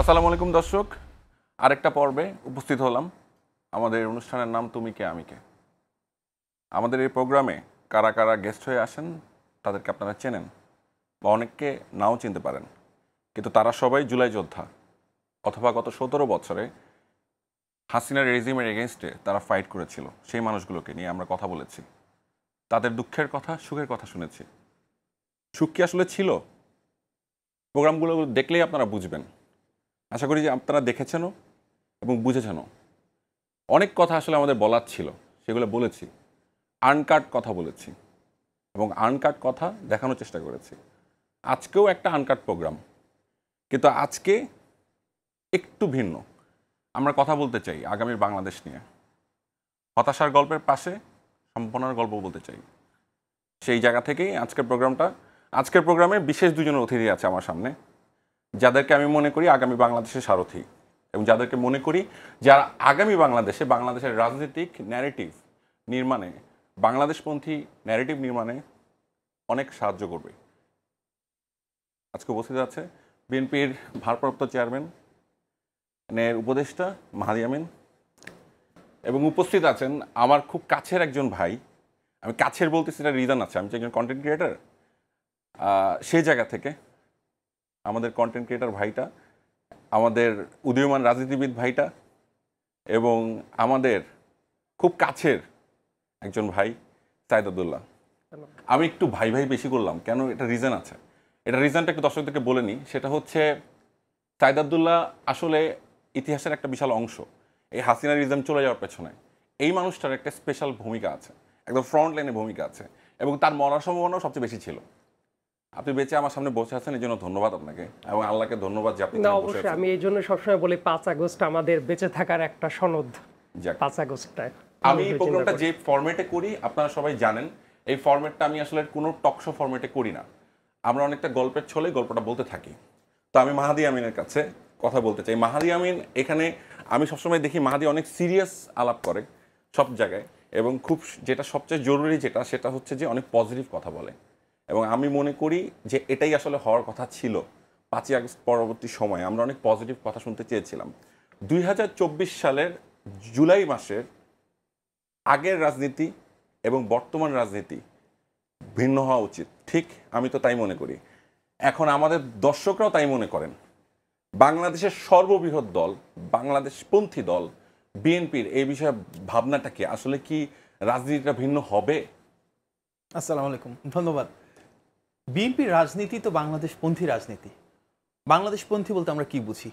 আসসালামু আলাইকুম দর্শক, আরেকটা পর্বে উপস্থিত হলাম। আমাদের অনুষ্ঠানের নাম তুমি কে আমি কে। আমাদের এই প্রোগ্রামে কারা কারা গেস্ট হয়ে আসেন তাদেরকে আপনারা চেনেন বা অনেককে নাও চিনতে পারেন, কিন্তু তারা সবাই জুলাই যোদ্ধা অথবা গত 17 বছরে হাসিনার রেজিমের এগেনস্টে তারা ফাইট করেছিল। সেই মানুষগুলোকে নিয়ে আমরা কথা বলেছি, তাদের দুঃখের কথা সুখের কথা শুনেছি। সুখ কি আসলে ছিল? প্রোগ্রামগুলো দেখলেই আপনারা বুঝবেন। আশা করি যে আপনারা দেখেছেনও এবং বুঝেছেনও। অনেক কথা আসলে আমাদের বলার ছিল, সেগুলো বলেছি। আনকাট কথা বলেছি এবং আনকাট কথা দেখানোর চেষ্টা করেছি। আজকেও একটা আনকাট প্রোগ্রাম, কিন্তু আজকে একটু ভিন্ন। আমরা কথা বলতে চাই আগামীর বাংলাদেশ নিয়ে। হতাশার গল্পের পাশে সম্ভাবনার গল্প বলতে চাই। সেই জায়গা থেকেই আজকের প্রোগ্রামে বিশেষ দুজন অতিথি আছে আমার সামনে, যাদেরকে আমি মনে করি আগামী বাংলাদেশের সারথি এবং যাদেরকে মনে করি যারা আগামী বাংলাদেশের রাজনৈতিক ন্যারেটিভ নির্মাণে, বাংলাদেশপন্থী ন্যারেটিভ নির্মাণে অনেক সাহায্য করবে। আজকে উপস্থিত আছে বিএনপির ভারপ্রাপ্ত চেয়ারম্যান উপদেষ্টা মাহাদি আমিন, এবং উপস্থিত আছেন আমার খুব কাছের একজন ভাই। আমি কাছের বলতে সেটা রিজন আছে, আমি একজন কন্টেন্ট ক্রিয়েটার। সেই জায়গা থেকে আমাদের কন্টেন্ট ক্রিয়েটার ভাইটা, আমাদের উদীয়মান রাজনীতিবিদ ভাইটা, এবং আমাদের খুব কাছের একজন ভাই সাইদ আব্দুল্লাহ। আমি একটু ভাই ভাই বেশি করলাম কেন, এটা রিজন আছে। এটা রিজনটা একটু দর্শকদেরকে বলে নিই। সেটা হচ্ছে সাইদ আব্দুল্লাহ আসলে ইতিহাসের একটা বিশাল অংশ। এই হাসিনা রিজম চলে যাওয়ার পেছনে এই মানুষটার একটা স্পেশাল ভূমিকা আছে, একদম ফ্রন্ট লাইনে ভূমিকা আছে, এবং তার মরার সম্ভাবনাও সবচেয়ে বেশি ছিল। আপনি বেঁচে আমার সামনে বসে আছেন, এই জন্য ধন্যবাদ আপনাকে, এবং আল্লাহকে ধন্যবাদ যে আপনি। অবশ্যই আমি এই জন্য সবসময় বলি 5 আগস্ট আমাদের বেঁচে থাকার একটা সনদ। 5 আগস্টটায় আমি এই প্রোগ্রামটা যে ফরম্যাটে করি আপনারা সবাই জানেন, এই ফরম্যাটটা আমি আসলে কোনো টকশো ফরম্যাটে করি না। আমরা অনেকটা গল্পের ছলে গল্পটা বলতে থাকি। তো আমি মাহাদি আমিনের কাছে কথা বলতে চাই। মাহাদি আমিন এখানে আমি সবসময় দেখি মাহাদি অনেক সিরিয়াস আলাপ করে সব জায়গায়, এবং খুব যেটা সবচেয়ে জরুরি সেটা হচ্ছে যে অনেক পজিটিভ কথা বলে, এবং আমি মনে করি যে এটাই আসলে হওয়ার কথা ছিল। 5ই আগস্ট পরবর্তী সময়ে আমরা অনেক পজিটিভ কথা শুনতে চেয়েছিলাম। 2024 সালের জুলাই মাসের আগের রাজনীতি এবং বর্তমান রাজনীতি ভিন্ন হওয়া উচিত, ঠিক আমি তো তাই মনে করি। এখন আমাদের দর্শকরাও তাই মনে করেন। বাংলাদেশের সর্ববৃহৎ দল, বাংলাদেশপন্থী দল বিএনপির এই বিষয়ে ভাবনাটা কি, আসলে কি রাজনীতিটা ভিন্ন হবে? আসসালামু আলাইকুম, ধন্যবাদ। বিএনপির রাজনীতি তো বাংলাদেশপন্থী রাজনীতি। বাংলাদেশপন্থী বলতে আমরা কি বুঝি?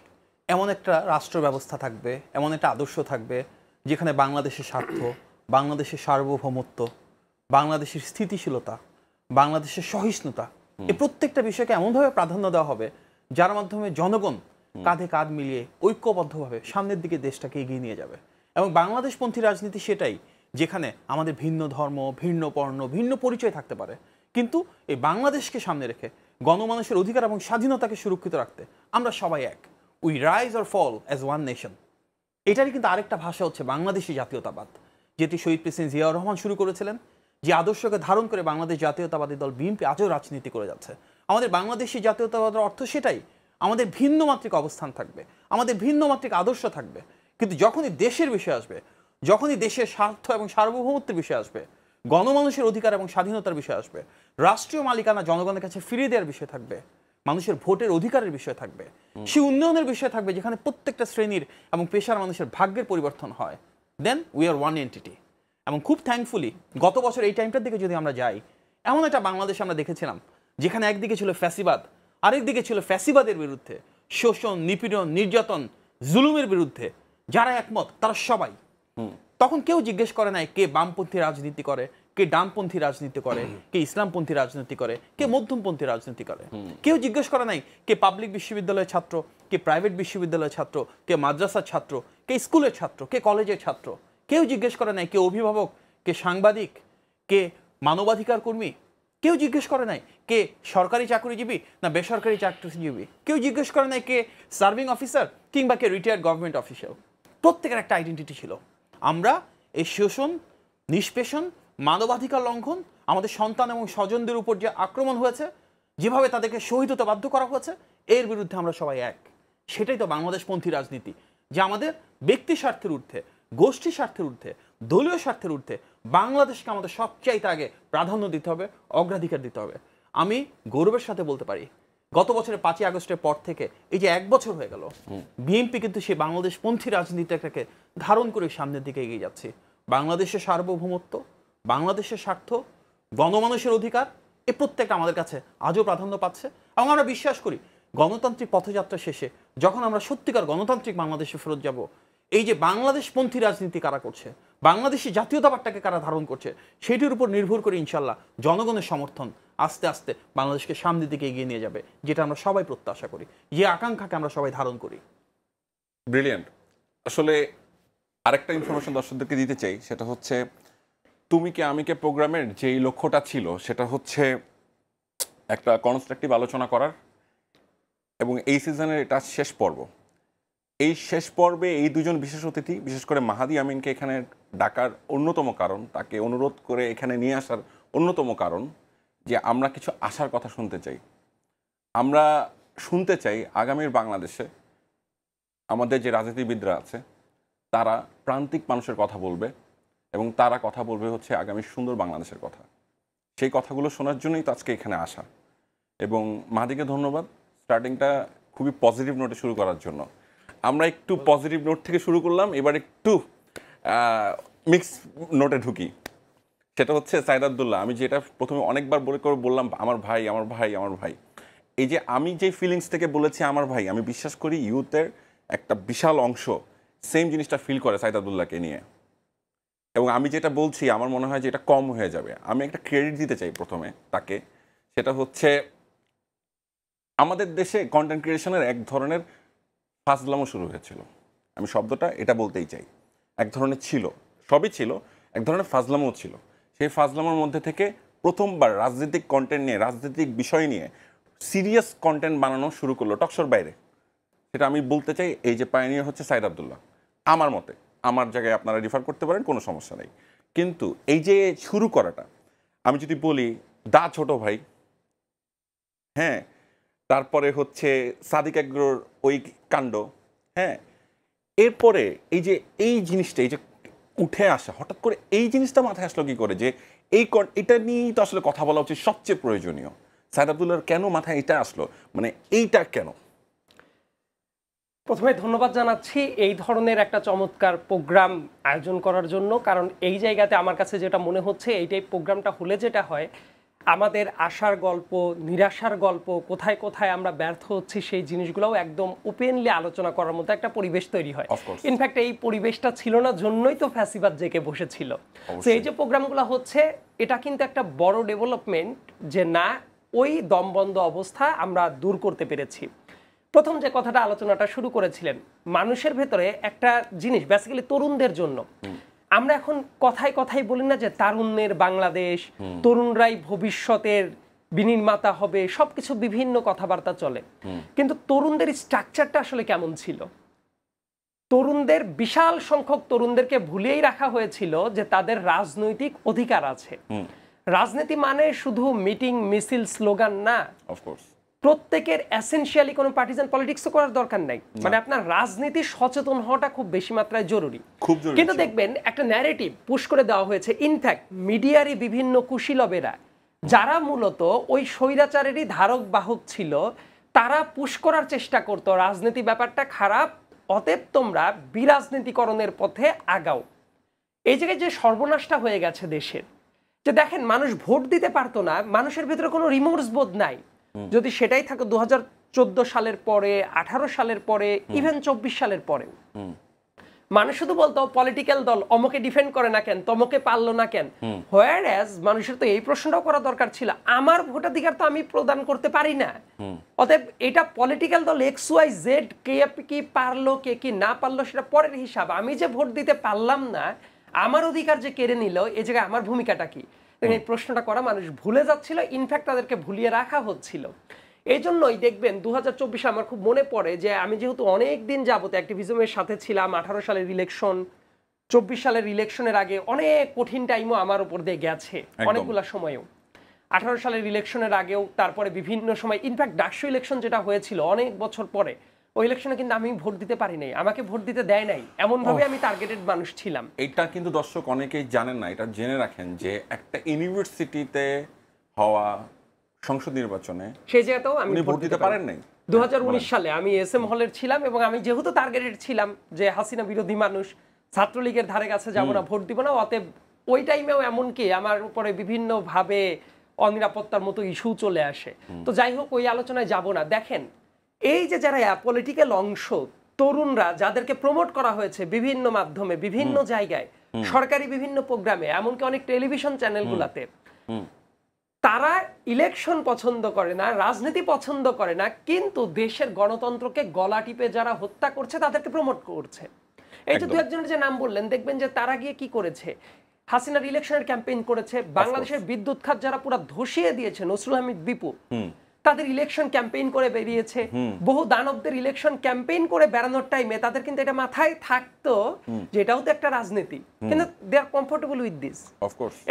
এমন একটা রাষ্ট্র ব্যবস্থা থাকবে, এমন একটা আদর্শ থাকবে যেখানে বাংলাদেশের স্বার্থ, বাংলাদেশের সার্বভৌমত্ব, বাংলাদেশের স্থিতিশীলতা, বাংলাদেশের সহিষ্ণুতা, এই প্রত্যেকটা বিষয়কে এমনভাবে প্রাধান্য দেওয়া হবে যার মাধ্যমে জনগণ কাঁধে কাঁধ মিলিয়ে ঐক্যবদ্ধভাবে সামনের দিকে দেশটাকে এগিয়ে নিয়ে যাবে। এবং বাংলাদেশপন্থী রাজনীতি সেটাই, যেখানে আমাদের ভিন্ন ধর্ম, ভিন্ন বর্ণ, ভিন্ন পরিচয় থাকতে পারে, কিন্তু এই বাংলাদেশকে সামনে রেখে গণমানুষের অধিকার এবং স্বাধীনতাকে সুরক্ষিত রাখতে আমরা সবাই এক। We rise or fall as one nation. এটারই কিন্তু আরেকটা ভাষা হচ্ছে বাংলাদেশি জাতীয়তাবাদ, যেটি শহীদ প্রেসিডেন্ট জিয়াউর রহমান শুরু করেছিলেন, যে আদর্শকে ধারণ করে বাংলাদেশ জাতীয়তাবাদী দল বিএনপি আজও রাজনীতি করে যাচ্ছে। আমাদের বাংলাদেশি জাতীয়তাবাদের অর্থ সেটাই, আমাদের ভিন্ন মাত্রিক অবস্থান থাকবে, আমাদের ভিন্ন মাত্রিক আদর্শ থাকবে, কিন্তু যখনই দেশের বিষয় আসবে, যখনই দেশের স্বার্থ এবং সার্বভৌমত্বের বিষয় আসবে, গণমানুষের অধিকার এবং স্বাধীনতার বিষয় আসবে, রাষ্ট্রীয় মালিকানা জনগণের কাছে ফিরিয়ে দেওয়ার বিষয় থাকবে, মানুষের ভোটের অধিকারের বিষয় থাকবে, সেই উন্নয়নের বিষয় থাকবে যেখানে প্রত্যেকটা শ্রেণীর এবং পেশার মানুষের ভাগ্যের পরিবর্তন হয়, then we are one entity. এবং খুব থ্যাঙ্কফুলি গত বছর এই টাইমটার দিকে যদি আমরা যাই, এমন একটা বাংলাদেশ আমরা দেখেছিলাম যেখানে একদিকে ছিল ফ্যাসিবাদ, আরেকদিকে ছিল ফ্যাসিবাদের বিরুদ্ধে শোষণ, নিপীড়ন, নির্যাতন, জুলুমের বিরুদ্ধে যারা একমত তারা সবাই। তখন কেউ জিজ্ঞেস করে নাই কে বামপন্থী রাজনীতি করে, কে ডানপন্থী রাজনীতি করে, কে ইসলামপন্থী রাজনীতি করে, কে মধ্যমপন্থী রাজনীতি করে। কেউ জিজ্ঞেস করে নাই কে পাবলিক বিশ্ববিদ্যালয়ের ছাত্র, কে প্রাইভেট বিশ্ববিদ্যালয়ের ছাত্র, কে মাদ্রাসার ছাত্র, কে স্কুলের ছাত্র, কে কলেজের ছাত্র। কেউ জিজ্ঞেস করে নাই কে অভিভাবক, কে সাংবাদিক, কে মানবাধিকার কর্মী। কেউ জিজ্ঞেস করে নাই কে সরকারি চাকরিজীবী না বেসরকারি চাকরিজীবী। কেউ জিজ্ঞেস করে নাই কে সার্ভিং অফিসার কিংবা কে রিটায়ার্ড গভর্নমেন্ট অফিসিয়াল। প্রত্যেকের একটা আইডেন্টিটি ছিল। আমরা এই শোষণ, নিষ্পেষণ, মানবাধিকার লঙ্ঘন, আমাদের সন্তান এবং স্বজনদের উপর যে আক্রমণ হয়েছে, যেভাবে তাদেরকে শহীদ হতে বাধ্য করা হয়েছে, এর বিরুদ্ধে আমরা সবাই এক। সেটাই তো বাংলাদেশপন্থী রাজনীতি, যে আমাদের ব্যক্তি স্বার্থের ঊর্ধ্বে, গোষ্ঠী স্বার্থের ঊর্ধ্বে, দলীয় স্বার্থের ঊর্ধ্বে বাংলাদেশকে আমাদের সবচাইতে আগে প্রাধান্য দিতে হবে, অগ্রাধিকার দিতে হবে। আমি গৌরবের সাথে বলতে পারি, গত বছরের 5ই আগস্টের পর থেকে এই যে 1 বছর হয়ে গেল, বিএনপি কিন্তু সেই বাংলাদেশপন্থী রাজনীতিটাকে ধারণ করে সামনের দিকে এগিয়ে যাচ্ছে। বাংলাদেশের সার্বভৌমত্ব, বাংলাদেশের স্বার্থ, গণমানুষের অধিকার, এ প্রত্যেকটা আমাদের কাছে আজও প্রাধান্য পাচ্ছে। এবং আমরা বিশ্বাস করি গণতান্ত্রিক পথযাত্রা শেষে যখন আমরা সত্যিকার গণতান্ত্রিক বাংলাদেশে ফেরত যাব, এই যে বাংলাদেশপন্থী রাজনীতি কারা করছে, বাংলাদেশি জাতীয়তাবাদটাকে কারা ধারণ করছে, সেটির উপর নির্ভর করে ইনশাল্লাহ জনগণের সমর্থন আস্তে আস্তে বাংলাদেশকে সামনের দিকে এগিয়ে নিয়ে যাবে, যেটা আমরা সবাই প্রত্যাশা করি, যে আকাঙ্ক্ষাকে আমরা সবাই ধারণ করি। ব্রিলিয়ান্ট। আসলে আরেকটা ইনফরমেশন দর্শকদেরকে দিতে চাই, সেটা হচ্ছে তুমি কে আমি কে প্রোগ্রামের যেই লক্ষ্যটা ছিল সেটা হচ্ছে একটা কনস্ট্রাকটিভ আলোচনা করার, এবং এই সিজনের এটা শেষ পর্ব। এই শেষ পর্বে এই দুজন বিশেষ অতিথি, বিশেষ করে মাহাদি আমিনকে এখানে ডাকার অন্যতম কারণ, তাকে অনুরোধ করে এখানে নিয়ে আসার অন্যতম কারণ যে আমরা কিছু আশার কথা শুনতে চাই। আমরা শুনতে চাই আগামীর বাংলাদেশে আমাদের যে রাজনীতিবিদরা আছে তারা প্রান্তিক মানুষের কথা বলবে, এবং তারা কথা বলবে হচ্ছে আগামী সুন্দর বাংলাদেশের কথা। সেই কথাগুলো শোনার জন্যই তো আজকে এখানে আসা। এবং মাহাদিকে ধন্যবাদ স্টার্টিংটা খুবই পজিটিভ নোটে শুরু করার জন্য। আমরা একটু পজিটিভ নোট থেকে শুরু করলাম, এবার একটু মিক্স নোটে ঢুকি। সেটা হচ্ছে সাইদ আব্দুল্লাহ, আমি যেটা প্রথমে অনেকবার বললাম আমার ভাই আমার ভাই আমার ভাই, এই যে আমি যে ফিলিংস থেকে বলেছি আমার ভাই, আমি বিশ্বাস করি ইউথের একটা বিশাল অংশ সেম জিনিসটা ফিল করে সাইদ আব্দুল্লাহকে নিয়ে। এবং আমি যেটা বলছি আমার মনে হয় যে এটা কম হয়ে যাবে। আমি একটা ক্রেডিট দিতে চাই প্রথমে তাকে, সেটা হচ্ছে আমাদের দেশে কন্টেন্ট ক্রিয়েশনের এক ধরনের ফাজলামো শুরু হয়েছিল। আমি শব্দটা এটা বলতেই চাই, এক ধরনের ছিল, সবই ছিল, এক ধরনের ফাজলামো ছিল। সেই ফাজলামোর মধ্যে থেকে প্রথমবার রাজনৈতিক কন্টেন্ট নিয়ে, রাজনৈতিক বিষয় নিয়ে সিরিয়াস কন্টেন্ট বানানো শুরু করলো টকশোর বাইরে। সেটা আমি বলতে চাই, এই যে পায়োনিয়ার হচ্ছে সাইদ আব্দুল্লাহ। আমার মতে, আমার জায়গায় আপনারা রিফার করতে পারেন, কোনো সমস্যা নেই। কিন্তু এই যে শুরু করাটা, আমি যদি বলি দা ছোট ভাই, হ্যাঁ, তারপরে হচ্ছে সাদিক এগ্রোর ওই কাণ্ড, হ্যাঁ, এরপরে এই যে এই জিনিসটা, এই যে উঠে আসা হঠাৎ করে এই জিনিসটা মাথায় আসলো কি করে যে এটা নিয়েই তো আসলে কথা বলা উচিত, সবচেয়ে প্রয়োজনীয়। সাইদ আব্দুল্লাহর কেন মাথায় এটা আসলো, মানে এইটা কেন? প্রথমে ধন্যবাদ জানাচ্ছি এই ধরনের একটা চমৎকার প্রোগ্রাম আয়োজন করার জন্য, কারণ এই জায়গাতে আমার কাছে যেটা মনে হচ্ছে এইটাই প্রোগ্রামটা হলে যেটা হয়, আমাদের আশার গল্প, নিরাশার গল্প, কোথায় কোথায় আমরা ব্যর্থ হচ্ছি সেই জিনিসগুলোও একদম ওপেনলি আলোচনা করার মতো একটা পরিবেশ তৈরি হয়। ইনফ্যাক্ট এই পরিবেশটা ছিল না জন্যই তো ফ্যাসিবাদ জেগে বসেছিল। তো এই যে প্রোগ্রামগুলো হচ্ছে এটা কিন্তু একটা বড় ডেভেলপমেন্ট, যে না ওই দমবন্ধ অবস্থা আমরা দূর করতে পেরেছি। প্রথম যে কথাটা আলোচনাটা শুরু করেছিলেন, মানুষের ভেতরে একটা জিনিস, বেসিক্যালি তরুণদের জন্য, আমরা এখন কথায় কথায় বলি না যে তারুণ্যের বাংলাদেশ, তরুণরাই ভবিষ্যতের বিনির্মাতা হবে, সবকিছু বিভিন্ন কথাবার্তা চলে, কিন্তু তরুণদের স্ট্রাকচারটা আসলে কেমন ছিল? তরুণদের, বিশাল সংখ্যক তরুণদেরকে ভুলিয়েই রাখা হয়েছিল যে তাদের রাজনৈতিক অধিকার আছে। রাজনীতি মানে শুধু মিটিং, মিছিল, স্লোগান না, অফকোর্স প্রত্যেকের এসেনশিয়ালি কোনো পার্টিজান পলিটিক্সও করার দরকার নাই, মানে আপনার রাজনীতি সচেতন হওয়াটা খুব বেশি মাত্রায় জরুরি। কিন্তু দেখবেন একটা ন্যারেটিভ পুশ করে দেওয়া হয়েছে, ইনফ্যাক্ট মিডিয়ারই বিভিন্ন কুশীলবেরা যারা মূলত ওই স্বৈরাচারেরই ধারক বাহক ছিল, তারা পুশ করার চেষ্টা করতো রাজনীতি ব্যাপারটা খারাপ, অতএব তোমরা বিরাজনীতিকরণের পথে আগাও। এই জায়গায় যে সর্বনাশটা হয়ে গেছে দেশের, যে দেখেন মানুষ ভোট দিতে পারতো না, মানুষের ভেতরে কোনো রিমোর্স বোধ নাই। যদি সেটাই থাকে 2014 সালের পরে, 18 সালের পরে, ইভেন 24 সালের পরে, মানুষ শুধু বলতো পলিটিক্যাল দল অমকে ডিফেন্ড করে না কেন, তমকে পারলো না কেন। হোয়ার অ্যাজ মানুষের তো এই প্রশ্নটাও করা দরকার ছিল, আমার ভোটাধিকার তো আমি প্রদান করতে পারি না, অতএব এটা পলিটিক্যাল দল এক্স ওয়াই জেড কে কি পারলো কে কি না পারলো সেটা পরের হিসাব, আমি যে ভোট দিতে পারলাম না, আমার অধিকার যে কেড়ে নিল, এই জায়গায় আমার ভূমিকাটা কি? এই প্রশ্নটা করা মানুষ ভুলে যাচ্ছিল, ইনফ্যাক্ট তাদেরকে ভুলিয়ে রাখা হচ্ছিল। এই জন্যই দেখবেন 2024 আমার খুব মনে পড়ে যে আমি যেহেতু অনেক দিন যাবত অ্যাক্টিভিজমের সাথে ছিলাম, 18 সালের ইলেকশন, 24 সালের ইলেকশনের আগে অনেক কঠিন টাইমও আমার উপর দিয়ে গেছে, অনেকগুলো সময়ও 18 সালের ইলেকশনের আগেও, তারপরে বিভিন্ন সময়, ইনফ্যাক্ট ডাকসু ইলেকশন যেটা হয়েছিল অনেক বছর পরে, ওই ইলেকশনে কিন্তু আমি ভোট দিতে পারি নাই, আমাকে ভোট দিতে দেয় নাই, এমন ভাবে আমি টার্গেটেড মানুষ ছিলাম। এটা কিন্তু দর্শক অনেকেই জানেন না, এটা জেনে রাখেন যে একটা ইউনিভার্সিটিতে হওয়া সংসদ নির্বাচনে সেই জায়গাতেও আমি উনি ভোট দিতে পারেন নাই। 2019 সালে আমি এসএম হলের ছিলাম এবং আমি যেহেতু টার্গেটেড ছিলাম যে হাসিনা বিরোধী মানুষ, ছাত্রলীগের ধারে কাছে যাব না, ভোট দিব না, অতএব ওই টাইমেও এমনকি আমার উপরে বিভিন্ন ভাবে অনিরাপত্তার মতো ইস্যু চলে আসে। তো যাই হোক, ওই আলোচনায় যাব না। দেখেন, এই যে যারা পলিটিক্যাল অংশ, তরুণরা যাদেরকে প্রমোট করা হয়েছে বিভিন্ন মাধ্যমে, বিভিন্ন জায়গায়, সরকারি বিভিন্ন প্রোগ্রামে, এমনকি অনেক টেলিভিশন চ্যানেলগুলোতে, তারা ইলেকশন পছন্দ করে না, রাজনীতি পছন্দ করে না, কিন্তু দেশের গণতন্ত্রকে গলা টিপে যারা হত্যা করছে তাদেরকে প্রমোট করছে। এই যে দু একজনের যে নাম বললেন, দেখবেন যে তারা গিয়ে কি করেছে, হাসিনার ইলেকশনের ক্যাম্পেইন করেছে, বাংলাদেশের বিদ্যুৎ খাত যারা পুরো ধসিয়ে দিয়েছে, নসরুল হামিদ বিপু, তাদের ইলেকশন ক্যাম্পেইন করে বেরিয়েছে। বহু দানবদের ইলেকশন ক্যাম্পেইন করে বেড়ানোর টাইমে তাদের কিন্তু এটা মাথায় থাকতো যে এটাও তো একটা রাজনীতি, কিন্তু দে আর কমফোর্টেবল উইথ দিস।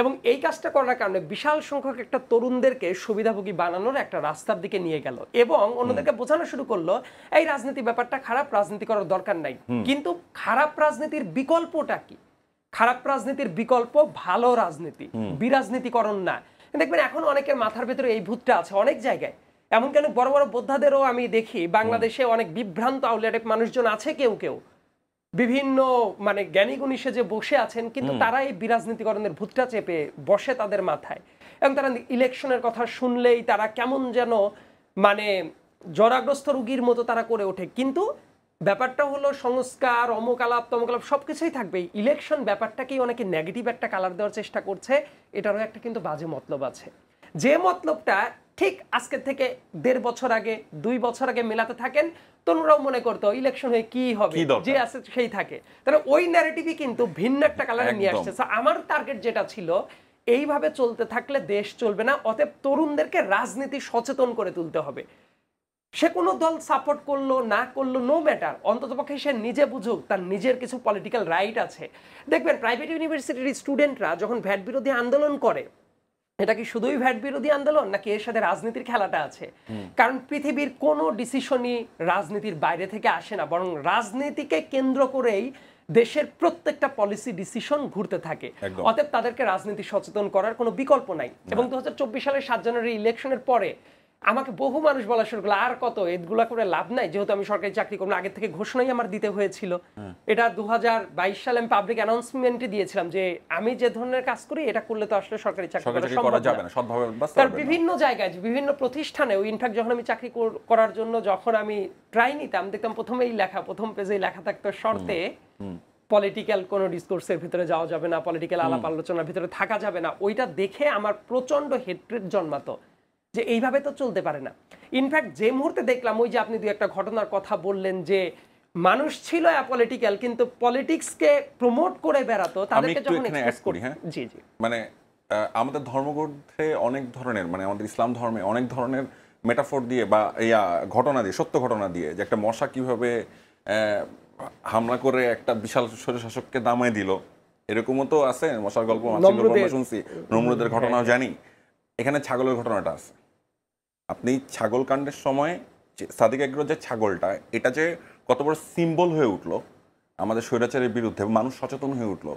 এবং এই কাজটা করার কারণে বিশাল সংখ্যক একটা তরুণদেরকে সুবিধাভোগী বানানোর একটা রাস্তার দিকে নিয়ে গেল এবং অন্যদেরকে বোঝানো শুরু করলো এই রাজনীতি ব্যাপারটা খারাপ, রাজনীতি করার দরকার নাই। কিন্তু খারাপ রাজনীতির বিকল্পটা কি? খারাপ রাজনীতির বিকল্প ভালো রাজনীতি, বিরাজনীতিকরণ না। দেখবেন এখন অনেকের মাথার ভেতরে এই ভূতটা আছে অনেক জায়গায়, এমনকি অনেক বড় বড় বোদ্ধাদেরও আমি দেখি বাংলাদেশে অনেক বিভ্রান্ত আউটলেট মানুষজন আছে, কেউ কেউ বিভিন্ন মানে জ্ঞানী গুণী সেজে বসে আছেন, কিন্তু তারা এই বিরাজনীতিকরণের ভূতটা চেপে বসে তাদের মাথায়, এবং তারা ইলেকশনের কথা শুনলেই তারা কেমন যেন মানে জরাগ্রস্ত রোগীর মতো তারা করে ওঠে। কিন্তু ব্যাপারটা হলো সংস্কার, অমুক আলাপ তমুক আলাপ সবকিছুই থাকবে, ইলেকশন ব্যাপারটাকেই অনেকে নেগেটিভ একটা কালার দেওয়ার চেষ্টা করছে। এটারও একটা কিন্তু বাজে মতলব আছে, যে মতলবটা ঠিক আজকে থেকে 1.5 বছর আগে 2 বছর আগে মেলাতে থাকেন, তরুণরাও মনে করতো ইলেকশন হয়ে কি হবে, যে আছে সেই থাকে। তাহলে ওই ন্যারেটিভই কিন্তু ভিন্ন একটা কালারে নিয়ে আসছে। আমার টার্গেট যেটা ছিল, এইভাবে চলতে থাকলে দেশ চলবে না, অতএব তরুণদেরকে রাজনীতি সচেতন করে তুলতে হবে। সে কোনো দল সাপোর্ট করলো না করলো নো ম্যাটার, অন্ততপক্ষে সে নিজে বুঝুক তার নিজের কিছু পলিটিক্যাল রাইট আছে। দেখবেন প্রাইভেট ইউনিভার্সিটির স্টুডেন্টরা যখন ভ্যাট বিরোধী আন্দোলন করে, এটা কি শুধুই ভ্যাট বিরোধী আন্দোলন নাকি এর সাথে রাজনীতির খেলাটা আছে? কারণ পৃথিবীর কোনো ডিসিশনই রাজনীতির বাইরে থেকে আসে না, বরং রাজনীতিকে কেন্দ্র করেই দেশের প্রত্যেকটা পলিসি ডিসিশন ঘুরতে থাকে। অতএব তাদেরকে রাজনীতি সচেতন করার কোনো বিকল্প নাই। এবং 2024 সালের 7 জানুয়ারি ইলেকশনের পরে আমাকে বহু মানুষ বলা শুরু করলো, আর কত এগুলা করে লাভ নাই, যেহেতু আমি সরকারি চাকরি করবো, আগে থেকে ঘোষণাই আমার দিতে হয়েছিল। এটা 2022 সালে আমি পাবলিক অ্যানাউন্সমেন্টে দিয়েছিলাম যে আমি যে ধরনের কাজ করি এটা করলে তো আসলে সরকারি চাকরি করা যাবে না, সৎভাবে বাঁচতে পারবে না। বিভিন্ন জায়গায় বিভিন্ন প্রতিষ্ঠানে, ইনফ্যাক্ট যখন আমি চাকরি করার জন্য যখন আমি ট্রাই নিতাম, দেখতাম প্রথম পেজেই লেখা থাকতো শর্তে পলিটিক্যাল কোনো ডিসকোর্সের ভিতরে যাওয়া যাবে না, পলিটিক্যাল আলাপ আলোচনার ভিতরে থাকা যাবে না। ওইটা দেখে আমার প্রচন্ড হেট্রেড জন্মাতো যে এইভাবে তো চলতে পারে না। ইনফ্যাক্ট যে মুহূর্তে দেখলাম, ওই যে আপনি দুই একটা ঘটনার কথা বললেন যে মানুষ ছিল অ্যাপলিটিক্যাল কিন্তু পলিটিক্সকে প্রমোট করে বেড়াতো, তাদেরকে যখন এক্সপোজ করি। হ্যাঁ, জি জি, মানে আমাদের ধর্মগ্রন্থে অনেক ধরনের, মানে আমাদের ইসলাম ধর্মে অনেক ধরনের মেটাফোর দিয়ে বা ঘটনা দিয়ে, সত্য ঘটনা দিয়ে, যে একটা মশা কিভাবে হামলা করে একটা বিশাল স্বৈরশাসককে দামায় দিল, এরকমও তো আছে মশার গল্প শুনছি, নমরুদের ঘটনাও জানি। এখানে ছাগলের ঘটনাটা আছে। আপনি ছাগল কাণ্ডের সময় সাদিক এগ্রোর যে ছাগলটা, এটা যে কত বড় সিম্বল হয়ে উঠলো আমাদের স্বৈরাচারের বিরুদ্ধে, মানুষ সচেতন হয়ে উঠলো।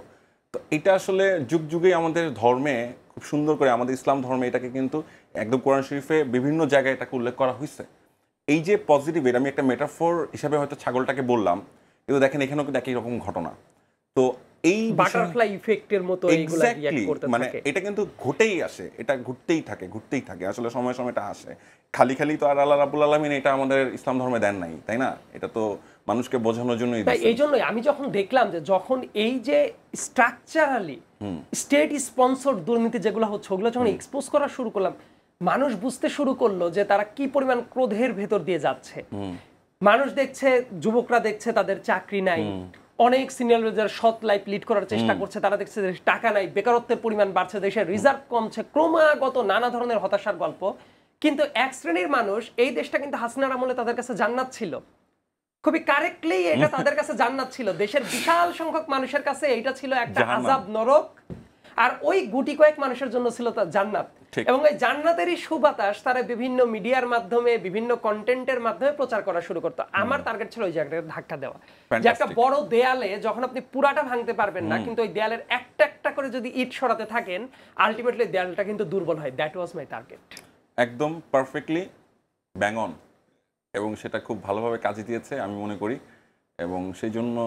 তো এটা আসলে যুগ যুগে আমাদের ধর্মে খুব সুন্দর করে, আমাদের ইসলাম ধর্মে এটাকে কিন্তু একদম কোরআন শরীফে বিভিন্ন জায়গায় এটাকে উল্লেখ করা হয়েছে। এই যে পজিটিভ, এটা আমি একটা মেটাফোর হিসাবে হয়তো ছাগলটাকে বললাম, কিন্তু দেখেন এখানেও কিন্তু একই রকম ঘটনা। তো এই বাটারফ্লাই ইফেক্টের মতো এইগুলা রিঅ্যাক্ট করতে থাকে, মানে এটা কিন্তু ঘটেই আসে, এটা ঘুরতেই থাকে, আসলে সময় সময়টা আসে। খালি তো আর আল্লাহ রাব্বুল আলামিন এটা আমাদের ইসলাম ধর্মে দেন নাই, তাই না? এটা তো মানুষকে বোঝানোর জন্যই দিয়েছে। এই জন্যই আমি যখন দেখলাম যে যখন এই যে স্ট্রাকচারালি স্টেট স্পন্সরড দুর্নীতি যেগুলো হচ্ছে, ওগুলো যখন এক্সপোজ করা শুরু করলাম, মানুষ বুঝতে শুরু করলো যে তারা কি পরিমাণ ক্রোধের ভেতর দিয়ে যাচ্ছে। মানুষ দেখছে, যুবকরা দেখছে তাদের চাকরি নাই, অনেক সিনিয়র যারা সৎ লাইফ লিড করার চেষ্টা করছে, তারা দেখছে যে টাকা নাই, বেকারত্বের পরিমাণ বাড়ছে, দেশের রিজার্ভ কমছে, ক্রমাগত নানা ধরনের হতাশার গল্প। কিন্তু এক শ্রেণীর মানুষ, এই দেশটা কিন্তু হাসিনার আমলে তাদের কাছে জান্নাত ছিল, খুবই কারেক্টলি এটা তাদের কাছে জান্নাত ছিল। দেশের বিশাল সংখ্যক মানুষের কাছে এটা ছিল একটা আযাব নরক। আর ওই গুটি কয়েক মানুষের জন্য ছিল তার জান্নাত। ঠিক। এবং এই জান্নাতেরই সুবাতাস তারা বিভিন্ন মিডিয়ার মাধ্যমে বিভিন্ন কন্টেন্টের মাধ্যমে প্রচার করা শুরু করতো। আমার টার্গেট ছিল ওই জায়গাটা ধাক্কা দেওয়া, যে একটা Fantastic. বড় দেয়ালে যখন আপনি পুরাটা ভাঙতে পারবেন না, কিন্তু ওই দেয়ালের একটা একটা করে যদি ইট সরাতে থাকেন, আলটিমেটলি দেয়ালটা কিন্তু দুর্বল হয়। That was my target. একদম পারফেক্টলি ব্যাং অন, এবং সেটা খুব ভালোভাবে কাজে দিয়েছে আমি মনে করি, এবং সেই জন্য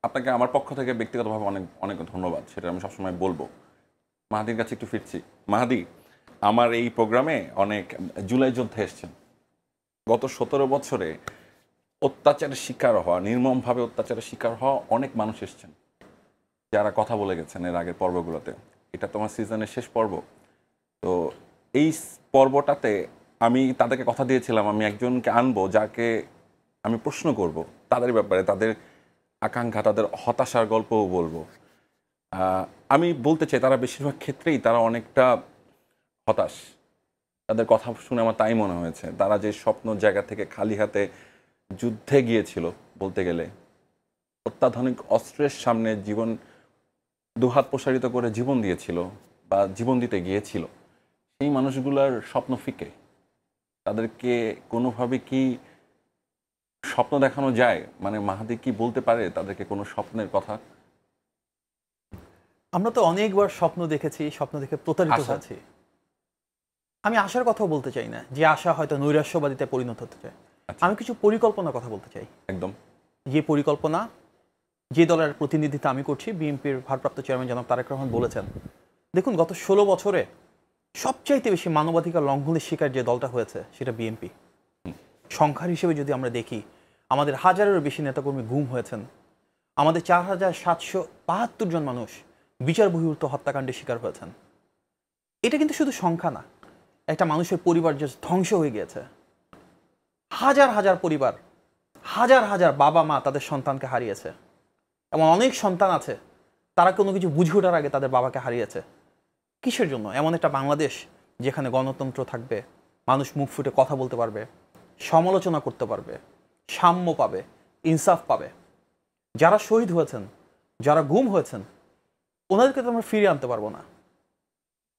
আপনাকে আমার পক্ষ থেকে ব্যক্তিগতভাবে অনেক অনেক ধন্যবাদ, সেটা আমি সবসময় বলবো। মাহাদির কাছে একটু ফিরছি। মাহাদি, আমার এই প্রোগ্রামে অনেক জুলাই যোদ্ধা এসছেন। গত 17 বছরে অত্যাচারের শিকার হওয়া, নির্মমভাবে অত্যাচারের শিকার হওয়া অনেক মানুষ এসছেন, যারা কথা বলে গেছেন এর আগের পর্বগুলোতে। এটা তোমার সিজনের শেষ পর্ব। তো এই পর্বটাতে আমি তাদেরকে কথা দিয়েছিলাম আমি একজনকে আনবো যাকে আমি প্রশ্ন করব তাদের ব্যাপারে, তাদের আকাঙ্ক্ষা, তাদের হতাশার গল্পও বলবো। আমি বলতে চাই তারা বেশিরভাগ ক্ষেত্রেই তারা অনেকটা হতাশ। তাদের কথা শুনে আমার তাই মনে হয়েছে, তারা যে স্বপ্ন জায়গা থেকে খালি হাতে যুদ্ধে গিয়েছিল, বলতে গেলে অত্যাধুনিক অস্ত্রের সামনে জীবন দুহাত প্রসারিত করে জীবন দিয়েছিল বা জীবন দিতে গিয়েছিল, সেই মানুষগুলোর স্বপ্ন ফিকে। তাদেরকে কোনোভাবে কি স্বপ্ন দেখানো যায়? মানে মাহাদি কি বলতে পারে তাদেরকে কোনো স্বপ্নের কথা? আমরা তো অনেকবার স্বপ্ন দেখেছি, স্বপ্ন দেখে প্রতারিত আশা। হয়েছি। আমি আশার কথাও বলতে চাই না, যে আশা হয়তো নৈরাশ্যবাদীতে পরিণত হতে চায়। আচ্ছা। আমি কিছু পরিকল্পনার কথা বলতে চাই। একদম। যে পরিকল্পনা, যে দলের প্রতিনিধিত্ব আমি করছি, বিএনপির ভারপ্রাপ্ত চেয়ারম্যান জনাব তারেক রহমান বলেছেন। দেখুন, গত 16 বছরে সবচাইতে বেশি মানবাধিকার লঙ্ঘনের শিকার যে দলটা হয়েছে সেটা বিএনপি। সংখ্যার হিসেবে যদি আমরা দেখি, আমাদের হাজারেরও বেশি নেতাকর্মী গুম হয়েছেন, আমাদের 4772 জন মানুষ বিচার বহির্ভূত হত্যাকাণ্ডের শিকার হয়েছেন। এটা কিন্তু শুধু সংখ্যা না, একটা মানুষের পরিবার যে ধ্বংস হয়ে গিয়েছে। হাজার হাজার পরিবার, হাজার হাজার বাবা মা তাদের সন্তানকে হারিয়েছে। এমন অনেক সন্তান আছে তারা কোনো কিছু বুঝে ওঠার আগে তাদের বাবাকে হারিয়েছে। কিসের জন্য? এমন একটা বাংলাদেশ যেখানে গণতন্ত্র থাকবে, মানুষ মুখ ফুটে কথা বলতে পারবে, সমালোচনা করতে পারবে, সাম্য পাবে, ইনসাফ পাবে। যারা শহীদ হয়েছেন, যারা গুম হয়েছেন, ওনাদেরকে তো আমরা ফিরিয়ে আনতে পারবো না,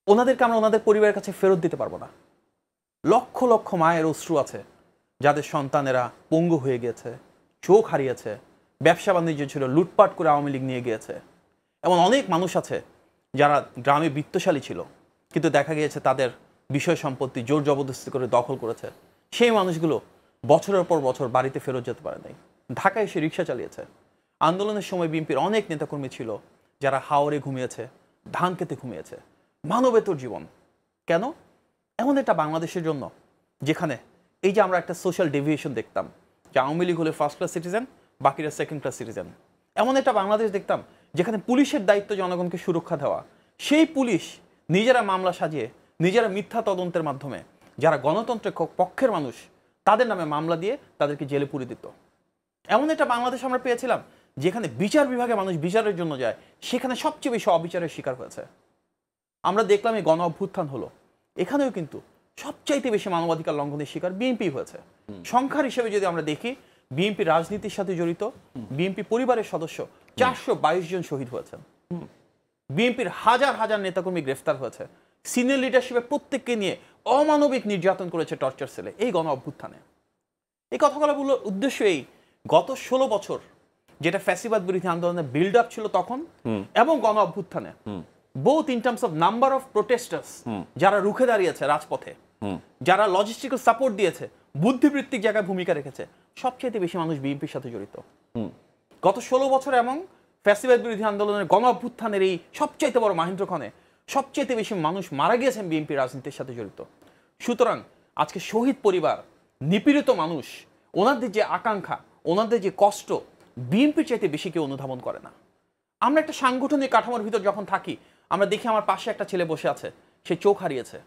ওনাদেরকে আমরা ওনাদের পরিবারের কাছে ফেরত দিতে পারবো না। লক্ষ লক্ষ মায়ের অশ্রু আছে যাদের সন্তানেরা পঙ্গু হয়ে গিয়েছে, চোখ হারিয়েছে, ব্যবসা বাণিজ্য ছিল লুটপাট করে আওয়ামী লীগ নিয়ে গিয়েছে। এমন অনেক মানুষ আছে যারা গ্রামে বিত্তশালী ছিল, কিন্তু দেখা গিয়েছে তাদের বিষয় সম্পত্তি জোর জবরদস্তি করে দখল করেছে। সেই মানুষগুলো বছরের পর বছর বাড়িতে ফেরত যেতে পারে নাই, ঢাকায় এসে রিক্সা চালিয়েছে। আন্দোলনের সময় বিএনপির অনেক নেতাকর্মী ছিল যারা হাওরে ঘুমিয়েছে, ধান খেতে ঘুমিয়েছে। মানবেতর জীবন কেন? এমন একটা বাংলাদেশের জন্য যেখানে এই যে আমরা একটা সোশ্যাল ডেভিয়েশন দেখতাম, যে আওয়ামী লীগ হলে ফার্স্ট ক্লাস সিটিজেন, বাকিরা সেকেন্ড ক্লাস সিটিজেন। এমন একটা বাংলাদেশ দেখতাম যেখানে পুলিশের দায়িত্ব জনগণকে সুরক্ষা দেওয়া, সেই পুলিশ নিজেরা মামলা সাজিয়ে, নিজেরা মিথ্যা তদন্তের মাধ্যমে যারা গণতন্ত্রের পক্ষের মানুষ তাদের নামে মামলা দিয়ে তাদেরকে জেলে পুরে দিত। এমন একটা বাংলাদেশ আমরা পেয়েছিলাম যেখানে বিচার বিভাগে মানুষ বিচারের জন্য যায়, সেখানে সবচেয়ে বেশি অবিচারের শিকার হয়েছে। আমরা দেখলাম এই গণ অভ্যুত্থান হলো, এখানেও কিন্তু সবচাইতে বেশি মানবাধিকার লঙ্ঘনের শিকার বিএনপি হয়েছে। সংখ্যার হিসেবে যদি আমরা দেখি, বিএনপি রাজনীতির সাথে জড়িত বিএনপি পরিবারের সদস্য 422 জন শহীদ হয়েছেন। বিএনপির হাজার হাজার নেতাকর্মী গ্রেফতার হয়েছে। সিনিয়র লিডারশিপে প্রত্যেককে নিয়ে অমানবিক নির্যাতন করেছে টর্চার সেলে এই গণ অভ্যুত্থানে। এই কথাগুলোর উদ্দেশ্য এই, গত 16 বছর যেটা ফ্যাসিবাদ বিরোধী আন্দোলনের বিল্ড আপ ছিল তখন এবং গণ অভ্যুত্থানে, both in terms of number of protesters, যারা রুখে দাঁড়িয়েছে রাজপথে, যারা লজিস্টিক্যাল সাপোর্ট দিয়েছে, বুদ্ধিবৃত্তিক জায়গায় ভূমিকা রেখেছে, সবচেয়ে বেশি মানুষ বিএনপির সাথে জড়িত। গত 16 বছর এবং ফ্যাসিবাদ বিরোধী আন্দোলনের গণ অভ্যুত্থানের এই সবচাইতে বড় মাহেন্দ্রক্ষণে সবচেয়ে বেশি মানুষ মারা গিয়েছেন বিএনপি রাজনীতির সাথে জড়িত। সুতরাং আজকে শহীদ পরিবার, নিপীড়িত মানুষ, ওনাদের যে আকাঙ্ক্ষা, ওনাদের যে কষ্ট, বিএনপির চাইতে বেশি কেউ অনুধাবন করে না। আমরা একটা সাংগঠনিক কাঠামোর ভিতর যখন থাকি, আমরা দেখি আমার পাশে একটা ছেলে বসে আছে, সে চোখ হারিয়েছে।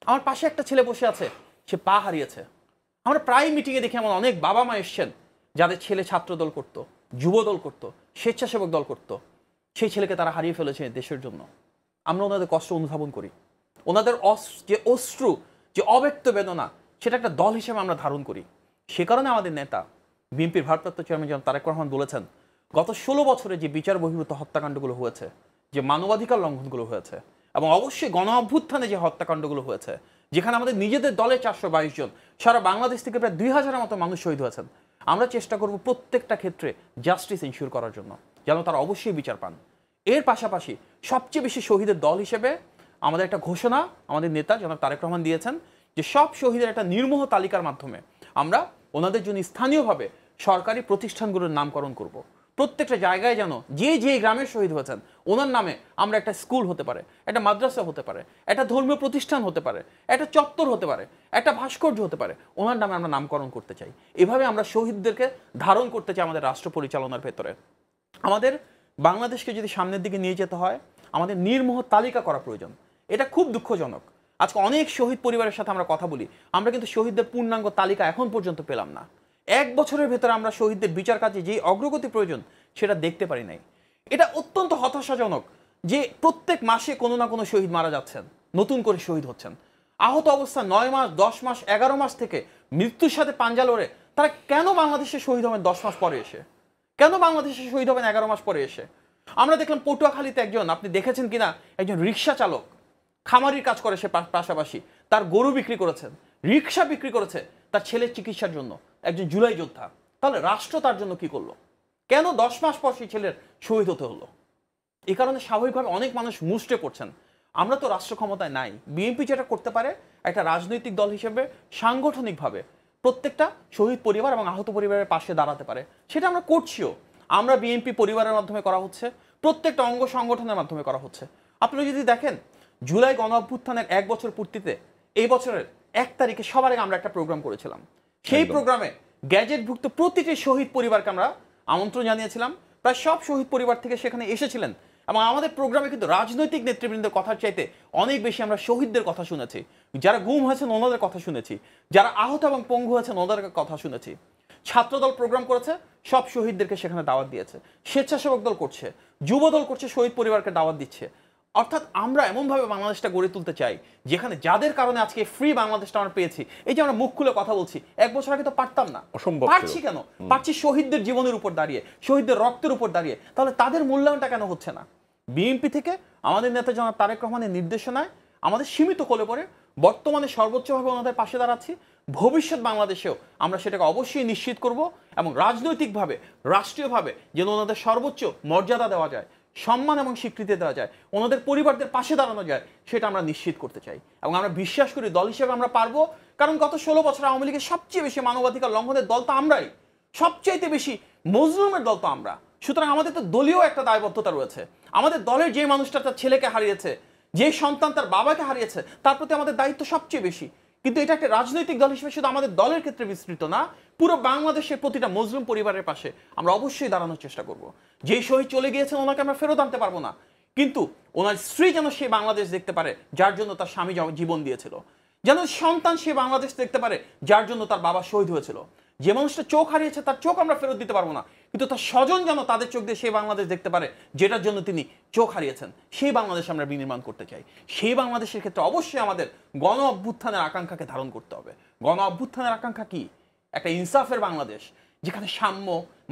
আমার পাশে একটা ছেলে বসে আছে, সে পা হারিয়েছে। আমরা প্রায় মিটিংয়ে দেখি এমন অনেক বাবা মা এসছেন যাদের ছেলে ছাত্র দল করতো, যুব দল করতো, স্বেচ্ছাসেবক দল করতো, সেই ছেলেকে তারা হারিয়ে ফেলেছে দেশের জন্য। আমরা ওনাদের কষ্ট অনুধাবন করি, ওনাদের যে অশ্রু, যে অব্যক্ত বেদনা, সেটা একটা দল হিসেবে আমরা ধারণ করি। সে কারণে আমাদের নেতা বিএনপির ভারপ্রাপ্ত চেয়ারম্যান জনাব তারেক রহমান বলেছেন, গত 16 বছরে যে বিচার বহির্ভূত হত্যাকাণ্ডগুলো হয়েছে, যে মানবাধিকার লঙ্ঘনগুলো হয়েছে এবং অবশ্যই গণ অভ্যুত্থানে যে হত্যাকাণ্ডগুলো হয়েছে, যেখানে আমাদের নিজেদের দলে 422 জন, সারা বাংলাদেশ থেকে প্রায় 2000-এর মতো মানুষ শহীদ হয়েছেন, আমরা চেষ্টা করব প্রত্যেকটা ক্ষেত্রে জাস্টিস এনশিওর করার জন্য, যেন তারা অবশ্যই বিচার পান। এর পাশাপাশি সবচেয়ে বেশি শহীদের দল হিসেবে আমাদের একটা ঘোষণা আমাদের নেতা জনাব তারেক রহমান দিয়েছেন যে সব শহীদের একটা নির্মোহ তালিকার মাধ্যমে আমরা ওনাদের জন্য স্থানীয়ভাবে সরকারি প্রতিষ্ঠানগুলোর নামকরণ করব। প্রত্যেকটা জায়গায় যেন যে যে গ্রামের শহীদ হয়েছেন ওনার নামে আমরা একটা স্কুল হতে পারে, একটা মাদ্রাসা হতে পারে, একটা ধর্মীয় প্রতিষ্ঠান হতে পারে, একটা চত্বর হতে পারে, একটা ভাস্কর্য হতে পারে, ওনার নামে আমরা নামকরণ করতে চাই। এভাবে আমরা শহীদদেরকে ধারণ করতে চাই আমাদের রাষ্ট্র পরিচালনার ভেতরে। আমাদের বাংলাদেশকে যদি সামনের দিকে নিয়ে যেতে হয়, আমাদের নির্মোহ তালিকা করা প্রয়োজন। এটা খুব দুঃখজনক, আজকে অনেক শহীদ পরিবারের সাথে আমরা কথা বলি, আমরা কিন্তু শহীদদের পূর্ণাঙ্গ তালিকা এখন পর্যন্ত পেলাম না। 1 বছরের ভেতরে আমরা শহীদদের বিচার কাজে যেই অগ্রগতি প্রয়োজন সেটা দেখতে পারি নাই। এটা অত্যন্ত হতাশাজনক যে প্রত্যেক মাসে কোনো না কোনো শহীদ মারা যাচ্ছেন, নতুন করে শহীদ হচ্ছেন। আহত অবস্থা 9 মাস, 10 মাস, 11 মাস থেকে মৃত্যুর সাথে পাঞ্জা লড়ে তারা কেন বাংলাদেশে শহীদ হবেন 10 মাস পরে এসে? কেন বাংলাদেশে শহীদ হবেন 11 মাস পরে এসে? আমরা দেখলাম পটুয়াখালীতে একজন, আপনি দেখেছেন কিনা, একজন রিক্সা চালক, খামারির কাজ করে সে পাশাপাশি তার গরু বিক্রি করেছেন, রিক্সা বিক্রি করেছে তার ছেলের চিকিৎসার জন্য, একজন জুলাই যোদ্ধা। তাহলে রাষ্ট্র তার জন্য কি করলো? কেন 10 মাস পর সেই ছেলের শহীদ হতে হলো? এই কারণে স্বাভাবিকভাবে অনেক মানুষ মুষ্টে পড়ছেন। আমরা তো রাষ্ট্র ক্ষমতায় নাই। বিএনপি যেটা করতে পারে, একটা রাজনৈতিক দল হিসেবে সাংগঠনিকভাবে প্রত্যেকটা শহীদ পরিবার এবং আহত পরিবারের পাশে দাঁড়াতে পারে, সেটা আমরা করছিও। আমরা বিএনপি পরিবারের মাধ্যমে করা হচ্ছে, প্রত্যেকটা অঙ্গ সংগঠনের মাধ্যমে করা হচ্ছে। আপনারা যদি দেখেন জুলাই গণ অভ্যুত্থানের 1 বছর পূর্তিতে এই বছরের 1 তারিখে সবার আগে আমরা একটা প্রোগ্রাম করেছিলাম। সেই প্রোগ্রামে গ্যাজেটভুক্ত প্রতিটি শহীদ পরিবারকে আমরা আমন্ত্রণ জানিয়েছিলাম। প্রায় সব শহীদ পরিবার থেকে সেখানে এসেছিলেন এবং আমাদের প্রোগ্রামে কিন্তু রাজনৈতিক নেতৃবৃন্দের কথার চাইতে অনেক বেশি আমরা শহীদদের কথা শুনেছি, যারা গুম হয়েছেন ওনাদের কথা শুনেছি, যারা আহত এবং পঙ্গু হয়েছেন ওনাদের কথা শুনেছি। ছাত্রদল প্রোগ্রাম করেছে, সব শহীদদেরকে সেখানে দাওয়াত দিয়েছে। স্বেচ্ছাসেবক দল করছে, যুবদল করছে, শহীদ পরিবারকে দাওয়াত দিচ্ছে। অর্থাৎ আমরা এমনভাবে বাংলাদেশটা গড়ে তুলতে চাই যেখানে যাদের কারণে আজকে ফ্রি বাংলাদেশটা আমরা পেয়েছি, এই যে আমরা মুখ খুলে কথা বলছি, 1 বছর আগে তো পারতাম না। পারছি কেন? পারছি শহীদদের জীবনের উপর দাঁড়িয়ে, শহীদদের রক্তের উপর দাঁড়িয়ে। তাহলে তাদের মূল্যায়নটা কেন হচ্ছে না? বিএনপি থেকে আমাদের নেতা জনাব তারেক রহমানের নির্দেশনায় আমাদের সীমিত কোলে পড়ে বর্তমানে সর্বোচ্চভাবে ওনাদের পাশে দাঁড়াচ্ছি। ভবিষ্যৎ বাংলাদেশেও আমরা সেটাকে অবশ্যই নিশ্চিত করব এবং রাজনৈতিকভাবে, রাষ্ট্রীয়ভাবে যেন ওনাদের সর্বোচ্চ মর্যাদা দেওয়া যায়, সম্মান এবং স্বীকৃতি দেওয়া যায়, ওনাদের পরিবারদের পাশে দাঁড়ানো যায়, সেটা আমরা নিশ্চিত করতে চাই। এবং আমরা বিশ্বাস করি দল হিসেবে আমরা পারবো, কারণ গত 16 বছর আওয়ামী লীগের সবচেয়ে বেশি মানবাধিকার লঙ্ঘনের দল তো আমরাই, সবচাইতে বেশি মজলুমের দল তো আমরা। সুতরাং আমাদের তো দলীয় একটা দায়বদ্ধতা রয়েছে। আমাদের দলের যে মানুষটা তার ছেলেকে হারিয়েছে, যে সন্তান তার বাবাকে হারিয়েছে, তার প্রতি আমাদের দায়িত্ব সবচেয়ে বেশি। কিন্তু এটা একটা রাজনৈতিক দল হিসেবে শুধু আমাদের দলের ক্ষেত্রে বিস্তৃত না, পুরো বাংলাদেশের প্রতিটা মুসলিম পরিবারের পাশে আমরা অবশ্যই দাঁড়ানোর চেষ্টা করব। যেই শহীদ চলে গিয়েছেন ওনাকে আমরা ফেরত আনতে পারবো না, কিন্তু ওনার স্ত্রী যেন সে বাংলাদেশ দেখতে পারে যার জন্য তার স্বামী জীবন দিয়েছিল, যেন সন্তান সে বাংলাদেশ দেখতে পারে যার জন্য তার বাবা শহীদ হয়েছিল। যে মানুষটা চোখ হারিয়েছে তার চোখ আমরা ফেরত দিতে পারবো না, কিন্তু তার স্বজন যেন তাদের চোখ দিয়ে সেই বাংলাদেশ দেখতে পারে যেটার জন্য তিনি চোখ হারিয়েছেন। সেই বাংলাদেশ আমরা বিনির্মাণ করতে চাই। সেই বাংলাদেশের ক্ষেত্রে অবশ্যই আমাদের গণ অভ্যুত্থানের আকাঙ্ক্ষাকে ধারণ করতে হবে। গণ অভ্যুত্থানের আকাঙ্ক্ষা কি? একটা ইনসাফের বাংলাদেশ, যেখানে সাম্য,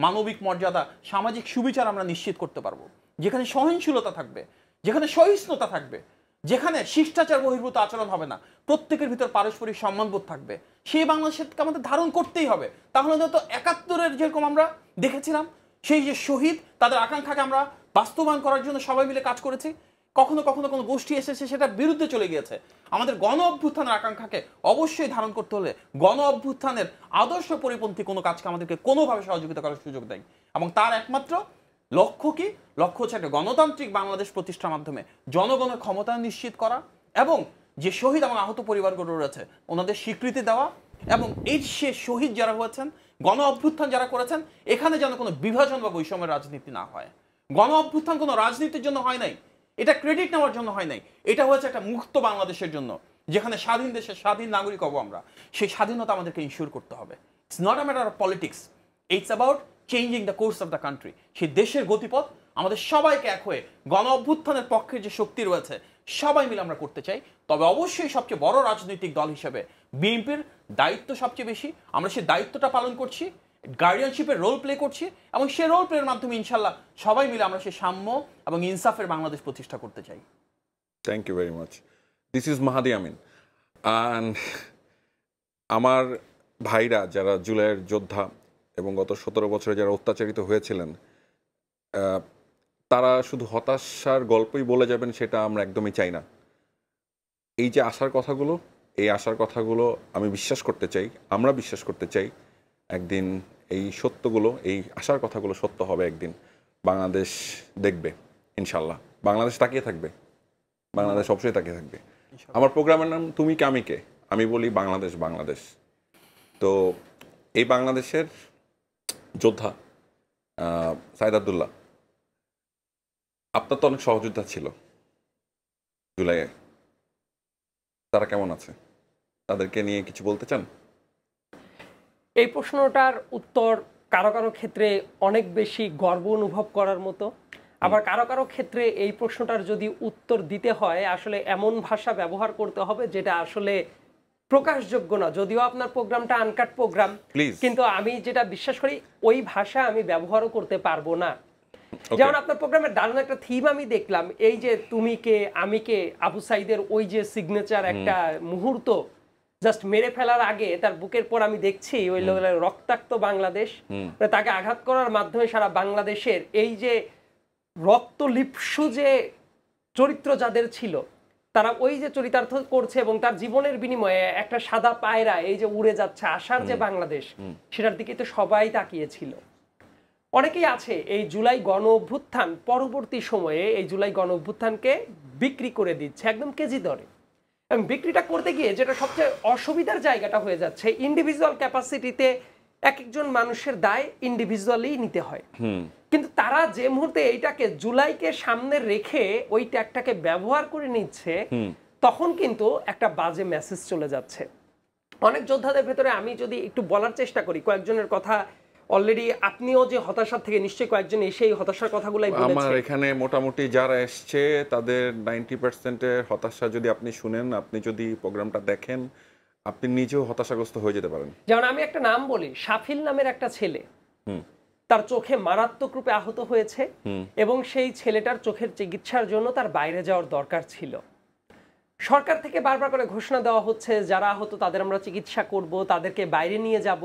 মানবিক মর্যাদা, সামাজিক সুবিচার আমরা নিশ্চিত করতে পারবো, যেখানে সহনশীলতা থাকবে, যেখানে সহিষ্ণুতা থাকবে, যেখানে শিষ্টাচার বহির্ভূত আচরণ হবে না, প্রত্যেকের ভিতর পারস্পরিক সম্মানবোধ থাকবে। সেই বাংলাদেশকে আমাদের ধারণ করতেই হবে। তাহলে তো 71-এর যেরকম আমরা দেখেছিলাম, সেই যে শহীদ, তাদের আকাঙ্ক্ষাকে আমরা বাস্তবায়ন করার জন্য সবাই মিলে কাজ করেছি। কখনো কখনো কোনো গোষ্ঠী এসেছে সেটার বিরুদ্ধে চলে গিয়েছে। আমাদের গণ অভ্যুত্থানের আকাঙ্ক্ষাকে অবশ্যই ধারণ করতে হলে গণ অভ্যুত্থানের আদর্শ পরিপন্থী কোনো কাজকে আমাদেরকে কোনোভাবে সহযোগিতা করার সুযোগ দেয়। এবং তার একমাত্র লক্ষ্য কি? লক্ষ্য হচ্ছে একটা গণতান্ত্রিক বাংলাদেশ প্রতিষ্ঠার মাধ্যমে জনগণের ক্ষমতা নিশ্চিত করা এবং যে শহীদ এবং আহত পরিবারগুলো রয়েছে ওনাদের স্বীকৃতি দেওয়া, এবং এই সে শহীদ যারা হয়েছেন, গণ অভ্যুত্থান যারা করেছেন, এখানে যেন কোনো বিভাজন বা বৈষম্যের রাজনীতি না হয়। গণ অভ্যুত্থান কোনো রাজনীতির জন্য হয় নাই, এটা ক্রেডিট নেওয়ার জন্য হয় নাই, এটা হয়েছে একটা মুক্ত বাংলাদেশের জন্য, যেখানে স্বাধীন দেশের স্বাধীন নাগরিক হব আমরা। সেই স্বাধীনতা আমাদেরকে ইনশিওর করতে হবে। It's not a matter of politics, it's about changing the course of the country. সেই দেশের গতিপথ আমাদের সবাইকে এক হয়ে গণ অভ্যুত্থানের পক্ষে যে শক্তি রয়েছে সবাই মিলে আমরা করতে চাই। তবে অবশ্যই সবচেয়ে বড় রাজনৈতিক দল হিসেবে বিএনপির দায়িত্ব সবচেয়ে বেশি, আমরা সেই দায়িত্বটা পালন করছি গার্ডিয়ানশিপের রোল প্লে করছি, এবং সেই রোল প্লের মাধ্যমে ইনশাল্লাহ সবাই মিলে আমরা সেই সাম্য এবং ইনসাফের বাংলাদেশ প্রতিষ্ঠা করতে চাই। Thank you very much. This is Mahadi Amin. And আমার ভাইরা যারা জুলাইয়ের যোদ্ধা এবং গত 17 বছরে যারা অত্যাচারিত হয়েছিলেন, তারা শুধু হতাশার গল্পই বলে যাবেন সেটা আমরা একদমই চাই না। এই যে আশার কথাগুলো, এই আশার কথাগুলো আমি বিশ্বাস করতে চাই, আমরা বিশ্বাস করতে চাই একদিন এই সত্যগুলো, এই আশার কথাগুলো সত্য হবে একদিন। বাংলাদেশ দেখবে ইনশাল্লাহ, বাংলাদেশ তাকিয়ে থাকবে, বাংলাদেশ অবশ্যই তাকিয়ে থাকবে। আমার প্রোগ্রামের নাম তুমি কে আমি কে, আমি বলি বাংলাদেশ বাংলাদেশ। তো এই বাংলাদেশের যোদ্ধা সাইদ আব্দুল্লাহ, আপনার তো অনেক সহযোদ্ধা ছিল জুলাইয়ে, তারা কেমন আছে? তাদেরকে নিয়ে কিছু বলতে চান? এই প্রশ্নটার উত্তর কারো কারো ক্ষেত্রে অনেক বেশি গর্ব অনুভব করার মতো, আবার কারো কারো ক্ষেত্রে এই প্রশ্নটার যদি উত্তর দিতে হয় আসলে এমন ভাষা ব্যবহার করতে হবে যেটা আসলে প্রকাশযোগ্য না। যদিও আপনার প্রোগ্রামটা আনকাট প্রোগ্রাম, কিন্তু আমি যেটা বিশ্বাস করি ওই ভাষা আমি ব্যবহারও করতে পারবো না। যেমন আপনার প্রোগ্রামের দারুণ একটা থিম আমি দেখলাম, এই যে তুমি কে আমি কে, আবু সাইদের ওই যে সিগনেচার একটা মুহূর্ত জাস্ট মেরে ফেলার আগে তার বুকের পর আমি দেখছি ওই রক্তাক্ত বাংলাদেশ, তাকে আঘাত করার মাধ্যমে সারা বাংলাদেশের এই যে রক্তলিপ্সু যে চরিত্র যাদের ছিল তারা ওই যে চরিতার্থ করছে এবং তার জীবনের বিনিময়ে একটা সাদা পায়রা এই যে উড়ে যাচ্ছে আশার যে বাংলাদেশ, সেটার দিকে তো সবাই তাকিয়েছিল। অনেকেই আছে এই জুলাই গণ অভ্যুত্থান পরবর্তী সময়ে এই জুলাই গণ অভ্যুত্থানকে বিক্রি করে দিচ্ছে একদম কেজি দরে, এবং বিক্রিটা করতে গিয়ে যেটা সবচেয়ে অসুবিধার জায়গাটা হয়ে যাচ্ছে, ইন্ডিভিজুয়াল ক্যাপাসিটিতে এক একজন মানুষের দায় ইন্ডিভিজুয়ালি নিতে হয়, কিন্তু তারা যে মুহূর্তে এইটাকে জুলাইকে সামনে রেখে ওই ট্যাগটাকে ব্যবহার করে নিচ্ছে, তখন কিন্তু একটা বাজে মেসেজ চলে যাচ্ছে অনেক যোদ্ধাদের ভেতরে। আমি যদি একটু বলার চেষ্টা করি কয়েকজনের কথা, অলরেডি আপনিও যে হতাশার থেকে নিশ্চয়ই কয়েকজন এসে এই হতাশার কথাগুলাই বলেছেন। আমার এখানে মোটামুটি যারা এসছে তাদের 90%-এর হতাশা যদি আপনি শুনেন, আপনি যদি প্রোগ্রামটা দেখেন, আপনি নিজেও হতাশাগ্রস্ত হয়ে যেতে পারেন। যেমন আমি একটা নাম বলি, সাফিল নামের একটা ছেলে, তার চোখে মারাত্মক রূপে আহত হয়েছে এবং সেই ছেলেটার চোখের চিকিৎসার জন্য তার বাইরে যাওয়ার দরকার ছিল। সরকার থেকে বারবার করে ঘোষণা দেওয়া হচ্ছে যারা আহত তাদের আমরা চিকিৎসা করব, তাদেরকে বাইরে নিয়ে যাব,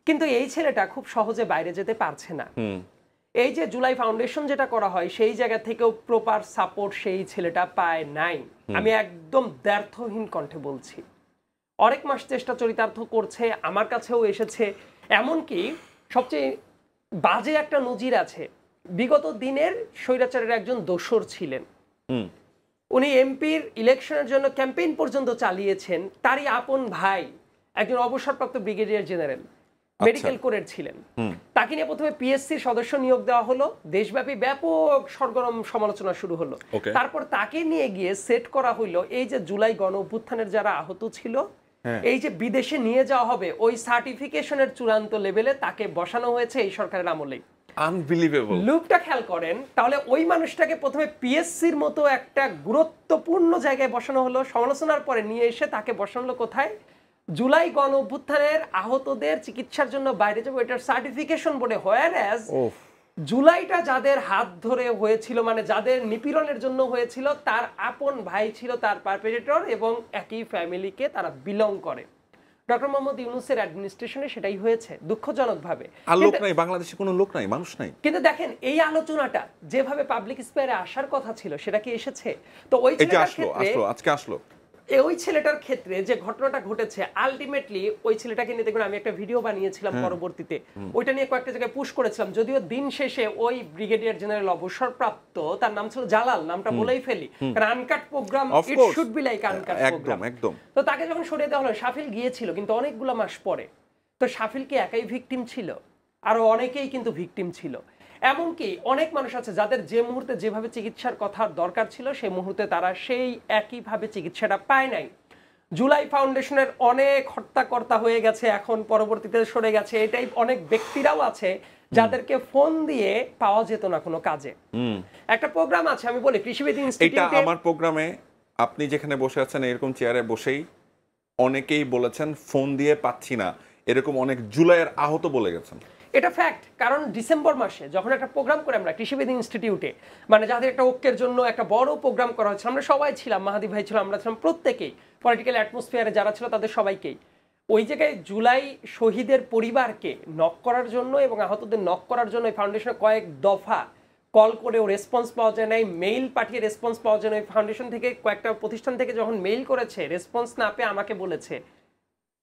কিন্তু এই ছেলেটা খুব সহজে বাইরে যেতে পারছে না। এই যে জুলাই ফাউন্ডেশন যেটা করা হয় সেই জায়গা থেকেও প্রপার সাপোর্ট সেই ছেলেটা পায় নাই। আমি একদম দ্ব্যর্থহীন কণ্ঠে বলছি, অনেক মাস চেষ্টা চরিতার্থ করছে, আমার কাছেও এসেছে। এমনকি সবচেয়ে বাজে একটা নজির আছে, বিগত দিনের স্বৈরাচারের একজন দোসর ছিলেন, উনি এমপির ইলেকশনের জন্য ক্যাম্পেইন পর্যন্ত চালিয়েছেন, তারই আপন ভাই একজন অবসরপ্রাপ্ত ব্রিগেডিয়ার জেনারেল মেডিকেল কোরের ছিলেন, তাকে নিয়ে প্রথমে পিএসসির সদস্য নিয়োগ দেওয়া হলো, দেশব্যাপী ব্যাপক সরগরম সমালোচনা শুরু হলো। তারপর তাকে নিয়ে গিয়ে সেট করা হইলো এই যে জুলাই গণ অভ্যুত্থানের যারা আহত ছিল এই যে বিদেশে নিয়ে যাওয়া হবে, ওই সার্টিফিকেশনের চূড়ান্ত লেভেলে তাকে বসানো হয়েছে এই সরকারের আমলেই। আনবিলিভেবল। লুপটা খেয়াল করেন, তাহলে ওই মানুষটাকে প্রথমে পিএসসির মতো একটা গুরুত্বপূর্ণ জায়গায় বসানো হলো, সমালোচনার পরে নিয়ে এসে তাকে বসানো হলো কোথায়? জুলাই গণ অভ্যুত্থানের আহতদের চিকিৎসার জন্য বাইরে যাবো এটার সার্টিফিকেশন বোর্ডে। হোয়ারএজ জুলাইটা যাদের হাত ধরে হয়েছিল, মানে যাদের নিপীড়নের জন্য হয়েছিল, তার আপন ভাই ছিল তার পারপেট্রেটর এবং একই ফ্যামিলিকে তারা বিলং করে। ডক্টর মোহাম্মদ ইউনূসের অ্যাডমিনিস্ট্রেশনে সেটাই হয়েছে দুঃখজনকভাবে। আর লোক নাই, বাংলাদেশে কোনো লোক নাই, মানুষ নাই। কিন্তু দেখেন এই আলোচনাটা যেভাবে পাবলিক স্পেয়ারে আসার কথা ছিল সেটা কি এসেছে? তো ওই আজকে আসলো ওই ছেলেটার ক্ষেত্রে যে ঘটনাটা ঘটেছে, আলটিমেটলি ওই ছেলেটাকে নিয়ে দেখবেন আমি একটা ভিডিও বানিয়েছিলাম পরবর্তীতে, ওইটা নিয়ে কয়েকটা জায়গায় পুশ করেছিলাম, যদিও দিন শেষে ওই ব্রিগেডিয়ার জেনারেল অবসরপ্রাপ্ত, তার নাম ছিল জালাল, নামটা বলেই ফেলি কারণ uncut programme, it should be like uncut programme. একদম। তো তাকে যখন সরিয়ে দেওয়া হলো, শাফিল গিয়েছিল কিন্তু অনেকগুলো মাস পরে। তো শাফিল কি একাই ভিকটিম ছিল? আরো অনেকেই কিন্তু ভিকটিম ছিল। এমনকি অনেক মানুষ আছে যাদের যে মুহূর্তে যেভাবে চিকিৎসার কথা দরকার ছিল সেই মুহূর্তে তারা সেই একইভাবে চিকিৎসাটা পায় নাই। জুলাই ফাউন্ডেশনের অনেক হত্যাকর্তা হয়ে গেছে, এখন পরবর্তীতে সরে গেছে। এটাই অনেক ব্যক্তিরাও আছে যাদেরকে ফোন দিয়ে পাওয়া যেত না কোনো কাজে। একটা প্রোগ্রাম আছে, আমি বলি কৃষিবিদ ইনস্টিটিউট, এটা আমার প্রোগ্রামে আপনি যেখানে বসে আছেন এরকম চেয়ারে বসেই অনেকেই বলেছেন ফোন দিয়ে পাচ্ছি না, এরকম অনেক জুলাইয়ের আহত বলে গেছেন। এটা ফ্যাক্ট, কারণ ডিসেম্বর মাসে যখন একটা প্রোগ্রাম করে আমরা কৃষিবিদ ইনস্টিটিউটে, মানে যাদের একটা ঐক্যের জন্য একটা বড় প্রোগ্রাম করা হয়েছিল, আমরা সবাই ছিলাম, মাহাদি ভাই ছিল, আমরা ছিলাম, প্রত্যেকেই পলিটিক্যাল অ্যাটমসফিয়ারে যারা ছিল তাদের সবাইকেই ওই জায়গায় জুলাই শহীদের পরিবারকে নক করার জন্য এবং আহতদের নক করার জন্য এই ফাউন্ডেশনে কয়েক দফা কল করেও রেসপন্স পাওয়া যায় নাই, মেইল পাঠিয়ে রেসপন্স পাওয়া যায় না। ফাউন্ডেশন থেকে কয়েকটা প্রতিষ্ঠান থেকে যখন মেইল করেছে, রেসপন্স না পেয়ে আমাকে বলেছে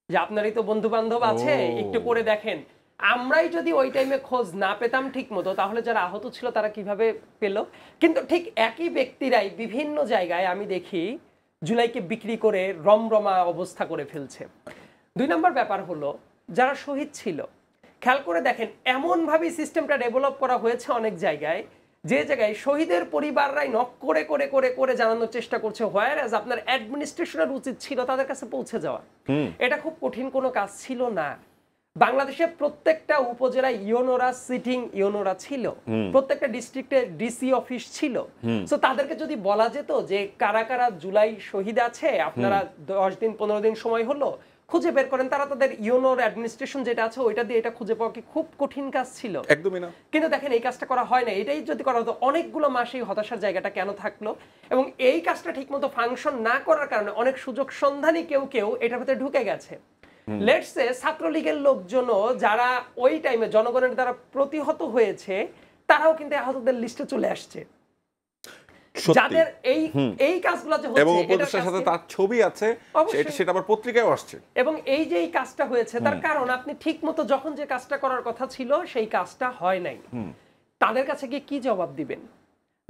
যে আপনারই তো বন্ধু বান্ধব আছে, একটু করে দেখেন। আমরাই যদি ওই টাইমে খোঁজ না পেতাম ঠিক মতো, তাহলে যারা আহত ছিল তারা কিভাবে পেল? কিন্তু ঠিক একই ব্যক্তিরাই বিভিন্ন জায়গায় আমি দেখি জুলাইকে বিক্রি করে রমরমা অবস্থা করে ফেলছে। 2 নম্বর ব্যাপার হলো, যারা শহীদ ছিল খেয়াল করে দেখেন, এমনভাবেই সিস্টেমটা ডেভেলপ করা হয়েছে অনেক জায়গায়, যে জায়গায় শহীদের পরিবাররাই নক করে করে করে করে জানানোর চেষ্টা করছে, হোয়ার অ্যাজ আপনার অ্যাডমিনিস্ট্রেশনের উচিত ছিল তাদের কাছে পৌঁছে যাওয়া। এটা খুব কঠিন কোনো কাজ ছিল না। বাংলাদেশের প্রত্যেকটা উপজেলায় ইউনোরা সিটিং ইউনোরা ছিল, প্রত্যেকটা ডিস্ট্রিক্টে ডিসি অফিস ছিল। সো তাদেরকে যদি বলা যেত যে কারা কারা জুলাই শহীদ আছে, আপনারা 10 দিন 15 দিন সময় হলো খুঁজে বের করেন, তারা তাদের ইউনোর অ্যাডমিনিস্ট্রেশন যেটা আছে ওইটা দিয়ে এটা খুঁজে পাওয়া কি খুব কঠিন কাজ ছিল? একদমই না। কিন্তু দেখেন এই কাজটা করা হয় না। এটাই যদি করা হতো, অনেকগুলো মাস এই হতাশার জায়গাটা কেন থাকলো? এবং এই কাজটা ঠিকমতো ফাংশন না করার কারণে অনেক সুযোগ সন্ধানী কেউ কেউ এটার ভিতরে ঢুকে গেছে। লেটস সে ছাত্রলীগের লোকজনও যারা ওই টাইমে জনগণের দ্বারা প্রতিহত হয়েছে, তারাও কিন্তু আহতদের লিস্টে চলে আসছে। যাদের এই কাজগুলো যে হচ্ছে, এবং উপদেষ্টার সাথে তার ছবি আছে, সেটা আবার পত্রিকায় আসছে। এবং এই যে এই কাজটা হয়েছে তার কারণ আপনি ঠিকমতো যখন যে কাজটা করার কথা ছিল সেই কাজটা হয় নাই। তাদের কাছে গিয়ে কি জবাব দিবেন?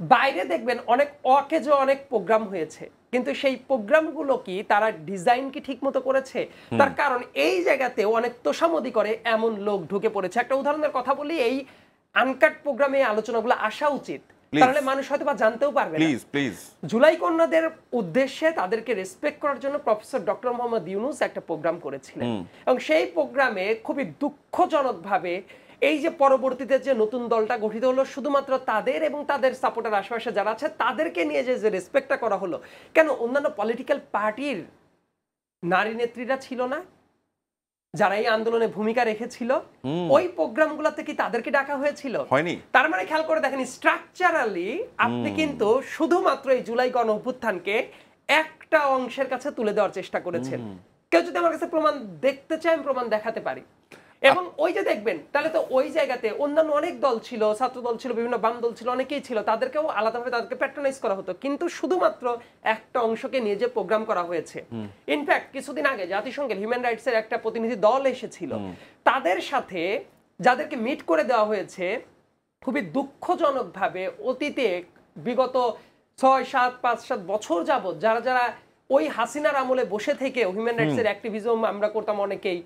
বাইরে দেখবেন অনেক অকেজো অনেক প্রোগ্রাম হয়েছে, কিন্তু সেই প্রোগ্রামগুলো কি তারা ডিজাইন কি ঠিকমতো করেছে? তার কারণ এই জায়গাতে অনেক তোষামোদি করে এমন লোক ঢুকে পড়েছে। একটা উদাহরণের কথা বলি, এই আনকাট প্রোগ্রামে আলোচনাগুলো আসা উচিত, তাহলে মানুষ হয়তো বা জানতেও পারবে না। জুলাই কন্যাদের উদ্দেশ্যে তাদেরকে রেসপেক্ট করার জন্য প্রফেসর ডক্টর মোহাম্মদ ইউনূস একটা প্রোগ্রাম করেছিলেন, এবং সেই প্রোগ্রামে খুবই দুঃখজনকভাবে এই যে পরবর্তীতে যে নতুন দলটা গঠিত হলো, শুধুমাত্র তাদের এবং তাদের সাপোর্টার আশেপাশে যারা আছে তাদেরকে নিয়ে যে রেসপেক্টটা করা হলো, কেন অন্যান্য পলিটিক্যাল পার্টির নারী নেত্রীরা ছিল না যারা এই আন্দোলনে ভূমিকা রেখেছিল? ওই প্রোগ্রামগুলোতে কি তাদেরকে ডাকা হয়েছিল? হয়নি। তার মানে খেয়াল করে দেখেন, স্ট্রাকচারালি আপনি কিন্তু শুধুমাত্র এই জুলাই গণ অভ্যুত্থানকে একটা অংশের কাছে তুলে দেওয়ার চেষ্টা করেছেন। কেউ যদি আমার কাছে প্রমাণ দেখতে চায়, আমি প্রমাণ দেখাতে পারি। এবং ওই যে দেখবেন, তাহলে তো ওই জায়গাতে অন্যান্য অনেক দল ছিল, ছাত্র দল ছিল, বিভিন্ন বাম দল ছিল, অনেকেই ছিল, তাদেরকেও আলাদাভাবে তাদেরকে প্যাট্রোনাইজ করা হতো, কিন্তু শুধুমাত্র একটা অংশকে নিয়ে যে প্রোগ্রাম করা হয়েছে। ইনফ্যাক্ট কিছুদিন আগে জাতিসংঘের হিউম্যান রাইটসের একটা প্রতিনিধি দল এসেছিল, তাদের সাথে যাদেরকে মিট করে দেওয়া হয়েছে, খুবই দুঃখজনকভাবে অতীতে বিগত 6-7-5-7 বছর যাবত যারা যারা ওই হাসিনার আমলে বসে থেকে হিউম্যান রাইটসের অ্যাক্টিভিজম আমরা করতাম অনেকেই,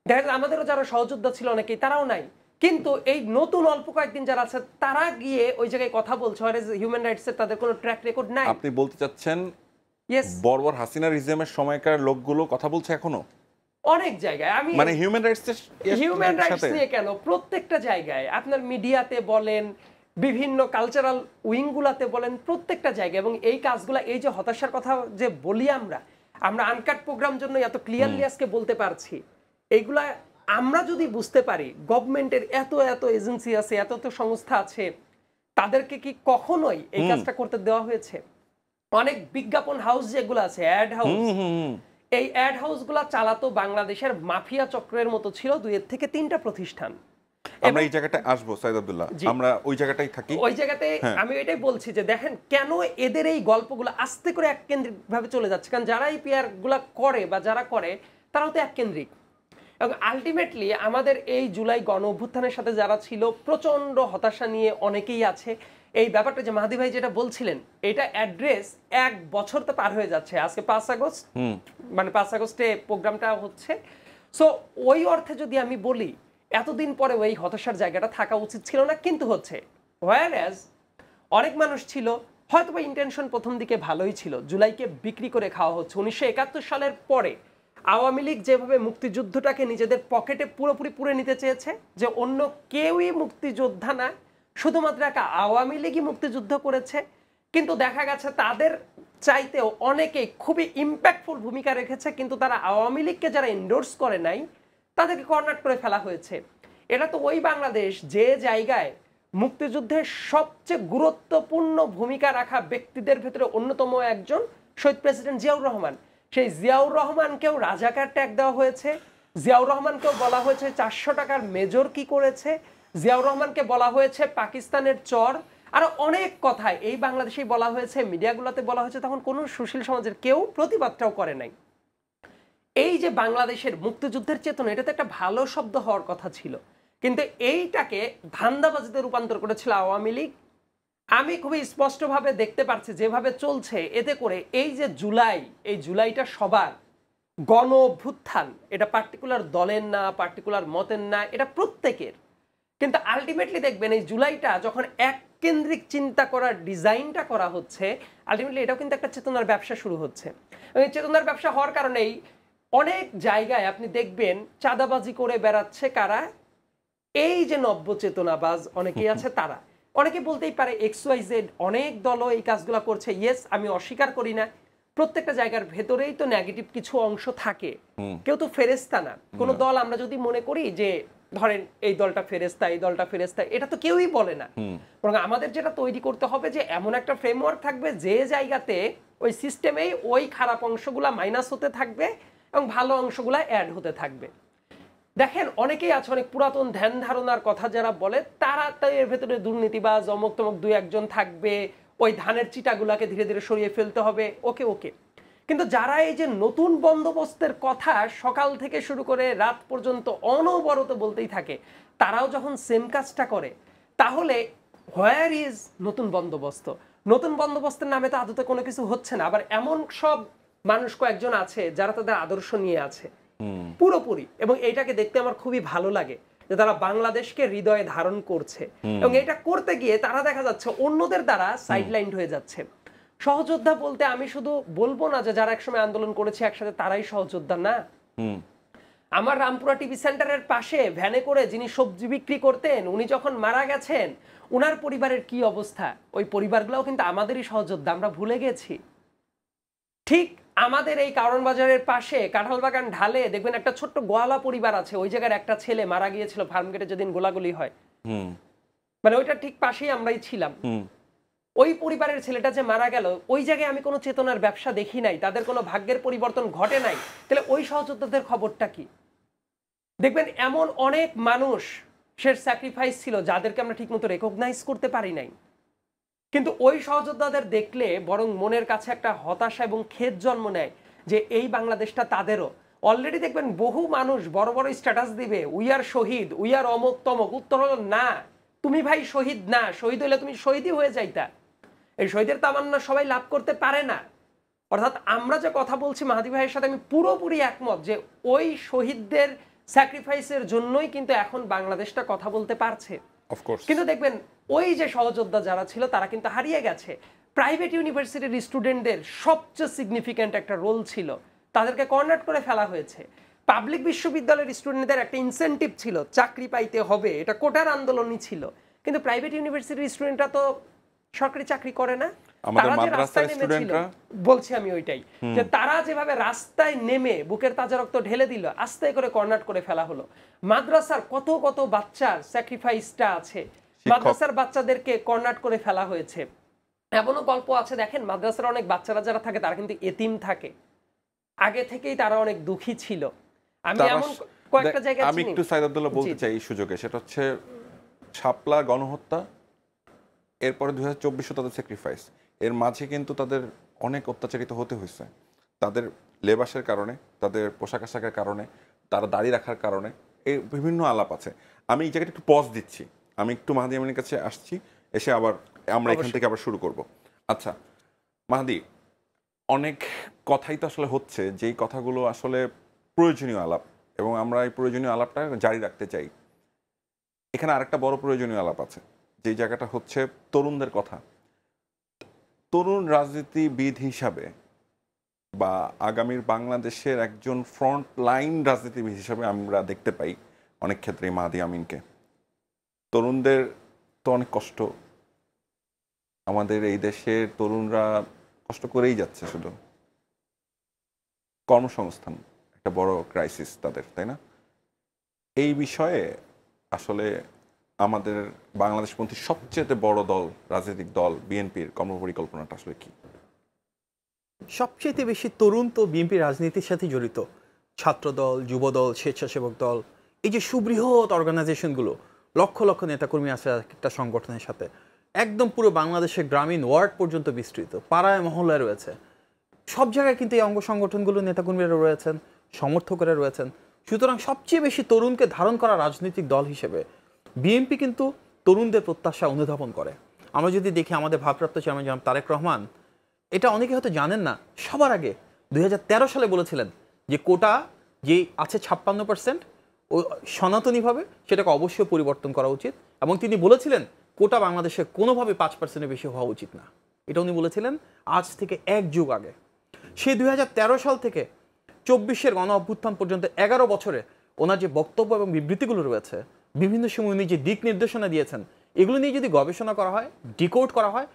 দেখা যায় আমাদেরও যারা সহযোদ্ধা ছিল অনেকেই, তারাও নাই। কিন্তু এই নতুন অল্প কয়েকদিন যারা আছে তারা গিয়ে ওই জায়গায় কথা বলছে, হিউম্যান রাইটসের তাদের কোনো ট্র্যাক রেকর্ড নাই। আপনি বলতে চাচ্ছেন বর্বর হাসিনা রিজিমের সময়কার লোকগুলো কথা বলছে এখনো অনেক জায়গায়? আমি মানে হিউম্যান রাইটস নিয়ে কেন, প্রত্যেকটা জায়গায় আপনার মিডিয়াতে বলেন, বিভিন্ন কালচারাল উইংগুলাতে বলেন, প্রত্যেকটা জায়গায়। এবং এই কাজগুলা, এই যে হতাশার কথা যে বলি আমরা আনকাট প্রোগ্রাম জন্য এত ক্লিয়ারলি আজকে বলতে পারছি, এইগুলা আমরা যদি বুঝতে পারি, গভর্নমেন্টের এত এত এজেন্সি আছে, এত এত সংস্থা আছে, তাদেরকে কি কখনোই এই কাজটা করতে দেওয়া হয়েছে? অনেক বিজ্ঞাপন হাউস যেগুলো আছে, অ্যাড হাউস, এই অ্যাড হাউসগুলা চালাতো বাংলাদেশের মাফিয়া চক্রের মতো ছিল 2 থেকে 3টা প্রতিষ্ঠান। আমরা এই জায়গাটায় আসবো সাইদ আব্দুল্লাহ, আমরা ওই জায়গাটাই থাকি। ওই জায়গাতে আমি এটাই বলছি যে দেখেন কেন এদের এই গল্পগুলো আস্তে করে এককেন্দ্রিক ভাবে চলে যাচ্ছে, কারণ যারা এই পিআর গুলা করে বা যারা করে তারাও তো এককেন্দ্রিক। এবং আলটিমেটলি আমাদের এই জুলাই গণ অভ্যুত্থানের সাথে যারা ছিল, প্রচন্ড হতাশা নিয়ে অনেকেই আছে। এই ব্যাপারটা যে মাহাদি ভাই যেটা বলছিলেন, এটা অ্যাড্রেস 1 বছর তো পার হয়ে যাচ্ছে, আজকে 5 আগস্ট, মানে 5 আগস্টে প্রোগ্রামটা হচ্ছে। সো ওই অর্থে যদি আমি বলি, এতদিন পরে ওই হতাশার জায়গাটা থাকা উচিত ছিল না, কিন্তু হচ্ছে। হোয়ারএজ অনেক মানুষ ছিল, হয়তো বা ইন্টেনশন প্রথম দিকে ভালোই ছিল, জুলাইকে বিক্রি করে খাওয়া হচ্ছে। 1971 সালের পরে আওয়ামী লীগ যেভাবে মুক্তিযুদ্ধটাকে নিজেদের পকেটে পুরোপুরি পুরে নিতে চেয়েছে, যে অন্য কেউই মুক্তিযোদ্ধা না, শুধুমাত্র একটা আওয়ামী লীগই মুক্তিযুদ্ধ করেছে, কিন্তু দেখা গেছে তাদের চাইতেও অনেকেই খুবই ইম্প্যাক্টফুল ভূমিকা রেখেছে, কিন্তু তারা আওয়ামী লীগকে যারা এন্ডোর্স করে নাই, তাদেরকে কর্নার করে ফেলা হয়েছে। এটা তো ওই বাংলাদেশ যে জায়গায় মুক্তিযুদ্ধের সবচেয়ে গুরুত্বপূর্ণ ভূমিকা রাখা ব্যক্তিদের ভেতরে অন্যতম একজন শহীদ প্রেসিডেন্ট জিয়াউর রহমান। সেই জিয়াউর রহমানকেও রাজাকার ট্যাগ দেওয়া হয়েছে, জিয়াউর রহমানকেও বলা হয়েছে 400 টাকার মেজর কি করেছে, জিয়াউর রহমানকে বলা হয়েছে পাকিস্তানের চর, আরো অনেক কথায় এই বাংলাদেশেই বলা হয়েছে, মিডিয়াগুলোতে বলা হয়েছে। তখন কোনো সুশীল সমাজের কেউ প্রতিবাদটাও করে নাই। এই যে বাংলাদেশের মুক্তিযুদ্ধের চেতনা, এটা তো একটা ভালো শব্দ হওয়ার কথা ছিল, কিন্তু এইটাকে ধান্দাবাজিতে রূপান্তর করেছিল আওয়ামী লীগ। আমি খুবই স্পষ্টভাবে দেখতে পাচ্ছি যেভাবে চলছে, এতে করে এই যে জুলাই, এই জুলাইটা সবার গণ অভ্যুত্থান, এটা পার্টিকুলার দলের না, পার্টিকুলার মতের না, এটা প্রত্যেকের। কিন্তু আলটিমেটলি দেখবেন এই জুলাইটা যখন এক কেন্দ্রিক চিন্তা করার ডিজাইনটা করা হচ্ছে, আলটিমেটলি এটাও কিন্তু একটা চেতনার ব্যবসা শুরু হচ্ছে। এই চেতনার ব্যবসা হওয়ার কারণেই অনেক জায়গায় আপনি দেখবেন চাঁদাবাজি করে বেড়াচ্ছে কারা, এই যে নব্য চেতনাবাজ অনেকেই আছে তারা। অনেকে বলতেই পারে XYZ অনেক দলও এই কাজগুলো করছে, ইয়েস, আমি অস্বীকার করি না। প্রত্যেকটা জায়গার ভেতরেই তো নেগেটিভ কিছু অংশ থাকে, কেউ তো ফেরেস্তা না। কোনো দল আমরা যদি মনে করি যে ধরেন এই দলটা ফেরেস্তা, এই দলটা ফেরেস্তা, এটা তো কেউই বলে না। বরং আমাদের যেটা তৈরি করতে হবে যে এমন একটা ফ্রেমওয়ার্ক থাকবে যে জায়গাতে ওই সিস্টেমেই ওই খারাপ অংশগুলা মাইনাস হতে থাকবে এবং ভালো অংশগুলা অ্যাড হতে থাকবে। দেখেন অনেকেই আছে, অনেক পুরাতন ধ্যান ধারণার কথা যারা বলে, তারা তো এর ভেতরে দুর্নীতিবাজ অমুক তমুক দুই একজন থাকবে, ওই ধানের চিটাগুলাকে ধীরে ধীরে সরিয়ে ফেলতে হবে, ওকে ওকে। কিন্তু যারা এই যে নতুন বন্দোবস্তের কথা সকাল থেকে শুরু করে রাত পর্যন্ত অনবরত বলতেই থাকে, তারাও যখন সেম কাজটা করে, তাহলে হোয়ার ইজ নতুন বন্দোবস্ত? নতুন বন্দোবস্তের নামে তো আদতে কোনো কিছু হচ্ছে না। আবার এমন সব মানুষ কয়েকজন আছে যারা তাদের আদর্শ নিয়ে আছে পুরোপুরি, এবং এইটাকে দেখতে আমার খুবই ভালো লাগে যে তারা বাংলাদেশকে হৃদয়ে ধারণ করছে, এবং এটা করতে গিয়ে তারা দেখা যাচ্ছে অন্যদের দ্বারা সাইডলাইন হয়ে যাচ্ছে। সহযোদ্ধা বলতে আমি শুধু বলবো না যে যারা একসময় আন্দোলন করেছে একসাথে তারাই সহযোদ্ধা, না। আমার রামপুরা টিভি সেন্টারের পাশে ভ্যানে করে যিনি সবজি বিক্রি করতেন, উনি যখন মারা গেছেন, উনার পরিবারের কি অবস্থা, ওই পরিবারগুলোও কিন্তু আমাদেরই সহযোদ্ধা, আমরা ভুলে গেছি। ঠিক আমাদের এই কারণ বাজারের পাশে কাঁঠালবাগান ঢালে দেখবেন একটা ছোট্ট গোয়ালা পরিবার আছে, ওই জায়গার একটা ছেলে মারা গিয়েছিল ফার্মগেটে যেদিন গোলাগুলি হয়, মানে ওইটা ঠিক পাশেই আমরাই ছিলাম। ওই পরিবারের ছেলেটা যে মারা গেল, ওই জায়গায় আমি কোনো চেতনার ব্যবসা দেখি নাই, তাদের কোনো ভাগ্যের পরিবর্তন ঘটে নাই। তাহলে ওই সহযোদ্ধাদের খবরটা কি? দেখবেন এমন অনেক মানুষ সে স্যাক্রিফাইস ছিল যাদেরকে আমরা ঠিকমতো রেকগনাইজ করতে পারি নাই, কিন্তু ওই সহযোদ্ধাদের দেখলে বরং মনের কাছে একটা হতাশা এবং খেদ জন্ম নেয় যে এই বাংলাদেশটা তাদেরও। অলরেডি দেখবেন বহু মানুষ বড় বড় স্ট্যাটাস দিবে, we are Shahid, we are অমুক তমক। উত্তর হলো না, তুমি ভাই শহীদ না, শহীদ হইলে তুমি শহীদই হয়ে যাইতা। এই শহীদের তামান্না সবাই লাভ করতে পারে না। অর্থাৎ আমরা যে কথা বলছি মাহাদি ভাইয়ের সাথে আমি পুরোপুরি একমত যে ওই শহীদদের স্যাক্রিফাইসের জন্যই কিন্তু এখন বাংলাদেশটা কথা বলতে পারছে। কিন্তু দেখবেন ওই যে সহযোদ্ধা যারা ছিল তারা কিন্তু হারিয়ে গেছে। প্রাইভেট ইউনিভার্সিটির স্টুডেন্টদের সবচেয়ে সিগনিফিক্যান্ট একটা রোল ছিল, তাদেরকে কর্নার করে ফেলা হয়েছে। পাবলিক বিশ্ববিদ্যালয়ের স্টুডেন্টদের একটা ইনসেন্টিভ ছিল, চাকরি পাইতে হবে, এটা কোটার আন্দোলনই ছিল। কিন্তু প্রাইভেট ইউনিভার্সিটির স্টুডেন্টরা তো সরকারি চাকরি করে না। তারা যে রাস্তায় নেমেছিল, বলছি আমি ওইটাই, যে তারা যেভাবে রাস্তায় নেমে বুকের তাজা রক্ত ঢেলে দিল, আস্তে করে কর্নার করে ফেলা হলো। মাদ্রাসার কত কত বাচ্চার স্যাক্রিফাইসটা আছে, মাদ্রাসার বাচ্চাদেরকে কর্নার করে ফেলা হয়েছে। এমনও গল্প আছে, দেখেন মাদ্রাসার অনেক বাচ্চারা যারা থাকে তারা কিন্তু এতিম থাকে, আগে থেকেই তারা অনেক দুঃখী ছিল। আমি এমন কয়েকটা জায়গায় আমি একটু সাইদ আব্দুল্লাহ বলতে চাই এই সুযোগে, সেটা হচ্ছে শাপলা গণহত্যা, এরপরে 2024 তাদের স্যাক্রিফাইস, এর মাঝে কিন্তু তাদের অনেক অত্যাচারিত হতে হয়েছে, তাদের লেবাসের কারণে, তাদের পোশাক আশাকের কারণে, তারা দাড়ি রাখার কারণে, এই বিভিন্ন আলাপ আছে। আমি এই জায়গাটা একটু পজ দিচ্ছি, আমি একটু মাহাদি আমিনের কাছে আসছি, এসে আবার আমরা এখান থেকে আবার শুরু করব। আচ্ছা মাহাদি, অনেক কথাই তো আসলে হচ্ছে, যেই কথাগুলো আসলে প্রয়োজনীয় আলাপ, এবং আমরা এই প্রয়োজনীয় আলাপটা জারি রাখতে চাই। এখানে আরেকটা বড় প্রয়োজনীয় আলাপ আছে, যে জায়গাটা হচ্ছে তরুণদের কথা। তরুণ রাজনীতিবিদ হিসাবে বা আগামীর বাংলাদেশের একজন ফ্রন্ট লাইন রাজনীতিবিদ হিসাবে আমরা দেখতে পাই অনেক ক্ষেত্রেই মাহাদি আমিনকে। তরুণদের তো অনেক কষ্ট, আমাদের এই দেশের তরুণরা কষ্ট করেই যাচ্ছে, শুধু কর্মসংস্থান একটা বড় ক্রাইসিস তাদের, তাই না? এই বিষয়ে আসলে আমাদের বাংলাদেশপন্থী সবচেয়ে বড় দল, রাজনৈতিক দল বিএনপির কর্মপরিকল্পনাটা আসলে কি? সবচেয়ে বেশি তরুণ তো বিএনপি রাজনীতির সাথে জড়িত। ছাত্রদল, যুবদল, স্বেচ্ছাসেবক দল, এই যে সুবৃহৎ অর্গানাইজেশনগুলো, লক্ষ লক্ষ নেতাকর্মী আছে একটা সংগঠনের সাথে, একদম পুরো বাংলাদেশের গ্রামীণ ওয়ার্ড পর্যন্ত বিস্তৃত, পাড়ায় মহল্লায় রয়েছে। সব জায়গায় কিন্তু এই অঙ্গ সংগঠনগুলো নেতাকর্মীরা রয়েছেন, সমর্থকরা রয়েছেন। সুতরাং সবচেয়ে বেশি তরুণকে ধারণ করা রাজনৈতিক দল হিসেবে বিএনপি কিন্তু তরুণদের প্রত্যাশা অনুধাবন করে। আমরা যদি দেখি আমাদের ভারপ্রাপ্ত চেয়ারম্যান জনাব তারেক রহমান, এটা অনেকে হয়তো জানেন না, সবার আগে 2013 সালে বলেছিলেন যে কোটা যে আছে 56% ও সনাতনীভাবে সেটাকে অবশ্যই পরিবর্তন করা উচিত, এবং তিনি বলেছিলেন কোটা বাংলাদেশে কোনোভাবে 5%-এর বেশি হওয়া উচিত না। এটা উনি বলেছিলেন আজ থেকে এক যুগ আগে। সেই 2013 সাল থেকে 24-এর গণ অভ্যুত্থান পর্যন্ত 11 বছরে ওনার যে বক্তব্য এবং বিবৃতিগুলো রয়েছে, বিভিন্ন সময় উনি যে দিক নির্দেশনা দিয়েছেন, এগুলো নিয়ে যদি গবেষণা করা হয়, ডিকোড করা হয়,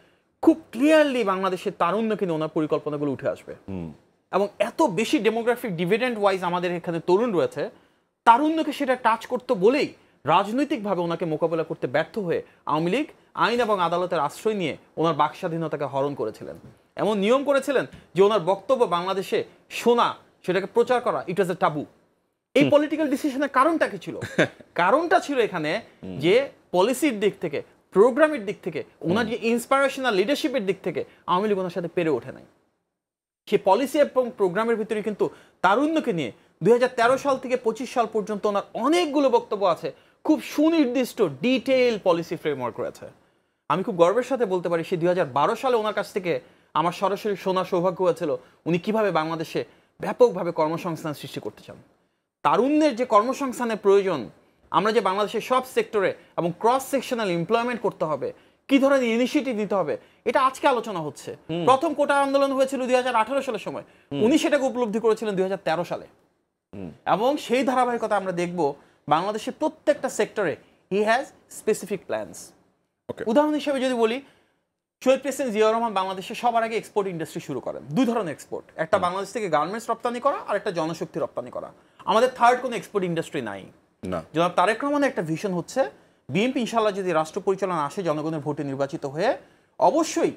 খুব ক্লিয়ারলি বাংলাদেশের তারুণ্যকে নিয়ে ওনার পরিকল্পনাগুলো উঠে আসবে। এবং এত বেশি ডেমোগ্রাফিক ডিভিডেন্ড ওয়াইজ আমাদের এখানে তরুণ রয়েছে, তারুণ্যকে সেটা টাচ করতে বলেই রাজনৈতিকভাবে ওনাকে মোকাবেলা করতে ব্যর্থ হয়ে আওয়ামী লীগ আইন এবং আদালতের আশ্রয় নিয়ে ওনার বাক স্বাধীনতাকে হরণ করেছিলেন। এমন নিয়ম করেছিলেন যে ওনার বক্তব্য বাংলাদেশে শোনা, সেটাকে প্রচার করা, ইট ওয়াজ এ টাবু। এই পলিটিক্যাল ডিসিশনের কারণটা কি ছিল? কারণটা ছিল এখানে যে পলিসির দিক থেকে, প্রোগ্রামের দিক থেকে, ওনার যে ইন্সপাইরেশনাল লিডারশিপের দিক থেকে আওয়ামী লীগ ওনার সাথে পেরে ওঠে নাই। সে পলিসি এবং প্রোগ্রামের ভিতরে কিন্তু তারুণ্যকে নিয়ে 2013 সাল থেকে 25 সাল পর্যন্ত ওনার অনেকগুলো বক্তব্য আছে, খুব সুনির্দিষ্ট ডিটেইল পলিসি ফ্রেমওয়ার্ক রয়েছে। আমি খুব গর্বের সাথে বলতে পারি সে 2012 সালে ওনার কাছ থেকে আমার সরাসরি শোনার সৌভাগ্য হয়েছিল উনি কিভাবে বাংলাদেশে ব্যাপকভাবে কর্মসংস্থান সৃষ্টি করতে চান। তারুণ্যের যে কর্মসংস্থানের প্রয়োজন, আমরা যে বাংলাদেশের সব সেক্টরে এবং ক্রস সেকশনাল এমপ্লয়মেন্ট করতে হবে, কি ধরনের ইনিশিয়েটিভ নিতে হবে, এটা আজকে আলোচনা হচ্ছে। প্রথম কোটা আন্দোলন হয়েছিল 2018 সালের সময়, উনি সেটাকে উপলব্ধি করেছিলেন 2013 সালে। এবং সেই ধারাবাহিকতা আমরা দেখব বাংলাদেশের প্রত্যেকটা সেক্টরে হি হ্যাজ স্পেসিফিক প্ল্যানস। উদাহরণ হিসেবে যদি বলি, শহীদ প্রেসিডেন্ট জিয়াউর রহমান বাংলাদেশে সবার আগে এক্সপোর্ট ইন্ডাস্ট্রি শুরু করেন। দুই ধরনের এক্সপোর্ট, একটা বাংলাদেশ থেকে গার্মেন্টস রপ্তানি করা আর একটা জনশক্তি রপ্তানি করা। আমাদের থার্ড কোনো এক্সপোর্ট ইন্ডাস্ট্রি নাই। জনাব তারেক রহমানের একটা ভিশন হচ্ছে বিএনপি ইনশাআল্লাহ যদি রাষ্ট্র পরিচালনা আসে, জনগণের ভোটে নির্বাচিত হয়ে, অবশ্যই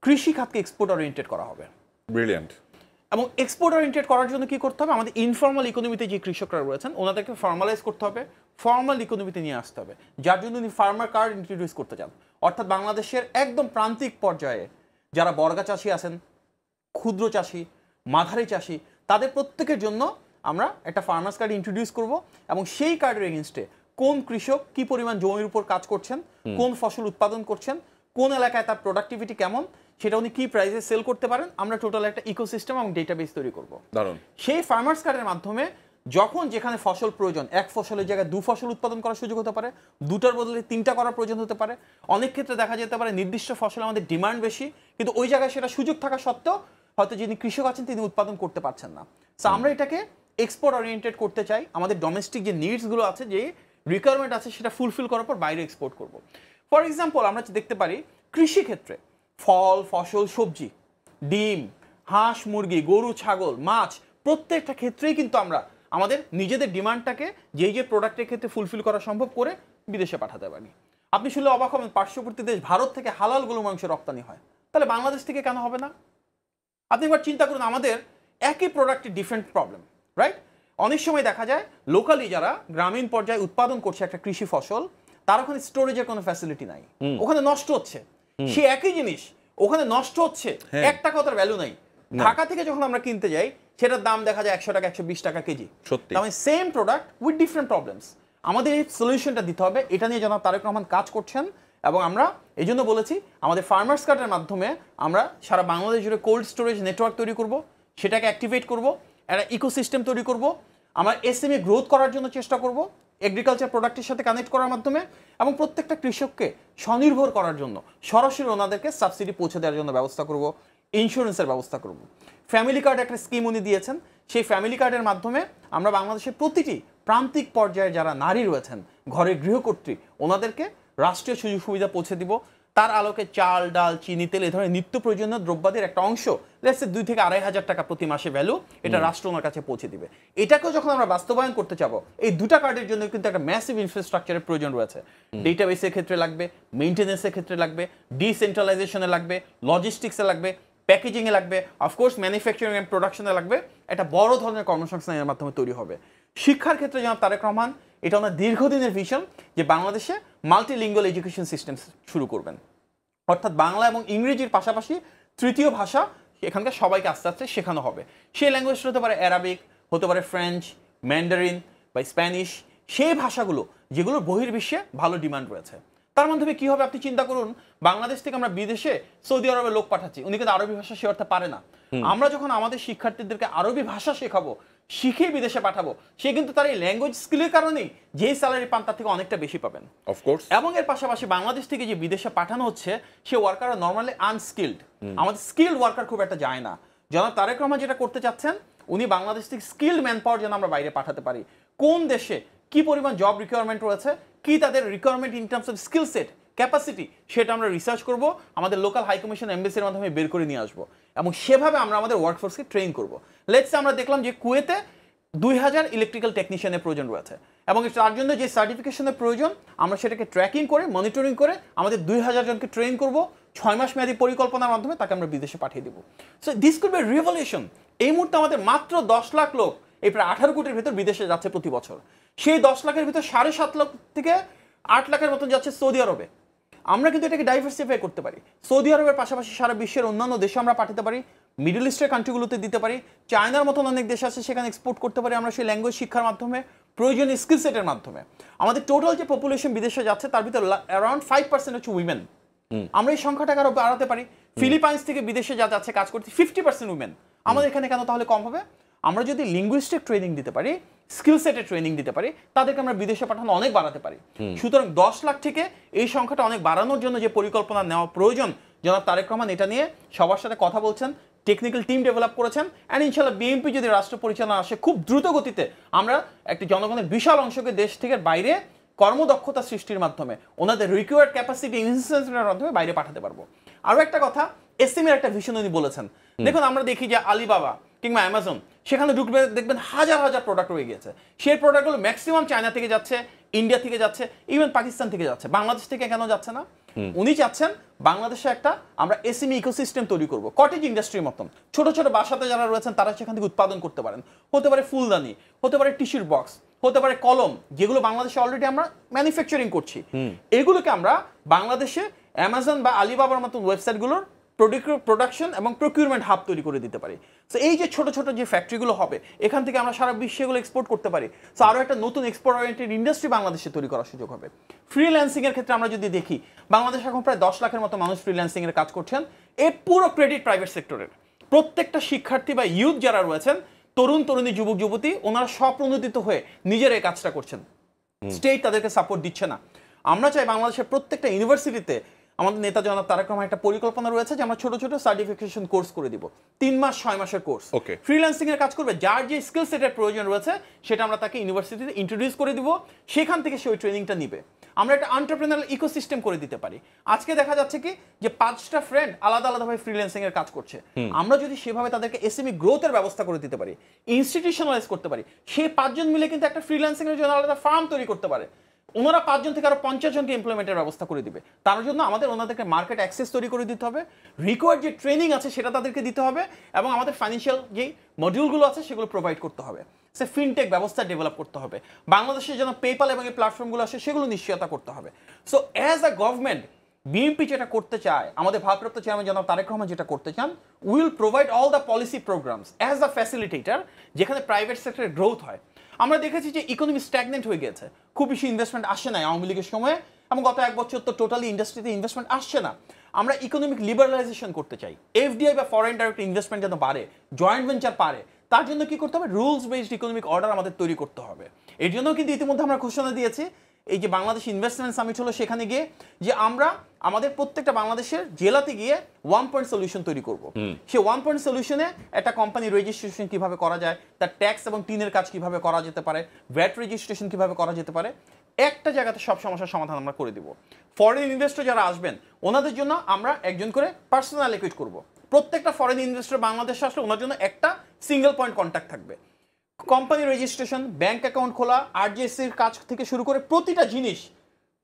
কৃষি খাতকে এক্সপোর্ট ওরিয়েন্টেড করা হবে। ব্রিলিয়ান্ট। এবং এক্সপোর্ট ওরিয়েন্টেড করার জন্য কি করতে হবে? আমাদের ইনফর্মাল ইকোনমিতে যে কৃষকরা রয়েছেন ওনাদেরকে ফর্মালাইজ করতে হবে, ফর্মাল ইকোনমিতে নিয়ে আসতে হবে, যার জন্য উনি ফার্মার কার্ড ইন্ট্রোডিউস করতে চান। অর্থাৎ বাংলাদেশের একদম প্রান্তিক পর্যায়ে যারা বর্গা চাষি আছেন, ক্ষুদ্র চাষি, মাঝারি চাষি, তাদের প্রত্যেকের জন্য আমরা একটা ফার্মার্স কার্ড ইন্ট্রোডিউস করব, এবং সেই কার্ডের এগেনস্টে কোন কৃষক কি পরিমাণ জমির উপর কাজ করছেন, কোন ফসল উৎপাদন করছেন, কোন এলাকায় তার প্রোডাক্টিভিটি কেমন, সেটা উনি কি প্রাইসে সেল করতে পারেন, আমরা টোটাল একটা ইকোসিস্টেম এবং ডেটাবেস তৈরি করব। দারুণ। সেই ফার্মার্স কার্ডের মাধ্যমে যখন যেখানে ফসল প্রয়োজন, এক ফসলের জায়গায় দু ফসল উৎপাদন করার সুযোগ হতে পারে, দুটার বদলে তিনটা করার প্রয়োজন হতে পারে। অনেক ক্ষেত্রে দেখা যেতে পারে নির্দিষ্ট ফসল আমাদের ডিমান্ড বেশি, কিন্তু ওই জায়গায় সেটা সুযোগ থাকা সত্ত্বেও হয়তো যিনি কৃষক আছেন তিনি উৎপাদন করতে পারছেন না। সো আমরা এটাকে এক্সপোর্ট ওরিয়েন্টেড করতে চাই। আমাদের ডোমেস্টিক যে নিডসগুলো আছে, যে রিকোয়ারমেন্ট আছে, সেটা ফুলফিল করার পর বাইরে এক্সপোর্ট করব। ফর এক্সাম্পল, আমরা দেখতে পারি কৃষি ক্ষেত্রে ফল, ফসল, সবজি, ডিম, হাঁস, মুরগি, গরু, ছাগল, মাছ, প্রত্যেকটা ক্ষেত্রেই কিন্তু আমরা আমাদের নিজেদের ডিমান্ডটাকে যেই যে প্রোডাক্টের ক্ষেত্রে ফুলফিল করা সম্ভব করে বিদেশে পাঠাতে পারি। আপনি শুনলে অবাক হবেন, পার্শ্ববর্তী দেশ ভারত থেকে হালাল গরু মাংস রপ্তানি হয়, তাহলে বাংলাদেশ থেকে কেন হবে না? আপনি এবার চিন্তা করুন, আমাদের একই প্রোডাক্টের ডিফারেন্ট প্রবলেম, রাইট? অনেক সময় দেখা যায় লোকালি যারা গ্রামীণ পর্যায়ে উৎপাদন করছে একটা কৃষি ফসল, তার ওখানে স্টোরেজের কোনো ফ্যাসিলিটি নাই, ওখানে নষ্ট হচ্ছে। সে একই জিনিস ওখানে নষ্ট হচ্ছে, 1 টাকাও তার ভ্যালু নাই। ঢাকা থেকে যখন আমরা কিনতে যাই, সেটার দাম দেখা যায় 100 টাকা, 120 টাকা কেজি। মানে same product with different problems. আমাদের এই সলিউশনটা দিতে হবে, এটা নিয়ে জনাব তারেক রহমান কাজ করছেন। এবং আমরা এই জন্য বলেছি আমাদের ফার্মার্স কার্ডের মাধ্যমে আমরা সারা বাংলাদেশ জুড়ে কোল্ড স্টোরেজ নেটওয়ার্ক তৈরি করব, সেটাকে অ্যাক্টিভেট করব, একটা ইকোসিস্টেম তৈরি করব। আমরা এসএমই গ্রোথ করার জন্য চেষ্টা করব, এগ্রিকালচার প্রোডাক্টের সাথে কানেক্ট করার মাধ্যমে, এবং প্রত্যেকটা কৃষককে স্বনির্ভর করার জন্য সরাসরি ওনাদেরকে সাবসিডি পৌঁছে দেওয়ার জন্য ব্যবস্থা করব, ইন্স্যুরেন্সের ব্যবস্থা করব। ফ্যামিলি কার্ড একটা স্কিম উনি দিয়েছেন, সেই ফ্যামিলি কার্ডের মাধ্যমে আমরা বাংলাদেশের প্রতিটি প্রান্তিক পর্যায়ে যারা নারী রয়েছেন, ঘরের গৃহকর্ত্রী, ওনাদেরকে রাষ্ট্রীয় সুযোগ সুবিধা পৌঁছে দিব। তার আলোকে চাল ডাল চিনি তেল এই ধরনের নিত্য প্রয়োজনীয় দ্রব্যাদির একটা অংশ লেটস সে 2 থেকে 2,500 টাকা প্রতি মাসে ভ্যালু এটা রাষ্ট্র ওনার কাছে পৌঁছে দিবে। এটাকেও যখন আমরা বাস্তবায়ন করতে চাবো এই দুটা কার্ডের জন্য কিন্তু একটা ম্যাসিভ ইনফ্রাস্ট্রাকচারের প্রয়োজন রয়েছে। ডেটাবেসের ক্ষেত্রে লাগবে, মেইনটেনেন্সের ক্ষেত্রে লাগবে, ডিসেন্ট্রালাইজেশনে লাগবে, লজিস্টিক্সে লাগবে, প্যাকেজিংয়ে লাগবে, অফকোর্স ম্যানুফ্যাকচারিং অ্যান্ড প্রোডাকশনে লাগবে। একটা বড় ধরনের কর্মসংস্থানের মাধ্যমে তৈরি হবে। শিক্ষার ক্ষেত্রে জনাব তারেক রহমান এটা ওনার দীর্ঘদিনের ভিশন যে বাংলাদেশে মাল্টিলিঙ্গুয়াল এডুকেশন সিস্টেম শুরু করবেন, অর্থাৎ বাংলা এবং ইংরেজির পাশাপাশি তৃতীয় ভাষা এখানকার সবাইকে আস্তে আস্তে শেখানো হবে। সেই ল্যাঙ্গুয়েজটা হতে পারে অ্যারাবিক, হতে পারে ফ্রেঞ্চ, ম্যান্ডারিন বা স্প্যানিশ, সেই ভাষাগুলো যেগুলোর বহির্বিশ্বে ভালো ডিমান্ড রয়েছে। তার মাধ্যমে কি হবে আপনি চিন্তা করুন, বাংলাদেশ থেকে আমরা বিদেশে সৌদি আরবে লোক পাঠাচ্ছি, উনি কিন্তু আরবি ভাষা সে অর্থে পারে না। আমরা যখন আমাদের শিক্ষার্থীদেরকে আরবি ভাষা শেখাবো, শিখে বিদেশে পাঠাবো, সে কিন্তু তার এই ল্যাঙ্গুয়েজ স্কিলের কারণেই যেই স্যালারি পান তার থেকে অনেকটা বেশি পাবেন অফকোর্স। এবং এর পাশাপাশি বাংলাদেশ থেকে যে বিদেশে পাঠানো হচ্ছে সে ওয়ার্কাররা নর্মালি আনস্কিল্ড, আমাদের স্কিল্ড ওয়ার্কার খুব একটা যায় না। জনাব তারেক রহমান যেটা করতে চাচ্ছেন, উনি বাংলাদেশ থেকে স্কিল্ড ম্যান পাওয়ার যেন আমরা বাইরে পাঠাতে পারি। কোন দেশে কি পরিমাণ জব রিকোয়ারমেন্ট রয়েছে, কি তাদের requirement in terms of skill set, capacity, সেটা আমরা রিসার্চ করব, আমাদের লোকাল হাই কমিশন এমবেসির মাধ্যমে বের করে নিয়ে আসবো এবং সেভাবে আমরা আমাদের ওয়ার্কফোর্সকে ট্রেন করব। লেটস সে আমরা দেখলাম যে কুয়েতে 2000 ইলেকট্রিক্যাল টেকনিশিয়ানের প্রয়োজন রয়েছে এবং তার জন্য যে সার্টিফিকেশনের প্রয়োজন আমরা সেটাকে ট্র্যাকিং করে মনিটরিং করে আমাদের 2000 জনকে ট্রেন করব, 6 মাস মেয়াদী পরিকল্পনার মাধ্যমে তাকে আমরা বিদেশে পাঠিয়ে দেবো। So this could be revolution. এই মুহূর্তে আমাদের মাত্র 10 লাখ লোক এই প্রায় 18 কোটির ভিতর বিদেশে যাচ্ছে প্রতি বছর। সেই 10 লাখের ভিতর 7.5 লাখ থেকে 8 লাখের মতন যাচ্ছে সৌদি আরবে। আমরা কিন্তু এটাকে ডাইভার্সিফাই করতে পারি। সৌদি আরবের পাশাপাশি সারা বিশ্বের অন্যান্য দেশে আমরা পাঠাতে পারি, মিডল ইস্টের কান্ট্রিগুলোতে দিতে পারি, চায়নার মতন অনেক দেশ আছে সেখানে এক্সপোর্ট করতে পারি আমরা সেই ল্যাঙ্গুয়েজ শিক্ষার মাধ্যমে, প্রয়োজনীয় স্কিল সেটের মাধ্যমে। আমাদের টোটাল যে পপুলেশন বিদেশে যাচ্ছে তার ভিতর অ্যারাউন্ড 5% হচ্ছে উইমেন। আমরা এই সংখ্যাটাকে আরো বাড়াতে পারি। ফিলিপাইন্স থেকে বিদেশে যা যাচ্ছে কাজ করতে 50% উইমেন। আমাদের এখানে কেন তাহলে কম হবে? আমরা যদি লিঙ্গুইস্টিক ট্রেনিং দিতে পারি, স্কিল সেটের ট্রেনিং দিতে পারি, তাদেরকে আমরা বিদেশে পাঠানো অনেক বাড়াতে পারি। সুতরাং 10 লাখ থেকে এই সংখ্যাটা অনেক বাড়ানোর জন্য যে পরিকল্পনা নেওয়া প্রয়োজন, জনাব তারেক রহমান এটা নিয়ে সবার সাথে কথা বলছেন, টেকনিক্যাল টিম ডেভেলপ করেছেন অ্যান্ড ইনশাল্লাহ বিএনপি যদি রাষ্ট্র পরিচালনা আসে খুব দ্রুত গতিতে আমরা একটি জনগণের বিশাল অংশকে দেশ থেকে বাইরে কর্মদক্ষতা সৃষ্টির মাধ্যমে ওনাদের রিকোয়ার্ড ক্যাপাসিটি ইনহ্যান্সমেন্টের মাধ্যমে বাইরে পাঠাতে পারবো। আরও একটা কথা, এসএমএর একটা ভিশন উনি বলেছেন। দেখুন আমরা দেখি যে আলিবাবা কিংবা অ্যামাজন, সেখানে ঢুকবে দেখবেন হাজার হাজার প্রোডাক্ট রয়ে গেছে। সেই প্রোডাক্টগুলো ম্যাক্সিমাম চায়না থেকে যাচ্ছে, ইন্ডিয়া থেকে যাচ্ছে, ইভেন পাকিস্তান থেকে যাচ্ছে। বাংলাদেশ থেকে কেন যাচ্ছে না? উনি চাচ্ছেন বাংলাদেশে একটা আমরা এসএমই ইকোসিস্টেম তৈরি করব, কটেজ ইন্ডাস্ট্রির মতন। ছোট ছোট বাসাতে যারা রয়েছেন তারা সেখান থেকে উৎপাদন করতে পারেন। হতে পারে ফুলদানি, হতে পারে টিস্যুর বক্স, হতে পারে কলম, যেগুলো বাংলাদেশে অলরেডি আমরা ম্যানুফ্যাকচারিং করছি। এগুলোকে আমরা বাংলাদেশে অ্যামাজন বা আলিবাবার মতন ওয়েবসাইটগুলোর প্রোডাকশন এবং প্রকিউরমেন্ট হাব তৈরি করে দিতে পারি। সো এই যে ছোট ছোট যে ফ্যাক্টরিগুলো হবে, এখান থেকে আমরা সারা বিশ্বে এগুলো এক্সপোর্ট করতে পারি। সো আরও একটা নতুন এক্সপোর্ট ওরিয়েন্টেড ইন্ডাস্ট্রি বাংলাদেশে তৈরি করার সুযোগ হবে। ফ্রিল্যান্সিংয়ের ক্ষেত্রে আমরা যদি দেখি, বাংলাদেশে এখন প্রায় 10 লাখের মতো মানুষ ফ্রিল্যান্সিংয়ের কাজ করছেন। এই পুরো ক্রেডিট প্রাইভেট সেক্টরের প্রত্যেকটা শিক্ষার্থী বা ইউথ যারা রয়েছেন, তরুণ তরুণী, যুবক যুবতী, ওনারা স্বপ্রণোদিত হয়ে নিজেরা এই কাজটা করছেন। স্টেট তাদেরকে সাপোর্ট দিচ্ছে না। আমরা চাই বাংলাদেশের প্রত্যেকটা ইউনিভার্সিটিতে আমাদের নেতা জনাব তারেক রহমান একটা পরিকল্পনা রয়েছে যে আমরা ছোট ছোট সার্টিফিকেশন কোর্স করে দিব, 3 মাস 6 মাসের কোর্স। ফ্রিল্যান্সিং এর কাজ করবে, যার যে স্কিল সেটের প্রয়োজন রয়েছে সেটা আমরা তাকে ইউনিভার্সিটিতে ইন্ট্রোডিউস করে দিব, সেখান থেকে সে ওই ট্রেনিংটা নিবে। আমরা একটা এন্টারপ্রেনারিয়াল ইকোসিস্টেম করে দিতে পারি। আজকে দেখা যাচ্ছে কি যে 5টা ফ্রেন্ড আলাদা আলাদাভাবে ফ্রিল্যান্সিং এর কাজ করছে। আমরা যদি সেভাবে তাদেরকে এসএমই গ্রোথের ব্যবস্থা করে দিতে পারি, ইনস্টিটিউশনালাইজ করতে পারি, সেই 5 জন মিলে কিন্তু একটা ফ্রিল্যান্সিং এর জন্য আলাদা ফার্ম তৈরি করতে পারে। ওনারা 5 জন থেকে আরো 50 জনকে ইমপ্লিমেন্টের ব্যবস্থা করে দিবে। তার জন্য আমাদের ওনাদেরকে মার্কেট অ্যাক্সেস তৈরি করে দিতে হবে, রিকোয়ার্ড যে ট্রেনিং আছে সেটা তাদেরকে দিতে হবে এবং আমাদের ফাইন্যান্সিয়াল যেই মডিউলগুলো আছে সেগুলো প্রোভাইড করতে হবে। সে ফিনটেক ব্যবস্থা ডেভেলপ করতে হবে। বাংলাদেশে যেন পেপাল এবং এই প্ল্যাটফর্মগুলো আসে সেগুলো নিশ্চয়তা করতে হবে। So as a government, BNP যেটা করতে চায়, আমাদের ভারপ্রাপ্ত চেয়ারম্যান জনাব তারেক রহমান যেটা করতে চান, will provide all the policy programs as the facilitator, যেখানে প্রাইভেট সেক্টরের গ্রোথ হয়। আমরা দেখেছি যে ইকোনমি স্ট্যাগনেন্ট হয়ে গেছে, খুব বেশি ইনভেস্টমেন্ট আসছে না আওয়ামী লীগের সময়ে, এবং গত 1 বছর তো টোটালি ইন্ডাস্ট্রিতে ইনভেস্টমেন্ট আসছে না। আমরা ইকোনমিক লিবারালাইজেশন করতে চাই, এফডিআই বা ফরেন ডাইরেক্ট ইনভেস্টমেন্ট যেন বাড়ে, জয়েন্ট ভেঞ্চার পারে। তার জন্য কি করতে হবে? রুলস বেসড ইকোনমিক অর্ডার আমাদের তৈরি করতে হবে। এর জন্য কিন্তু ইতিমধ্যে আমরা ঘোষণা দিয়েছি, এই যে বাংলাদেশ ইনভেস্টমেন্ট সামিট হলো সেখানে গিয়ে যে আমরা আমাদের প্রত্যেকটা বাংলাদেশের জেলাতে গিয়ে 1 পয়েন্ট সলিউশন তৈরি করব। সেই 1 পয়েন্ট সলিউশনে একটা কোম্পানি রেজিস্ট্রেশন কিভাবে করা যায়, তার ট্যাক্স এবং টিনের কাজ কিভাবে করা যেতে পারে, ভ্যাট রেজিস্ট্রেশন কিভাবে করা যেতে পারে, একটা জায়গাতে সব সমস্যার সমাধান আমরা করে দিব। ফরেন ইনভেস্টর যারা আসবেন ওনাদের জন্য আমরা একজন করে পার্সোনাল অ্যালোকেট করব। প্রত্যেকটা ফরেন ইনভেস্টর বাংলাদেশে আসলে ওনার জন্য একটা সিঙ্গেল পয়েন্ট কন্ট্যাক্ট থাকবে। কোম্পানি রেজিস্ট্রেশন, ব্যাংক অ্যাকাউন্ট খোলা, আরজিএসসির কাজ থেকে শুরু করে প্রতিটা জিনিস,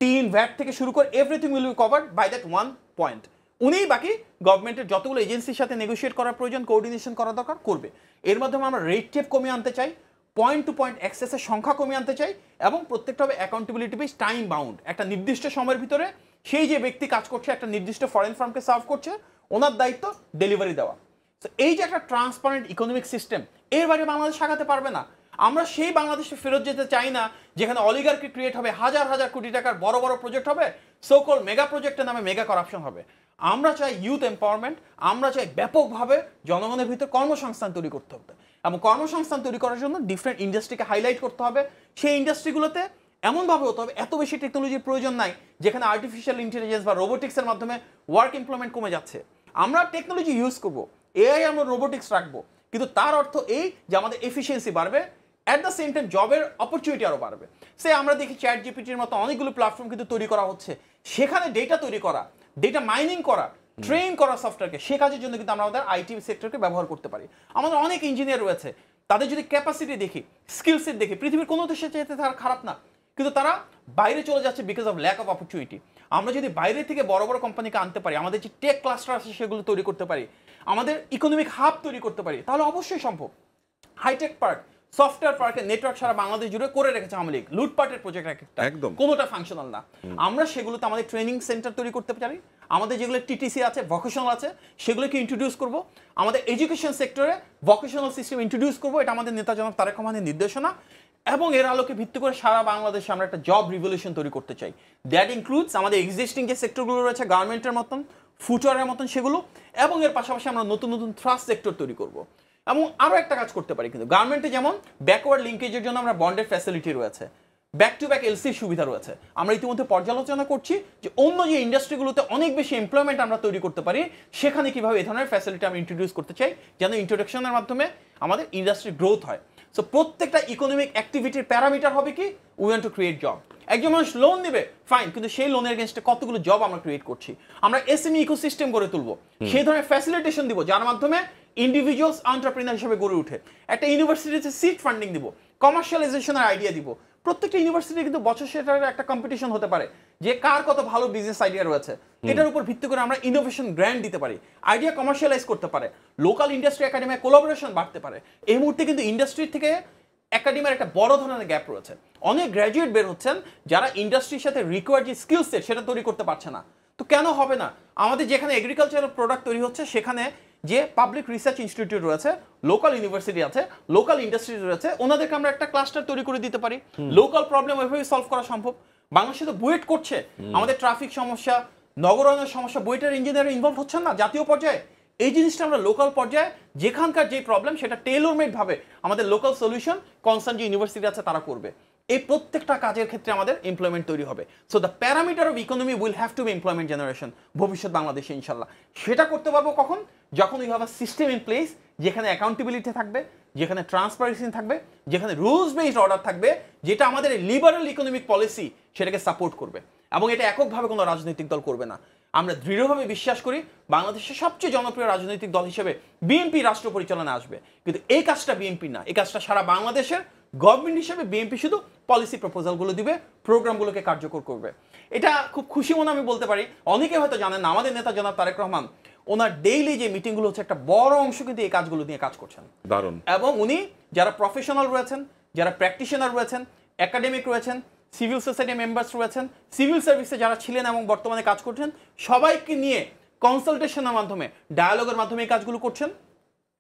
টিন ভ্যাট থেকে শুরু করে everything will be covered by that one point. উনিই বাকি গভর্নমেন্টের যতগুলো এজেন্সির সাথে নেগোশিয়েট করার প্রয়োজন, কোঅর্ডিনেশন করা দরকার করবে। এর মাধ্যমে আমরা রেট টেপ কমিয়ে আনতে চাই, পয়েন্ট টু পয়েন্ট অ্যাক্সেসের সংখ্যা কমিয়ে আনতে চাই, এবং প্রত্যেকটা হবে অ্যাকাউন্টেবিলিটি বেস, টাইম বাউন্ড। একটা নির্দিষ্ট সময়ের ভিতরে সেই যে ব্যক্তি কাজ করছে, একটা নির্দিষ্ট ফরেন ফার্মকে সার্ভ করছে, ওনার দায়িত্ব ডেলিভারি দেওয়া। তো এই যে একটা ট্রান্সপারেন্ট ইকোনমিক সিস্টেম, এর বাইরে বাংলাদেশ আগাতে পারবে না। আমরা সেই বাংলাদেশে ফেরত যেতে চাই না যেখানে অলিগার্কি ক্রিয়েট হবে, হাজার হাজার কোটি টাকার বড় বড় প্রজেক্ট হবে, সোকল মেগা প্রজেক্টের নামে মেগা করাপশন হবে। আমরা চাই ইউথ এম্পাওয়ারমেন্ট, আমরা চাই ব্যাপকভাবে জনগণের ভিতর কর্মসংস্থান তৈরি করতে হবে, এবং কর্মসংস্থান তৈরি করার জন্য ডিফারেন্ট ইন্ডাস্ট্রিকে হাইলাইট করতে হবে। সেই ইন্ডাস্ট্রিগুলোতে এমনভাবে হতে হবে, এত বেশি টেকনোলজির প্রয়োজন নাই যেখানে আর্টিফিশিয়াল ইন্টেলিজেন্স বা রোবোটিক্সের মাধ্যমে ওয়ার্ক এমপ্লয়মেন্ট কমে যাচ্ছে। আমরা টেকনোলজি ইউজ করব, এআই আমরা রোবোটিক্স রাখবো, কিন্তু তার অর্থ এই যে আমাদের এফিসিয়েন্সি বাড়বে, অ্যাট দ্য সেম টাইম জবের অপরচুনিটি আরও বাড়বে। সে আমরা দেখি চ্যাট জিপিটির মতো অনেকগুলো প্ল্যাটফর্ম কিন্তু তৈরি করা হচ্ছে, সেখানে ডেটা তৈরি করা, ডেটা মাইনিং করা, ট্রেন করা সফটওয়্যারকে, সে কাজের জন্য কিন্তু আমরা আমাদের আইটি সেক্টরকে ব্যবহার করতে পারি। আমাদের অনেক ইঞ্জিনিয়ার রয়েছে, তাদের যদি ক্যাপাসিটি দেখি, স্কিল সেট দেখি, পৃথিবীর কোনো দেশে চাইতে তারা খারাপ না, কিন্তু তারা বাইরে চলে যাচ্ছে because of lack of opportunity. আমরা যদি বাইরে থেকে বড় বড় কোম্পানিকে আনতে পারি, আমাদের যে টেক ক্লাস্টার আছে সেগুলো তৈরি করতে পারি, আমাদের ইকোনমিক হাব তৈরি করতে পারি, তাহলে অবশ্যই সম্ভব। হাইটেক পার্ক, সফটওয়্যার পার্কের নেটওয়ার্ক সারা বাংলাদেশ জুড়ে করে রেখেছে আওয়ামী লীগ, লুটপাটের প্রজেক্ট একটা, একদম কোনোটা ফাংশনাল না। আমরা সেগুলোতে আমাদের ট্রেনিং সেন্টার তৈরি করতে পারি, আমাদের যেগুলো টিটিসি আছে, ভোকেশনাল আছে, সেগুলোকে ইন্ট্রোডিউস করব, আমাদের এডুকেশন সেক্টরে ভোকেশনাল সিস্টেম ইন্ট্রোডিউস করব, এটা আমাদের নেতা জনাব তারেক রহমানের নির্দেশনা। এবং এর আলোকে ভিত্তি করে সারা বাংলাদেশে আমরা একটা জব রিভলিউশন তৈরি করতে চাই। দ্যাট ইনক্লুডস আমাদের এক্সিস্টিং যে সেক্টরগুলো রয়েছে, গার্মেন্টের মতন, ফুটওয়ারের মতন, সেগুলো, এবং এর পাশাপাশি আমরা নতুন নতুন থ্রাস্ট সেক্টর তৈরি করব। এবং আরও একটা কাজ করতে পারি কিন্তু গার্মেন্টে, যেমন ব্যাকওয়ার্ড লিঙ্কেজের জন্য আমরা বন্ডের ফ্যাসিলিটি রয়েছে, ব্যাক টু ব্যাক এলসির সুবিধা রয়েছে। আমরা ইতিমধ্যে পর্যালোচনা করছি যে অন্য যে ইন্ডাস্ট্রিগুলোতে অনেক বেশি এমপ্লয়মেন্ট আমরা তৈরি করতে পারি, সেখানে কিভাবে এই ধরনের ফ্যাসিলিটি আমরা ইন্ট্রোডিউস করতে চাই, যেন ইন্ট্রোডাকশনের মাধ্যমে আমাদের ইন্ডাস্ট্রি গ্রোথ হয়। সো প্রত্যেকটা ইকোনমিক অ্যাক্টিভিটির প্যারামিটার হবে কি, we want to create job. একজন মানুষ লোন নেবে, ফাইন, কিন্তু সেই লোনের এগেনস্টে কতগুলো জব আমরা ক্রিয়েট করছি। আমরা এসএমই ইকোসিস্টেম গড়ে তুলবো, সেই ধরনের ফ্যাসিলিটেশন দিব যার মাধ্যমে ইন্ডিভিজুয়ালস এন্টারপ্রেনার হিসেবে গড়ে উঠে। একটা ইউনিভার্সিটিতে সিট ফান্ডিং দিব, কমার্শিয়ালাইজেশনের আইডিয়া দিব। প্রত্যেকটা ইউনিভার্সিটি কিন্তু বছর সেটার একটা কম্পিটিশন হতে পারে যে কার কত ভালো বিজনেস আইডিয়া রয়েছে, এটার উপর ভিত্তি করে আমরা ইনোভেশন গ্র্যান্ড দিতে পারি, আইডিয়া কমার্শিয়ালাইজ করতে পারে, লোকাল ইন্ডাস্ট্রি একাডেমির কোলাবোরেশন বাড়তে পারে। এই মুহূর্তে কিন্তু ইন্ডাস্ট্রি থেকে একাডেমির একটা বড় ধরনের গ্যাপ রয়েছে, অনেক গ্র্যাজুয়েট বের হচ্ছেন যারা ইন্ডাস্ট্রির সাথে রিকোয়ার্ড যে স্কিল সেট সেটা তৈরি করতে পারছে না। তো কেন হবে না? আমাদের যেখানে এগ্রিকালচারাল প্রোডাক্ট তৈরি হচ্ছে, সেখানে যে পাবলিক রিসার্চ ইনস্টিটিউট রয়েছে, লোকাল ইউনিভার্সিটি আছে, লোকাল ইন্ডাস্ট্রি রয়েছে, ওনাদেরকে আমরা একটা ক্লাস্টার তৈরি করে দিতে পারি। লোকাল প্রবলেম ওইভাবে সলভ করা সম্ভব। বাংলাদেশে তো বুয়েট করছে, আমাদের ট্রাফিক সমস্যা, নগরায়নের সমস্যা, বুয়েটের ইঞ্জিনিয়ার ইনভলভ হচ্ছেন না জাতীয় পর্যায়ে। এই জিনিসটা আমরা লোকাল পর্যায়ে যেখানকার যে প্রবলেম সেটা টেইলর মেড ভাবে আমাদের লোকাল সলিউশন কনসার্ন যে ইউনিভার্সিটি আছে তারা করবে। এই প্রত্যেকটা কাজের ক্ষেত্রে আমাদের এমপ্লয়মেন্ট তৈরি হবে। So the parameter of economy will have to be employment generation ভবিষ্যৎ বাংলাদেশে ইনশাল্লাহ। সেটা করতে পারবো কখন? যখন we have a system in place, যেখানে অ্যাকাউন্টেবিলিটি থাকবে, যেখানে ট্রান্সপারেন্সি থাকবে, যেখানে রুলস বেসড অর্ডার থাকবে, যেটা আমাদের লিবারাল ইকোনমিক পলিসি সেটাকে সাপোর্ট করবে, এবং এটা এককভাবে কোনো রাজনৈতিক দল করবে না। আমরা দৃঢ়ভাবে বিশ্বাস করি বাংলাদেশের সবচেয়ে জনপ্রিয় রাজনৈতিক দল হিসেবে বিএনপি রাষ্ট্র পরিচালনা আসবে, কিন্তু এই কাজটা বিএনপি না, এই কাজটা সারা বাংলাদেশের গভর্নমেন্ট হিসেবে বিএনপি শুধু পলিসি প্রপোজালগুলো দিবে, প্রোগ্রামগুলোকে কার্যকর করবে। এটা খুব খুশি মনে আমি বলতে পারি, অনেকে হয়তো জানেন না, আমাদের নেতা জনাব তারেক রহমান ওনার ডেইলি যে মিটিংগুলো হচ্ছে একটা বড় অংশ কিন্তু এই কাজগুলো নিয়ে কাজ করছেন। দারুণ। এবং উনি যারা প্রফেশনাল রয়েছেন, যারা প্র্যাকটিশনার রয়েছেন, একাডেমিক রয়েছেন, সিভিল সোসাইটি মেম্বার্স রয়েছেন, সিভিল সার্ভিসে যারা ছিলেন এবং বর্তমানে কাজ করছেন, সবাইকে নিয়ে কনসালটেশনের মাধ্যমে, ডায়ালগের মাধ্যমে এই কাজগুলো করছেন।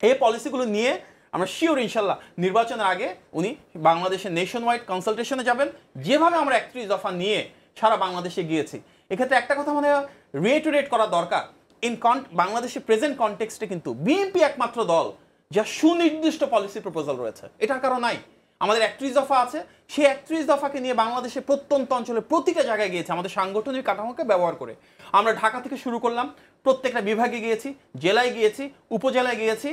এই পলিসিগুলো নিয়ে আমরা শিওর ইনশাল্লাহ নির্বাচনের আগে উনি বাংলাদেশের নেশন ওয়াইড কনসালটেশনে যাবেন, যেভাবে আমরা 31 দফা নিয়ে সারা বাংলাদেশে গিয়েছি। এক্ষেত্রে একটা কথা মানে রিইটারেট করা দরকার, বাংলাদেশের প্রেজেন্ট কনটেক্সটে কিন্তু বিএনপি একমাত্র দল যা সুনির্দিষ্ট পলিসি প্রপোজাল রয়েছে, এটার কারণ নাই। আমাদের 31 দফা আছে, সেই 31 দফাকে নিয়ে বাংলাদেশের প্রত্যন্ত অঞ্চলে প্রতিটা জায়গায় গিয়েছে আমাদের সাংগঠনিক কাঠামোকে ব্যবহার করে। আমরা ঢাকা থেকে শুরু করলাম, প্রত্যেকটা বিভাগে গিয়েছি, জেলায় গিয়েছি, উপজেলায় গিয়েছি,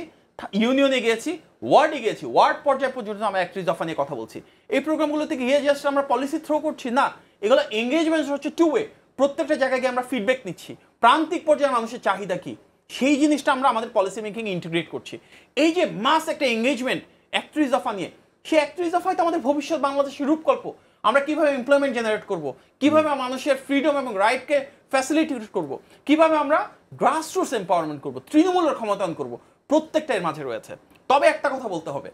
ইউনিয়নে গিয়েছি, ওয়ার্ডে গিয়েছি, ওয়ার্ড পর্যায়ে পর্যন্ত আমরা 31 দফা নিয়ে কথা বলছি। এই প্রোগ্রামগুলোতে গিয়ে জাস্ট আমরা পলিসি থ্রো করছি না, এগুলো এঙ্গেজমেন্ট হচ্ছে 2 ওয়ে। প্রত্যেকটা জায়গায় গিয়ে আমরা ফিডব্যাক নিচ্ছি, প্রান্তিক পর্যায়ে মানুষের চাহিদা কি সেই জিনিসটা আমরা আমাদের পলিসি মেকিং ইন্টিগ্রেট করছি। এই যে মাস একটা এঙ্গেজমেন্ট 31 দফা নিয়ে, সেই 31 দফায় তো আমাদের ভবিষ্যৎ বাংলাদেশের রূপকল্প। আমরা কিভাবে এমপ্লয়মেন্ট জেনারেট করব, কিভাবে মানুষের ফ্রিডম এবং রাইটকে ফ্যাসিলিটেট করব, কিভাবে আমরা গ্রাসরুটস এম্পাওয়ারমেন্ট করব, তৃণমূলের ক্ষমতায়ন করব, প্রত্যেকটা এর মাঝে রয়েছে। তবে একটা কথা বলতে হবে,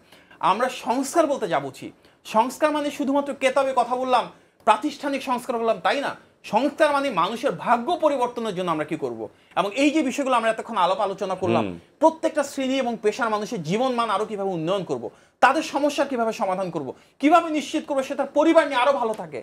আমরা সংস্কার বলতে যা বুঝি, সংস্কার মানে শুধুমাত্র কেতাবে কথা বললাম, প্রাতিষ্ঠানিক সংস্কার বললাম তাই না। সংস্কার মানে মানুষের ভাগ্য পরিবর্তনের জন্য আমরা কি করব, এবং এই যে বিষয়গুলো আমরা এতক্ষণ আলোচনা করলাম, প্রত্যেকটা শ্রেণী এবং পেশার মানুষের জীবন মান আরো কিভাবে উন্নয়ন করব, তাদের সমস্যা কিভাবে সমাধান করব, কিভাবে নিশ্চিত করবো সে তার পরিবার নিয়ে আরো ভালো থাকে,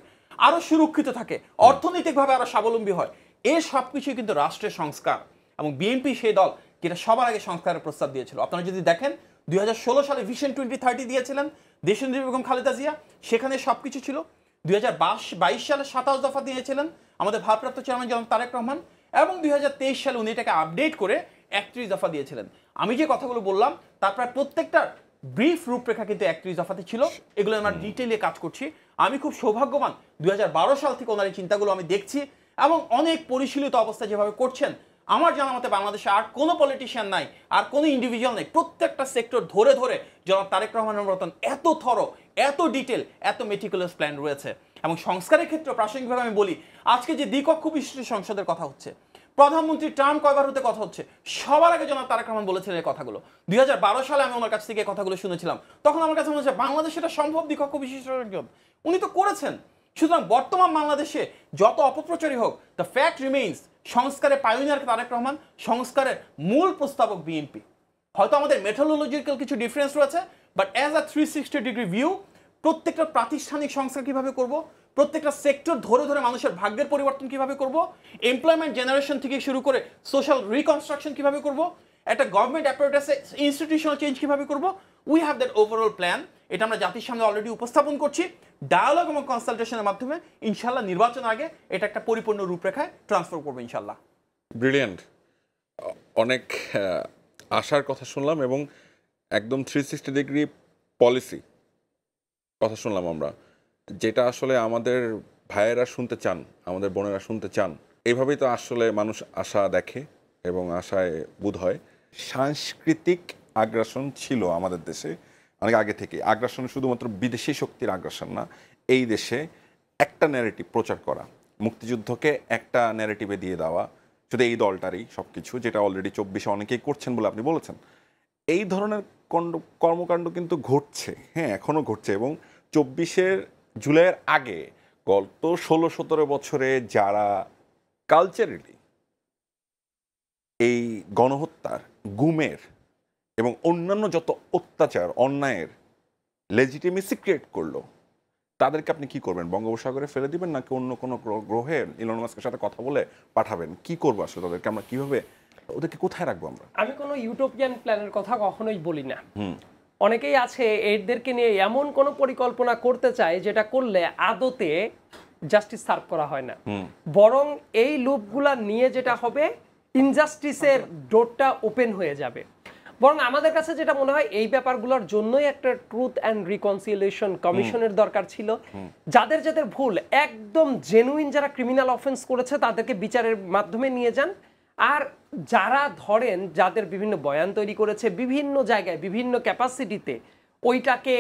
আরো সুরক্ষিত থাকে, অর্থনৈতিকভাবে আরো স্বাবলম্বী হয়। এই সবকিছুই কিন্তু রাষ্ট্রের সংস্কার, এবং বিএনপি সেই দল যেটা সবার আগে সংস্কারের প্রস্তাব দিয়েছিল। আপনারা যদি দেখেন 2016 সালে ভিশন 2030 দিয়েছিলেন দেশনেত্রী বেগম খালেদা জিয়া, সেখানে সবকিছু ছিল। 2022 সালে 27 দফা দিয়েছিলেন আমাদের ভারপ্রাপ্ত চেয়ারম্যান জনাব তারেক রহমান, এবং 2023 সালে উনি এটাকে আপডেট করে 31 দফা দিয়েছিলেন। আমি যে কথাগুলো বললাম তার প্রায় প্রত্যেকটার ব্রিফ রূপরেখা কিন্তু 31 দফাতে ছিল। এগুলো আমরা ডিটেইলে কাজ করছি। আমি খুব সৌভাগ্যবান 2012 সাল থেকে ওনার এই চিন্তাগুলো আমি দেখছি, এবং অনেক পরিশীলিত অবস্থা যেভাবে করছেন, আমার জানা মতে বাংলাদেশে আর কোনো পলিটিশিয়ান নাই, আর কোনো ইন্ডিভিজুয়াল নেই, প্রত্যেকটা সেক্টর ধরে ধরে জনাব তারেক রহমানের মতন এত থরো, এত ডিটেল, এত মেটিকুলাস প্ল্যান রয়েছে। এবং সংস্কারের ক্ষেত্রে প্রাসঙ্গিকভাবে আমি বলি, আজকে যে দ্বিকক্ষ বিশিষ্ট সংসদের কথা হচ্ছে, প্রধানমন্ত্রী টার্ম কয়বার হতে কথা হচ্ছে, সবার আগে জনাব তারেক রহমান বলেছিলেন এই কথাগুলো। 2012 সালে আমি ওনার কাছ থেকে কথাগুলো শুনেছিলাম, তখন আমার কাছে মনে হচ্ছে বাংলাদেশে এটা সম্ভব দ্বিকক্ষ বিশিষ্ট একজন, উনি তো করেছেন। সুতরাং বর্তমান বাংলাদেশে যত অপপ্রচারই হোক, দ্য ফ্যাক্ট রিমেইনস, সংস্কারের পায়োনিয়ার তারেক রহমান, সংস্কারের মূল প্রস্তাবক বিএনপি। হয়তো আমাদের মেথোডোলজিক্যাল কিছু ডিফারেন্স রয়েছে, but as a 360 degree view, প্রত্যেকটা প্রাতিষ্ঠানিক সংস্কার কিভাবে করব, প্রত্যেকটা সেক্টর ধরে ধরে মানুষের ভাগ্যের পরিবর্তন কিভাবে করব, এমপ্লয়মেন্ট জেনারেশন থেকে শুরু করে সোশ্যাল রিকনস্ট্রাকশন কিভাবে করব, একটা গভর্নমেন্ট অ্যাপারেটাসে ইনস্টিটিউশনাল চেঞ্জ কিভাবে করব, we have that overall plan. এটা আমরা জাতির সামনে অলরেডি উপস্থাপন করছি। ডায়ালগ এবং কনসালটেশনের মাধ্যমে ইনশাল্লাহ নির্বাচন আগে এটা একটা পরিপূর্ণ রূপরেখায় ট্রান্সফার করবো ইনশাল্লাহ। ব্রিলিয়ান্ট, অনেক আশার কথা শুনলাম, এবং একদম 360 ডিগ্রি পলিসি কথা শুনলাম আমরা, যেটা আসলে আমাদের ভাইয়েরা শুনতে চান, আমাদের বোনেরা শুনতে চান। এইভাবেই তো আসলে মানুষ আশা দেখে এবং আশায় বোধ হয়। সাংস্কৃতিক আগ্রাসন ছিল আমাদের দেশে অনেক আগে থেকে। আগ্রাসন শুধুমাত্র বিদেশি শক্তির আগ্রাসন না, এই দেশে একটা ন্যারেটিভ প্রচার করা, মুক্তিযুদ্ধকে একটা ন্যারেটিভে দিয়ে দেওয়া, শুধু এই দলটারই সব কিছু, যেটা অলরেডি 24-এ অনেকেই করছেন বলে আপনি বলেছেন। এই ধরনের কর্মকাণ্ড কিন্তু ঘটছে, হ্যাঁ এখনও ঘটছে, এবং 24-এর জুলাইয়ের আগে গত 16-17 বছরে যারা কালচারালি এই গণহত্যার, গুমের এবং অন্যান্য যত অত্যাচার, অন্যায়ের লেজিটিমেসি ক্রিয়েট করলো, তাদেরকে আপনি কি করবেন? বঙ্গোপসাগরে ফেলে দিবেন, নাকি অন্য কোনো গ্রহে ইলন মাস্কের সাথে কথা বলে পাঠাবেন? কি করবো আসলে তাদেরকে? আমরা কিভাবে, ওদেরকে কোথায় রাখবো আমরা? আমি কোনো ইউটোপিয়ান প্ল্যানের কথা কখনোই বলি না। অনেকেই আছে এদেরকে নিয়ে এমন কোনো পরিকল্পনা করতে চায় যেটা করলে আদতে জাস্টিস সার্ভ করা হয় না, বরং এই লুপগুলা নিয়ে যেটা হবে, ইনজাস্টিসের ডোরটা ওপেন হয়ে যাবে। বরং আমাদের কাছে যেটা মনে হয়, এই ব্যাপারগুলোর জন্যই একটা ট্রুথ অ্যান্ড রিকনসিলিয়েশন কমিশনের দরকার ছিল। যাদের যাদের ভুল, একদম জেনুইন যারা ক্রিমিনাল অফেন্স করেছে তাদেরকে বিচারের মাধ্যমে নিয়ে যান। আর যারা ধরেন যাদের বিভিন্ন বয়ান তৈরি করেছে বিভিন্ন জায়গায় বিভিন্ন ক্যাপাসিটিতে, ওইটাকে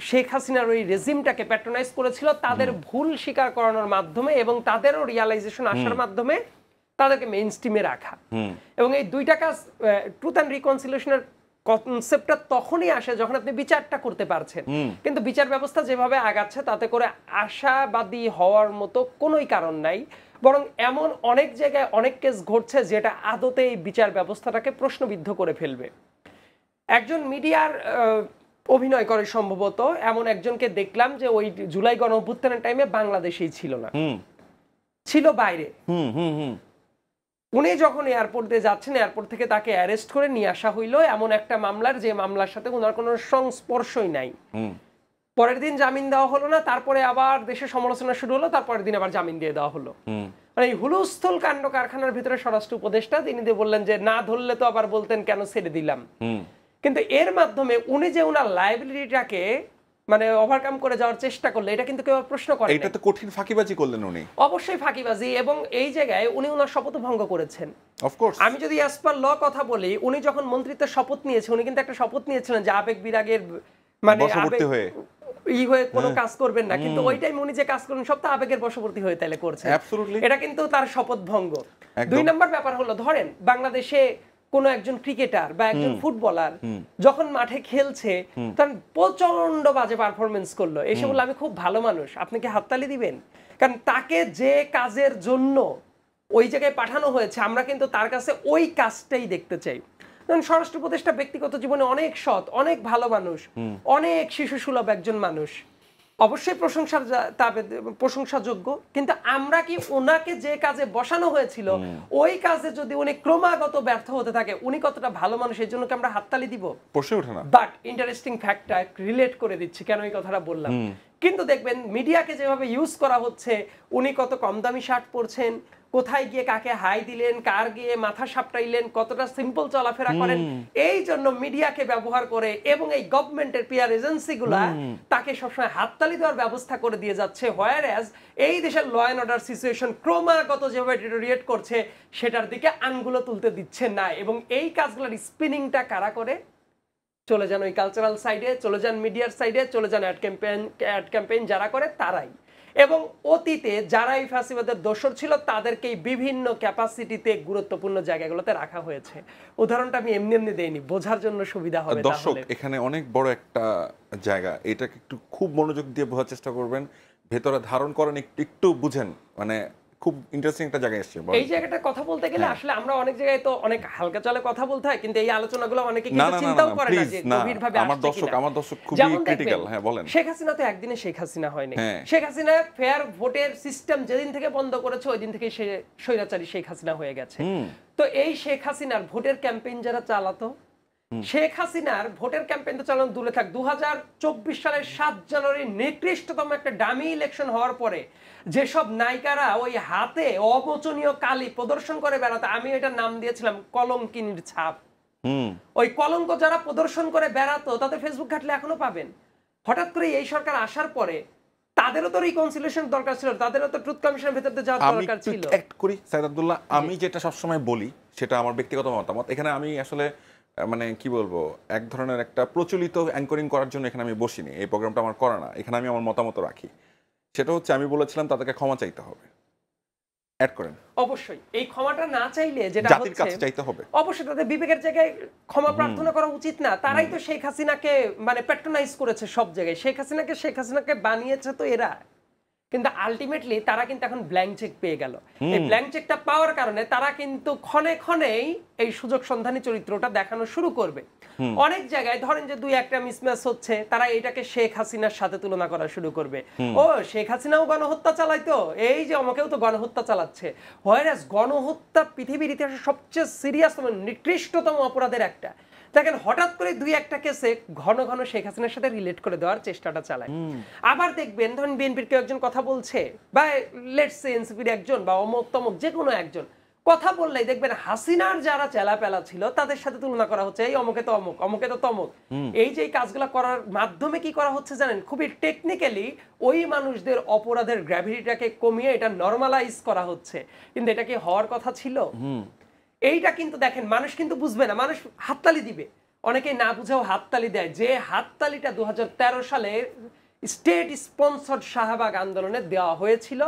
শেখ হাসিনার ওই রেজিমটাকে প্যাট্রোনাইজ করেছিল, তাদের ভুল স্বীকার করানোর মাধ্যমে এবং তাদেরও রিয়ালাইজেশন আসার মাধ্যমে তাদেরকে মেইন স্ট্রিমে রাখা। এবং এই দুইটা কাজ, ট্রুথ অ্যান্ড রিকনসিলিয়েশনের কনসেপ্টটা তখনই আসে যখন আপনি বিচারটা করতে পারছেন। কিন্তু বিচার ব্যবস্থা যেভাবে আগাচ্ছে তাতে করে আশাবাদী হওয়ার মতো কোনোই কারণ নাই, বরং এমন অনেক জায়গায় অনেক কেস ঘটছে যেটা আদতে এই বিচার ব্যবস্থাটাকে প্রশ্নবিদ্ধ করে ফেলবে। একজন মিডিয়ার অভিনয় করে সম্ভবত, এমন একজনকে দেখলাম যে ওই জুলাই গণ অভ্যুত্থানের টাইমে বাংলাদেশেই ছিল না, ছিল বাইরে। উনি যখন এয়ারপোর্ট দিয়ে যাচ্ছেন, এয়ারপোর্ট থেকে তাকে অ্যারেস্ট করে নিয়ে আসা হইলো এমন একটা মামলার, যে মামলার সাথে ওনার কোনো সংস্পর্শই নাই। পরের দিন জামিন দেওয়া হলো না, তারপরে আবার দেশে সমালোচনা শুরু হলো, তারপরের দিন আবার জামিন দিয়ে দেওয়া হলো। মানে এই হুলস্থুল কাণ্ড কারখানার ভিতরে স্বরাষ্ট্র উপদেষ্টা তিনি দিয়ে বললেন যে না ধরলে তো আবার বলতেন কেন ছেড়ে দিলাম। কিন্তু এর মাধ্যমে উনি যে ওনার লায়াবিলিটিটাকে মানে ওভারকাম করে যাওয়ার চেষ্টা করলে এটা কিন্তু কেউ প্রশ্ন করে এটা তো কঠিন ফাঁকিবাজি করলেন উনি। অবশ্যই ফাঁকিবাজি, এবং এই জায়গায় উনি ওনার শপথ ভঙ্গ করেছেন। অফকোর্স আমি যদি অ্যাজ পার ল কথা বলি, উনি যখন মন্ত্রিত্বের শপথ নিয়েছে উনি কিন্তু একটা শপথ নিয়েছিলেন যে আবেগ বিরাগের মানে বশবর্তী হয়ে হয়ে কোনো কাজ করবেন না, কিন্তু ওই টাইম উনি যে কাজ করেন সব তো আবেগের বশবর্তী হয়ে তাইলে করছেন। Absolutely. এটা কিন্তু তার শপথ ভঙ্গ। একদম। 2 নম্বর ব্যাপার হলো, ধরেন বাংলাদেশে কোন একজন ক্রিকেটার বা একজন ফুটবলার যখন মাঠে খেলছে তখন প্রচন্ড বাজে পারফরমেন্স করলো, এসে বললো আমি খুব ভালো মানুষ, আপনি কি হাততালি দিবেন? কারণ তাকে যে কাজের জন্য ওই জায়গায় পাঠানো হয়েছে আমরা কিন্তু তার কাছে ওই কাজটাই দেখতে চাই। স্বরাষ্ট্র উপদেষ্টা ব্যক্তিগত জীবনে অনেক সৎ, অনেক ভালো মানুষ, অনেক শিশু সুলভ একজন মানুষ, অবশ্যই প্রশংসাযোগ্য, কিন্তু আমরা কি ওনাকে যে কাজে বসানো হয়েছিল ওই কাজে যদি উনি ক্রমাগত ব্যর্থ হতে থাকে উনি কতটা ভালো মানুষ এই জন্য কি আমরা হাততালি দিব? প্রশ্ন ওঠে না। বাট ইন্টারেস্টিং ফ্যাক্টটা রিলেট করে দিচ্ছি কেন এই কথাটা বললাম। কিন্তু দেখবেন মিডিয়াকে যেভাবে ইউজ করা হচ্ছে, উনি কত কম দামি শার্ট পরছেন, কোথায় গিয়ে কাকে হাই দিলেন, কার গিয়ে মাথা সাপটাইলেন, কতটা সিম্পল চলাফেরা করেন, এই জন্য মিডিয়াকে ব্যবহার করে এবং এই গভর্নমেন্টের পিআর এজেন্সিগুলা তাকে সবসময় হাততালি দেওয়ার ব্যবস্থা করে দিয়ে যাচ্ছে। হোয়ারএজ এই দেশের ল অ্যান্ড অর্ডার সিচুয়েশন ক্রমাগত যেভাবে ডিটোরিয়েট করছে সেটার দিকে আঙ্গুলো তুলতে দিচ্ছে না, এবং এই কাজগুলোর স্পিনিংটা কারা করে? চলে যান ওই কালচারাল সাইডে, চলে যান মিডিয়ার সাইডে, চলে যান অ্যাড ক্যাম্পেইন যারা করে তারাই। এবং অতীতে যারা এই ফ্যাসিবাদের দোসর ছিল তাদেরকেই বিভিন্ন ক্যাপাসিটিতে গুরুত্বপূর্ণ জায়গাগুলোতে রাখা হয়েছে। উদাহরণটা আমি এমনি এমনি দেইনি, বোঝার জন্য সুবিধা হবে। দর্শক এখানে অনেক বড় একটা জায়গা, এটাকে একটু খুব মনোযোগ দিয়ে বোঝার চেষ্টা করবেন, ভেতরে ধারণ করেন, একটু বুঝেন, মানে খুব ইন্টারেস্টিং একটা জায়গায় এসেছে। এই জায়গাটা কথা বলতে গেলে আসলে আমরা অনেক জায়গায় তো অনেক হালকা চলে কথা বলতে হয়, কিন্তু এই আলোচনাগুলো অনেকে কিন্তু চিন্তাও করে না যে গভীরভাবে আসছে কিনা। আমার দর্শক খুবই ক্রিটিক্যাল। হ্যাঁ বলেন। শেখ হাসিনা তো একদিনে শেখ হাসিনা হয়নি। শেখ হাসিনা ফেয়ার ভোটের সিস্টেম যেদিন থেকে বন্ধ করেছে ওই দিন থেকে সে স্বৈরাচারী শেখ হাসিনা হয়ে গেছে। তো এই শেখ হাসিনার ভোটের ক্যাম্পেইন যারা চালাতো, শেখ হাসিনার ভোটের ক্যাম্পেইন তো চালানো দূরে থাক, 2024 সালের 7 জানুয়ারি নিকৃষ্টতম একটা ডামি ইলেকশন হওয়ার পরে যেসব নায়িকারা ওই হাতে অবচনীয় কালি প্রদর্শন করে বেড়াতে, আমি এটার নাম দিয়েছিলাম কলঙ্কিনীর ছাপ। ওই কলঙ্ক যারা প্রদর্শন করে বেড়াতো তাদের ফেসবুক ঘাটলে এখনো পাবেন। হঠাৎ করে এই সরকার আসার পরে তাদেরও তো রিকনসিলিয়েশন দরকার ছিল, তাদেরও তো ট্রুথ কমিশনের ভিতর দিয়ে যাওয়ার দরকার ছিল। আমি অ্যাক্ট করি সাইদ আব্দুল্লাহ, আমি যেটা সবসময় বলি সেটা আমার ব্যক্তিগত মতামত। এখানে আমি আসলে মানে কি বলবো, এক ধরনের একটা প্রচলিত অ্যাঙ্করিং করার জন্য এখানে আমি বসিনি, এই প্রোগ্রামটা আমার করা না। এখানে আমি আমার মতামত রাখি, সেটা হচ্ছে আমি বলেছিলাম তাদেরকে ক্ষমা চাইতে হবে। অ্যাড করেন। অবশ্যই এই ক্ষমাটা না চাইলে যেটা জাতির কাছে চাইতে হবে, অবশ্যই তাদের বিবেকের জায়গায় ক্ষমা প্রার্থনা করা উচিত না। তারাই তো শেখ হাসিনাকে মানে প্যাট্রোনাইজ করেছে সব জায়গায়, শেখ হাসিনাকে বানিয়েছে তো এরা, কিন্তু আলটিমেটলি তারা কিন্তু এখন ব্ল্যাঙ্ক চেক পেয়ে গেল। এই ব্ল্যাঙ্ক চেকটা পাওয়ার কারণে তারা কিন্তু ক্ষণে ক্ষণেই এই সুযোগ সন্ধানী চরিত্রটা দেখানো শুরু করবে। অনেক জায়গায় ধরেন যে 2-1টা মিসম্যাচ হচ্ছে, তারা এটাকে শেখ হাসিনার সাথে তুলনা করা শুরু করবে। ও শেখ হাসিনাও গণহত্যা চালাইতো, এই যে আমাকেও তো গণহত্যা চালাচ্ছে। হোয়ারএজ গণহত্যা পৃথিবীর ইতিহাসে সবচেয়ে সিরিয়াসতম নিকৃষ্টতম অপরাধের একটা। দেখেন হঠাৎ করে 2-1টা কেসে ঘন ঘন শেখ হাসিনার সাথে রিলেট করে দেওয়ার চেষ্টাটা চালায়। আবার দেখবেন ধরেন বিএনপির কেউ একজন কথা বলছে, বা লেটস সে এনসিপির একজন বা অমুক তমুক যে কোনো একজন কথা বললেই দেখবেন হাসিনার যারা চেলাপেলা ছিল তাদের সাথে তুলনা করা হচ্ছে, এই অমুকে তো অমুক, অমুকে তো তমুক। এই যে কাজগুলো করার মাধ্যমে কি করা হচ্ছে জানেন, খুবই টেকনিক্যালি ওই মানুষদের অপরাধের গ্র্যাভিটিটাকে কমিয়ে এটা নর্মালাইজ করা হচ্ছে। কিন্তু এটা কি হওয়ার কথা ছিল? এইটা কিন্তু দেখেন মানুষ কিন্তু বুঝবে না, মানুষ হাততালি দিবে, অনেকেই না বুঝেও হাততালি দেয়। যে হাততালিটা 2013 সালে স্টেট স্পন্সর্ড শাহবাগ আন্দোলনে দেওয়া হয়েছিল,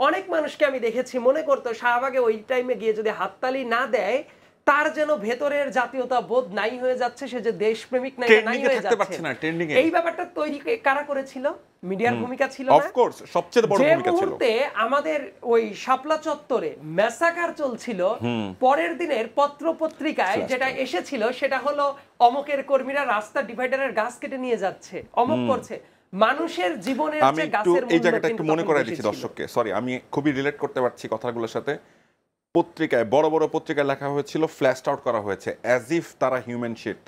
অনেক মানুষকে আমি দেখেছি মনে করতো শাহবাগে ওই টাইমে গিয়ে যদি হাততালি না দেয় তার যেন ভেতরের জাতীয়তা বোধ নাই হয়ে যাচ্ছে, সে যে দেশপ্রেমিক নাই হয়ে যাচ্ছে। এই ব্যাপারটা তৈরি কারা করেছিল? মিডিয়ার ভূমিকা ছিল না? অফকোর্স সবচেয়ে বড় ভূমিকা ছিল। যে মুহূর্তে আমাদের ওই শাপলা চত্বরে ম্যাসাকার চলছিল, পরের দিনের পত্র পত্রিকায় যেটা এসেছিল সেটা হলো অমকের কর্মীরা রাস্তা ডিভাইডারের গাছ কেটে নিয়ে যাচ্ছে, অমক করছে। মানুষের জীবনের যে গাছের মূল্য, এই জায়গাটা একটু মনে করাই দিচ্ছি দর্শককে, সরি আমি খুবই রিলেট করতে পারছি কথাগুলোর সাথে। পত্রিকায় বড় বড় পত্রিকায় লেখা হয়েছিল, ফ্ল্যাশড আউট করা হয়েছে অ্যাজ ইফ তারা হিউম্যান শিট।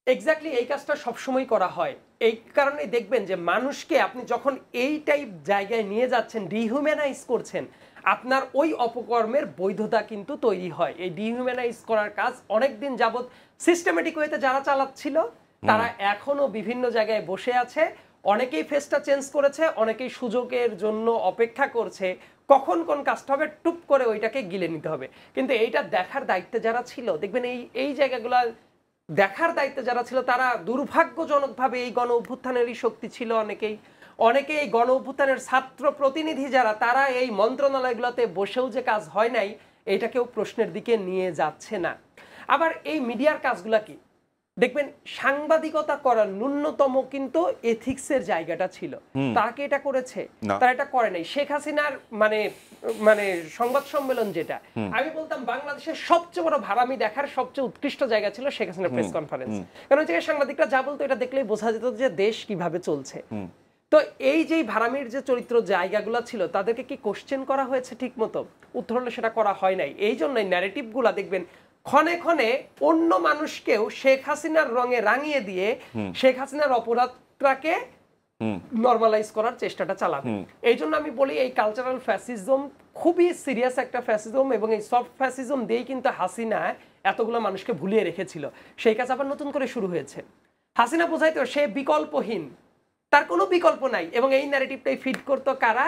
এক্স্যাক্টলি এই কাজটা সবসময় করা হয়। এই কারণে দেখবেন যে মানুষকে আপনি যখন এই টাইপ জায়গায় নিয়ে যাচ্ছেন, ডিহিউম্যানাইজ করছেন, আপনার ওই অপকর্মের বৈধতা কিন্তু তৈরি হয়। এই ডিহিউম্যানাইজ করার কাজ অনেকদিন যাবত সিস্টেমেটিক ওয়েতে যারা চালাচ্ছিল তারা এখনো বিভিন্ন জায়গায় বসে আছে। অনেকেই ফেসটা চেঞ্জ করেছে, অনেকেই সুযোগের জন্য অপেক্ষা করছে কখন কোন কাজটা হবে, টুপ করে ওইটাকে গিলে নিতে হবে। কিন্তু এইটা দেখার দায়িত্বে যারা ছিল, দেখবেন এই জায়গাগুলো দেখার দায়িত্বে যারা ছিল তারা দুর্ভাগ্যজনকভাবে এই গণ অভ্যুত্থানেরই শক্তি ছিল। অনেকে এই গণ অভ্যুত্থানের ছাত্র প্রতিনিধি যারা, তারা এই মন্ত্রণালয়গুলোতে বসেও যে কাজ হয় নাই এটাকেও প্রশ্নের দিকে নিয়ে যাচ্ছে না। আবার এই মিডিয়ার কাজগুলা কি দেখবেন, সাংবাদিকতা করার ন্যূনতম কিন্তু এথিক্সের জায়গাটা ছিল। তারা কি এটা করেছে? তারা এটা করে নাই। শেখ হাসিনার মানে সংবাদ সম্মেলন যেটা, আমি বলতাম বাংলাদেশের সবচেয়ে বড় ভাড়ামি দেখার সবচেয়ে উৎকৃষ্ট জায়গা ছিল শেখ হাসিনার প্রেস কনফারেন্স। কারণ ওই জায়গায় সাংবাদিকরা যা বলতো এটা দেখলেই বোঝা যেত যে দেশ কিভাবে চলছে। তো এই যে ভাড়ামির যে চরিত্র জায়গাগুলো ছিল তাদেরকে কি কোশ্চেন করা হয়েছে ঠিক মতো? উত্তর হলো সেটা করা হয় নাই। এই জন্যই ন্যারেটিভগুলা দেখবেন ক্ষণে ক্ষণে অন্য মানুষকেও শেখ হাসিনার রঙে রাঙিয়ে দিয়ে শেখ হাসিনার অপরাধটাকে নরমালাইজ করার চেষ্টাটা চালাবে। এই জন্য আমি বলি এই কালচারাল ফ্যাসিজম খুবই সিরিয়াস একটা ফ্যাসিজম, এবং এই সফট ফ্যাসিজম দিয়েই কিন্তু হাসিনা এতগুলো মানুষকে ভুলিয়ে রেখেছিল। সেই কাজ আবার নতুন করে শুরু হয়েছে। হাসিনা বোঝাইতো সে বিকল্পহীন, তার কোনো বিকল্প নাই। এবং এই ন্যারেটিভটাই ফিট করতো কারা?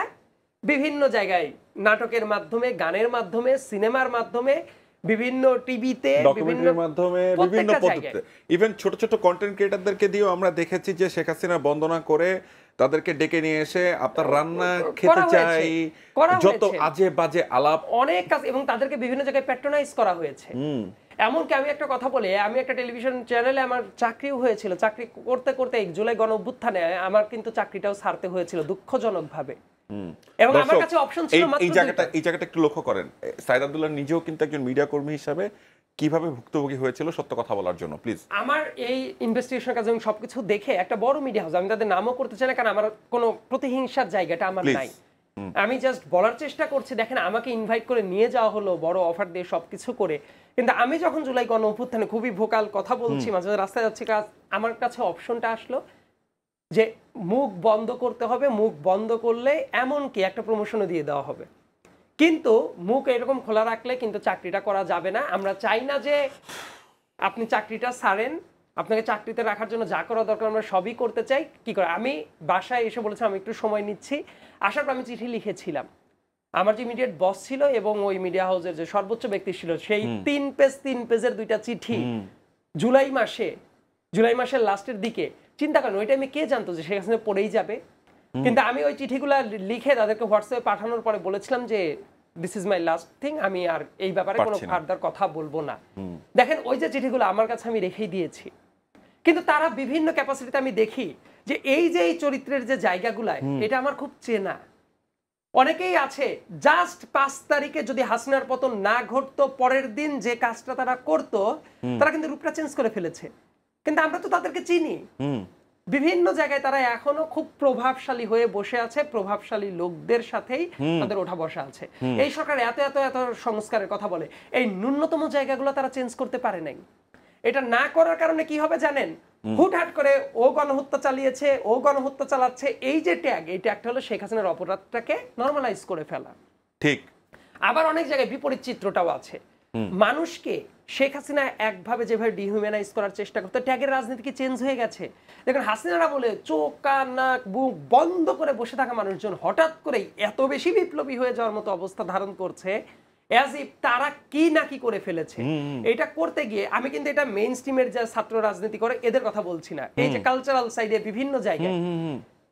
বিভিন্ন জায়গায় নাটকের মাধ্যমে, গানের মাধ্যমে, সিনেমার মাধ্যমে, বিভিন্ন টিভিতে, ডকুমেন্টারির মাধ্যমে, বিভিন্ন পদ্ধতিতে, ইভেন ছোট ছোট কন্টেন্ট ক্রিয়েটরদেরকে দিয়েও আমরা দেখেছি যে শেখ হাসিনা বন্দনা করে তাদেরকে ডেকে নিয়ে এসে আপনার রান্না খেতে চাই, যত আজে বাজে আলাপ, অনেক কাজ, এবং তাদেরকে বিভিন্ন জায়গায় প্যাট্রোনাইজ করা হয়েছে। এমনকি আমি একটা কথা বলি, আমি একটা টেলিভিশন চ্যানেলে আমার চাকরিও হয়েছিল। চাকরি করতে করতে জুলাই গণ অভ্যুত্থানে আমার কিন্তু চাকরিটাও ছাড়তে হয়েছিল দুঃখজনকভাবে। এবং আমার কাছে অপশন ছিল মাত্র এই জায়গাটা একটু লক্ষ্য করেন। সাইদ আব্দুল্লাহ নিজেও কিন্তু একজন মিডিয়া কর্মী হিসেবে কিভাবে ভুক্তভোগী হয়েছিল সত্য কথা বলার জন্য প্লিজ। আমার এই ইনভেস্টিগেশন কাজ এবং সবকিছু দেখে একটা বড় মিডিয়া হাউস, আমি তাদের নামও করতে চাই না কারণ আমার কোনো প্রতিহিংসার জায়গাটা আমার নাই। আমি জাস্ট বলার চেষ্টা করছি, দেখেন আমাকে ইনভাইট করে নিয়ে যাওয়া হলো বড় অফার দিয়ে সবকিছু করে, কিন্তু আমি যখন জুলাই গণ অভ্যুত্থানে খুবই ভোকাল কথা বলছি, মাঝে মাঝে রাস্তায় যাচ্ছি, আমার কাছে অপশনটা আসলো যে মুখ বন্ধ করতে হবে। মুখ বন্ধ করলে এমনকি একটা প্রমোশনও দিয়ে দেওয়া হবে, কিন্তু মুখ এরকম খোলা রাখলে কিন্তু চাকরিটা করা যাবে না। আমরা চাই না যে আপনি চাকরিটা ছাড়েন, আপনাকে চাকরিতে রাখার জন্য যা করা দরকার আমরা সবই করতে চাই। কি করে আমি বাসায় এসে বলেছিলাম আমি একটু সময় নিচ্ছি, আসার পর আমি চিঠি লিখেছিলাম। আমার যে ইমিডিয়েট বস ছিল এবং ওই মিডিয়া হাউসের যে সর্বোচ্চ ব্যক্তি ছিল, সেই 3 পেজের 2টা চিঠি জুলাই মাসের লাস্টের দিকে। চিন্তা করেন ওই টাইমে কে জানতো যে শেখ হাসিনা পড়েই যাবে। কিন্তু আমি ওই চিঠিগুলা লিখে তাদেরকে হোয়াটসঅ্যাপে পাঠানোর পরে বলেছিলাম যে this is my last thing, আমি আর এই ব্যাপারে কোনো ফার্দার কথা বলবো না। দেখেন ওই যে চিঠিগুলো আমার কাছে আমি রেখেই দিয়েছি, কিন্তু তারা বিভিন্ন ক্যাপাসিটিতে আমি দেখি যে এই চরিত্রের যে জায়গাগুলায় এটা আমার খুব চেনা। অনেকেই আছে জাস্ট 5 তারিখে যদি হাসিনার পতন না ঘটতো, পরের দিন যে কাজটা তারা করতো তারা কিন্তু রূপটা চেঞ্জ করে ফেলেছে। কিন্তু আমরা তো তাদেরকে চিনি। বিভিন্ন জায়গায় তারা এখনো খুব প্রভাবশালী হয়ে বসে আছে, প্রভাবশালী লোকদের সাথেই তাদের ওঠা বসা আছে। এই সরকার এত এত এত সংস্কারের কথা বলে, এই ন্যূনতম জায়গাগুলো তারা চেঞ্জ করতে পারে নাই। এটা না করার কারণে কি হবে জানেন? হুটহাট করে ও গণহত্যা চালিয়েছে, ও গণহত্যা চালাচ্ছে, এই যে এই ট্যাগটা হলো শেখ হাসিনার অপরাধটাকে নরমালাইজ করে ফেলা। ঠিক। আবার অনেক জায়গায় বিপরীত চিত্রটাও আছে। মানুষকে শেখ হাসিনা একভাবে যেভাবে ডিহিউম্যানাইজ করার চেষ্টা করতে, ট্যাগের রাজনীতি কি চেঞ্জ হয়ে গেছে? দেখুন হাসিনারা বলে চোখ কান নাক বুক বন্ধ করে বসে থাকা মানুষজন হঠাৎ করেই এত বেশি বিপ্লবী হয়ে যাওয়ার মতো অবস্থা ধারণ করছে, অ্যাজ ইফ তারা কি না কি করে ফেলেছে। এটা করতে গিয়ে আমি কিন্তু এটা মেইন স্ট্রিমের যে ছাত্র রাজনীতি করে এদের কথা বলছি না, এই যে কালচারাল সাইডে বিভিন্ন জায়গায়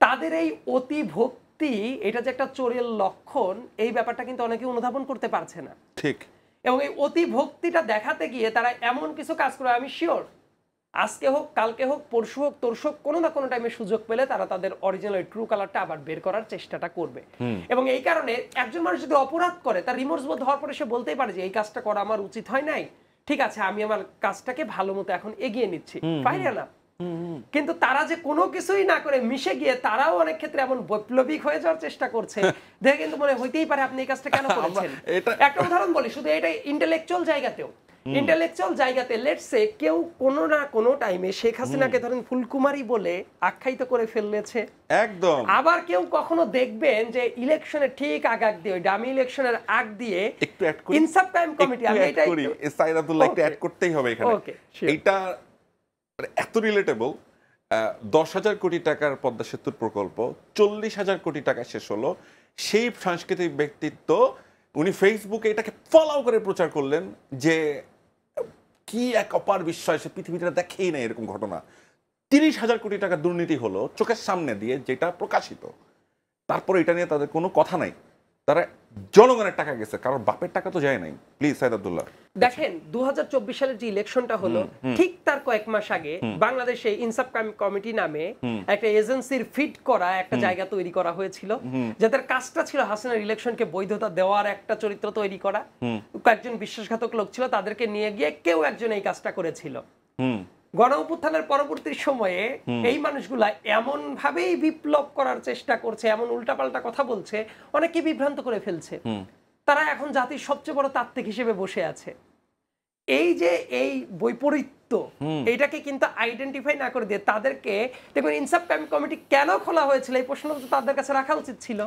তাদের এই অতি ভক্তি, এটা যে একটা চোরের লক্ষণ, এই ব্যাপারটা কিন্তু অনেকে অনুধাবন করতে পারছে না। ঠিক। এবং এই অতি ভক্তিটা দেখাতে গিয়ে তারা এমন কিছু কাজ করে, আমি শিওর আজকে হোক কালকে হোক পরশু হোক তরশু হোক কোনো না কোনো টাইমে সুযোগ পেলে তারা তাদের অরিজিনাল ট্রু কালারটা আবার বের করার চেষ্টাটা করবে। এবং এই কারণে একজন মানুষ যদি অপরাধ করে তার রিমোর্স বোধ হওয়ার পরে সে বলতেই পারে যে এই কাজটা করা আমার উচিত হয় নাই, ঠিক আছে আমি আমার কাজটাকে ভালো মতো এখন এগিয়ে নিচ্ছি, ফাইন না। কিন্তু তারা যে কোনো কিছুই না করে মিশে গিয়ে তারাও অনেক ক্ষেত্রে এমন বৈপ্লবিক হয়ে যাওয়ার চেষ্টা করছে, দেখে কিন্তু মনে হইতেই পারে আপনি এই কাজটা কেন করেছেন। একটা উদাহরণ বলি, শুধু এটা ইন্টেলেকচুয়াল জায়গাতেও ইন্টেলেকচুয়াল জায়গাতে লেটস সে কেউ কোনো না কোনো টাইমে শেখ হাসিনাকে ধরেন ফুলকুমারী বলে আখ্যায়িত করে ফেলেছে একদম। আবার কেউ কখনো দেখবেন যে ইলেকশনের ঠিক আগ দিয়ে ওই ডামি ইলেকশনের আগ দিয়ে একটু অ্যাড করি, ইনসাফ টাইম কমিটি আমি একটু এটাই add করি। সাইদ আব্দুল্লাহ একটু অ্যাড করতেই হবে এখানে। Okay, sure. এইটা এত রিলেটেবল। 10,000 কোটি টাকার পদ্মা সেতুর প্রকল্প 40,000 কোটি টাকা শেষ হলো। সেই সাংস্কৃতিক ব্যক্তিত্ব উনি ফেসবুকে এটাকে ফলো করে প্রচার করলেন যে কি এক অপার বিস্ময়, সে পৃথিবীতে দেখেই না এরকম ঘটনা। 30,000 কোটি টাকা দুর্নীতি হলো চোখের সামনে দিয়ে, যেটা প্রকাশিত। তারপর এটা নিয়ে তাদের কোনো কথা নাই, তারা জনগণের টাকা গেছে, কারণ বাপের টাকা তো যায় নাই। প্লিজ সাইদ আব্দুল্লাহ। দেখেন 2024 সালের যে ইলেকশনটা হলো ঠিক তার কয়েক মাস আগে বাংলাদেশে ইনসাফ কমিটি নামে একটা এজেন্সির ফিট করা একটা জায়গা তৈরি করা হয়েছিল, যাদের কাজটা ছিল হাসিনার ইলেকশনকে বৈধতা দেওয়ার একটা চরিত্র তৈরি করা। কয়েকজন বিশ্বাসঘাতক লোক ছিল, তাদেরকে নিয়ে গিয়ে কেউ একজন এই কাজটা করেছিল। গণ অভ্যুত্থানের পরবর্তী সময়ে এই মানুষগুলা এমন ভাবেই বিপ্লব করার চেষ্টা করছে, এমন উল্টাপাল্টা কথা বলছে, অনেকে বিভ্রান্ত করে ফেলছে। তারা এখন জাতির সবচেয়ে বড় তাত্ত্বিক হিসেবে বসে আছে। এই যে এই বৈপরীত্য, এইটাকে কিন্তু আইডেন্টিফাই না করে দিয়ে তাদেরকে দেখুন ইনসাফ কমিটি কেন খোলা হয়েছিল এই প্রশ্ন তো তাদের কাছে রাখা উচিত ছিল,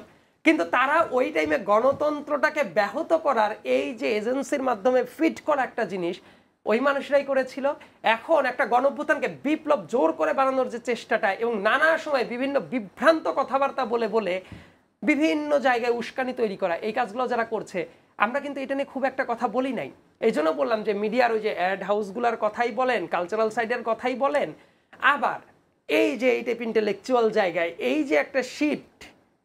কিন্তু তারা ওই টাইমে গণতন্ত্রটাকে ব্যাহত করার এই যে এজেন্সির মাধ্যমে ফিট করা একটা জিনিস ওই মানুষরাই করেছিল। এখন একটা গণঅভ্যুত্থানকে বিপ্লব জোর করে বানানোর যে চেষ্টাটা এবং নানা সময় বিভিন্ন বিভ্রান্ত কথাবার্তা বলে বলে বিভিন্ন জায়গায় উস্কানি তৈরি করা, এই কাজগুলো যারা করছে আমরা কিন্তু এটা নিয়ে খুব একটা কথা বলি নাই। এই জন্য বললাম যে মিডিয়ার ওই যে অ্যাড হাউসগুলোর কথাই বলেন, কালচারাল সাইডের কথাই বলেন, আবার এই যে এই টাইপ ইন্টেলেকচুয়াল জায়গায় এই যে একটা শিফট,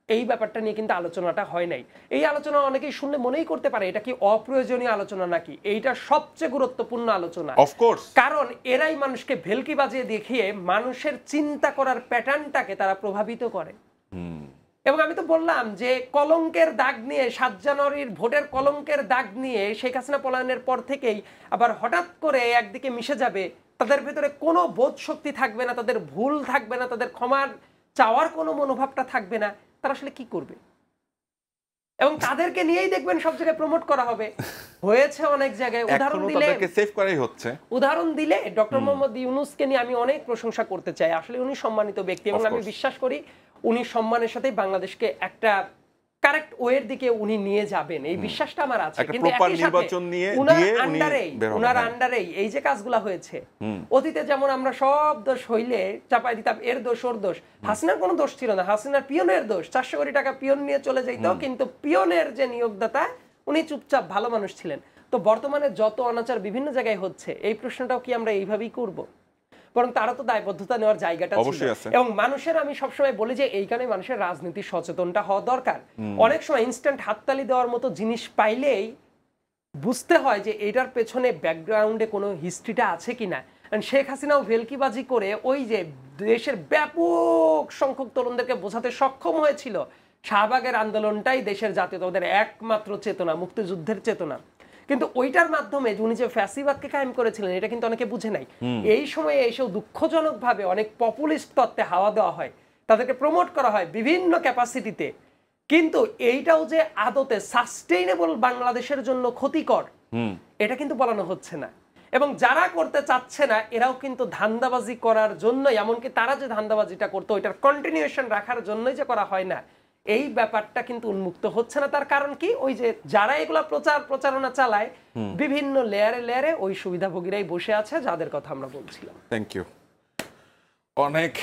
এই ব্যাপারটা নিয়ে কিন্তু আলোচনাটা হয় নাই। এই আলোচনা অনেকেই শুনলে মনেই করতে পারে এটা কি অপ্রয়োজনীয় আলোচনা নাকি, এইটা সবচেয়ে গুরুত্বপূর্ণ আলোচনা। অফকোর্স, কারণ এরাই মানুষকে ভেলকি বাজিয়ে দেখিয়ে মানুষের চিন্তা করার প্যাটার্নটাকে তারা প্রভাবিত করে। এবং আমি তো বললাম যে কলঙ্কের দাগ নিয়ে 7 জানুয়ারির ভোটের কলঙ্কের দাগ নিয়ে শেখ হাসিনা পলায়নের পর থেকেই আবার হঠাৎ করে একদিকে মিশে যাবে, তাদের ভেতরে কোনো বোধ শক্তি থাকবে না, তাদের ভুল থাকবে না, তাদের ক্ষমার চাওয়ার কোনো মনোভাবটা থাকবে না, তারা আসলে কি করবে? এবং তাদেরকে নিয়েই দেখবেন সব জায়গায় প্রমোট করা হবে। হয়েছে অনেক জায়গায়, উদাহরণ দিলে সেভ করাই হচ্ছে। উদাহরণ দিলে ডক্টর মোহাম্মদ ইউনূসকে নিয়ে আমি অনেক প্রশংসা করতে চাই। আসলে উনি সম্মানিত ব্যক্তি এবং আমি বিশ্বাস করি উনি সম্মানের সাথে বাংলাদেশকে একটা কারেক্ট ওয়ের দিকে উনি নিয়ে যাবেন, এই বিশ্বাসটা আমার আছে। কিন্তু একই সাথে উনার আন্ডারেই এই যে কাজগুলা হয়েছে, অতীতে যেমন আমরা সব দোষ হইলে চাপাই দিতাম, এর দোষ ওর দোষ, হাসিনার কোনো দোষ ছিল না, হাসিনার পিয়নের দোষ, 400 কোটি টাকা পিয়ন নিয়ে চলে যাইত, কিন্তু পিয়নের যে নিয়োগদাতা উনি চুপচাপ ভালো মানুষ ছিলেন। তো বর্তমানে যত অনাচার বিভিন্ন জায়গায় হচ্ছে, এই প্রশ্নটাও কি আমরা এইভাবেই করব? বরং তারা তো দায়বদ্ধতা নেওয়ার জায়গাটা ছিল। এবং মানুষের, আমি সবসময় বলি যে এই কারণে মানুষের রাজনীতি সচেতনটা হওয়া দরকার। অনেক সময় ইনস্ট্যান্ট হাততালি দেওয়ার মতো জিনিস পাইলেই বুঝতে হয় যে এটার পেছনে ব্যাকগ্রাউন্ডে কোনো হিস্ট্রিটা আছে কিনা। শেখ হাসিনাও ভেলকিবাজি করে ওই যে দেশের ব্যাপক সংখ্যক তরুণদেরকে বোঝাতে সক্ষম হয়েছিল শাহবাগের আন্দোলনটাই দেশের জাতীয়তাবাদের একমাত্র চেতনা, মুক্তিযুদ্ধের চেতনা। কিন্তু ওইটার মাধ্যমে উনি যে ফ্যাসিবাদকে কায়েম করেছিলেন এটা কিন্তু অনেকে বুঝে নাই। এই সময়ে এইসব দুঃখজনকভাবে অনেক পপুলিস্ট তত্ত্বে হাওয়া দেওয়া হয়, তাদেরকে প্রমোট করা হয় বিভিন্ন ক্যাপাসিটিতে, কিন্তু এইটাও যে আদতে সাস্টেইনেবল বাংলাদেশের জন্য ক্ষতিকর এটা কিন্তু বলানো হচ্ছে না। এবং যারা করতে চাচ্ছে না এরাও কিন্তু ধান্দাবাজি করার জন্য, এমনকি তারা যে ধান্দাবাজিটা করতো ওইটার কন্টিনিউশন রাখার জন্যই যে করা হয় না, এই ব্যাপারটা কিন্তু উন্মুক্ত হচ্ছে না। তার কারণ কি, ওই যে যারা এগুলা প্রচারণা চালায় বিভিন্ন লেয়ারে লেয়ারে ওই সুবিধাভোগীরাই বসে আছে, যাদের কথা আমরা বলছিলাম। Thank you. অনেক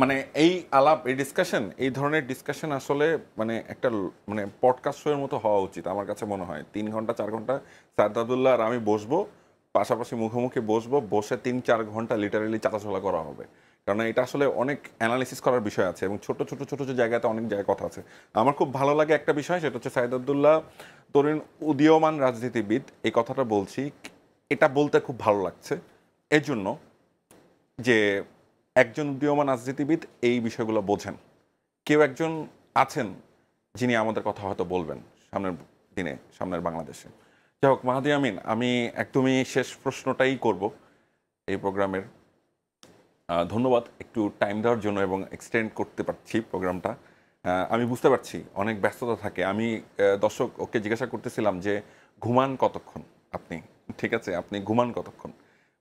মানে এই আলাপ, এই ডিসকাশন, এই ধরনের ডিসকাশন আসলে মানে একটা মানে পডকাস্ট শোয়ের মতো হওয়া উচিত আমার কাছে মনে হয়। 3 ঘন্টা 4 ঘন্টা সাইদ আব্দুল্লাহ আর আমি বসবো, পাশাপাশি মুখোমুখি বসবো, বসে 3-4 ঘন্টা লিটারালি চাটাচলা করা হবে, কারণ এটা আসলে অনেক অ্যানালিসিস করার বিষয় আছে এবং ছোট ছোট ছোট ছোট জায়গাতে অনেক জায়গায় কথা আছে। আমার খুব ভালো লাগে একটা বিষয়, সেটা হচ্ছে সাইদ আব্দুল্লাহ তরুণ উদীয়মান রাজনীতিবিদ, এই কথাটা বলছি, এটা বলতে খুব ভালো লাগছে এর জন্য যে একজন উদীয়মান রাজনীতিবিদ এই বিষয়গুলো বোঝেন, কেউ একজন আছেন যিনি আমাদের কথা হয়তো বলবেন সামনের দিনে, সামনের বাংলাদেশে। যাই হোক, মাহাদি আমিন, আমি একদমই শেষ প্রশ্নটাই করব এই প্রোগ্রামের। ধন্যবাদ একটু টাইম দেওয়ার জন্য এবং এক্সটেন্ড করতে পারছি প্রোগ্রামটা। আমি বুঝতে পারছি অনেক ব্যস্ততা থাকে। আমি দর্শক ওকে জিজ্ঞাসা করতেছিলাম যে ঘুমান কতক্ষণ আপনি, ঠিক আছে, আপনি ঘুমান কতক্ষণ?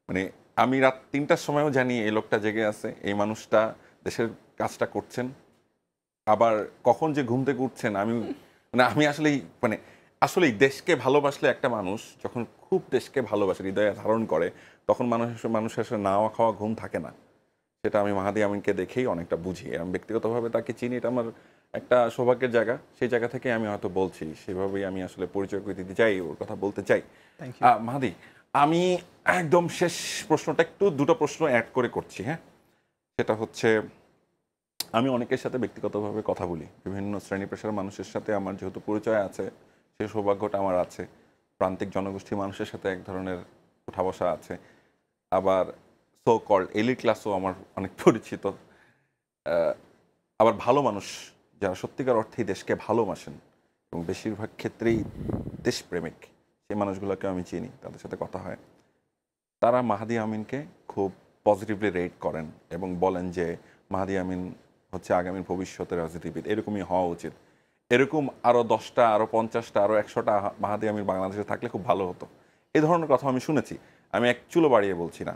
মানে আমি রাত 3টার সময়ও জানি এই লোকটা জেগে আছে, এই মানুষটা দেশের কাজটা করছেন, আবার কখন যে ঘুম থেকে উঠছেন আমি আসলেই দেশকে ভালোবাসলে একটা মানুষ যখন খুব দেশকে ভালোবাসে, হৃদয়ে ধারণ করে, তখন মানুষের আসলে নাওয়া খাওয়া ঘুম থাকে না। সেটা আমি মাহাদি আমিনকে দেখেই অনেকটা বুঝি। আমি ব্যক্তিগতভাবে তাকে চিনি, এটা আমার একটা সৌভাগ্যের জায়গা। সেই জায়গা থেকে আমি হয়তো বলছি, সেভাবেই আমি আসলে পরিচয় করে দিতে চাই, ওর কথা বলতে চাই। মাহাদি, আমি একদম শেষ প্রশ্নটা একটু দুটো প্রশ্ন অ্যাড করে করছি, হ্যাঁ? সেটা হচ্ছে, আমি অনেকের সাথে ব্যক্তিগতভাবে কথা বলি, বিভিন্ন শ্রেণী পেশার মানুষের সাথে আমার যেহেতু পরিচয় আছে, সেই সৌভাগ্যটা আমার আছে। প্রান্তিক জনগোষ্ঠীর মানুষের সাথে এক ধরনের উঠা বসা আছে, আবার সো কল্ড এলিট ক্লাসও আমার অনেক পরিচিত। আবার ভালো মানুষ যারা সত্যিকার অর্থেই দেশকে ভালোবাসেন এবং বেশিরভাগ ক্ষেত্রেই দেশপ্রেমিক, সেই মানুষগুলোকে আমি চিনি, তাদের সাথে কথা হয়। তারা মাহাদি আমিনকে খুব পজিটিভলি রেট করেন এবং বলেন যে মাহাদি আমিন হচ্ছে আগামীর ভবিষ্যতের রাজনীতিবিদ, এরকমই হওয়া উচিত। এরকম আরও 10টা, আরও 50টা, আরও 100টা মাহাদি আমিন বাংলাদেশে থাকলে খুব ভালো হতো। এই ধরনের কথা আমি শুনেছি। আমি এক চুলো বাড়িয়ে বলছি না,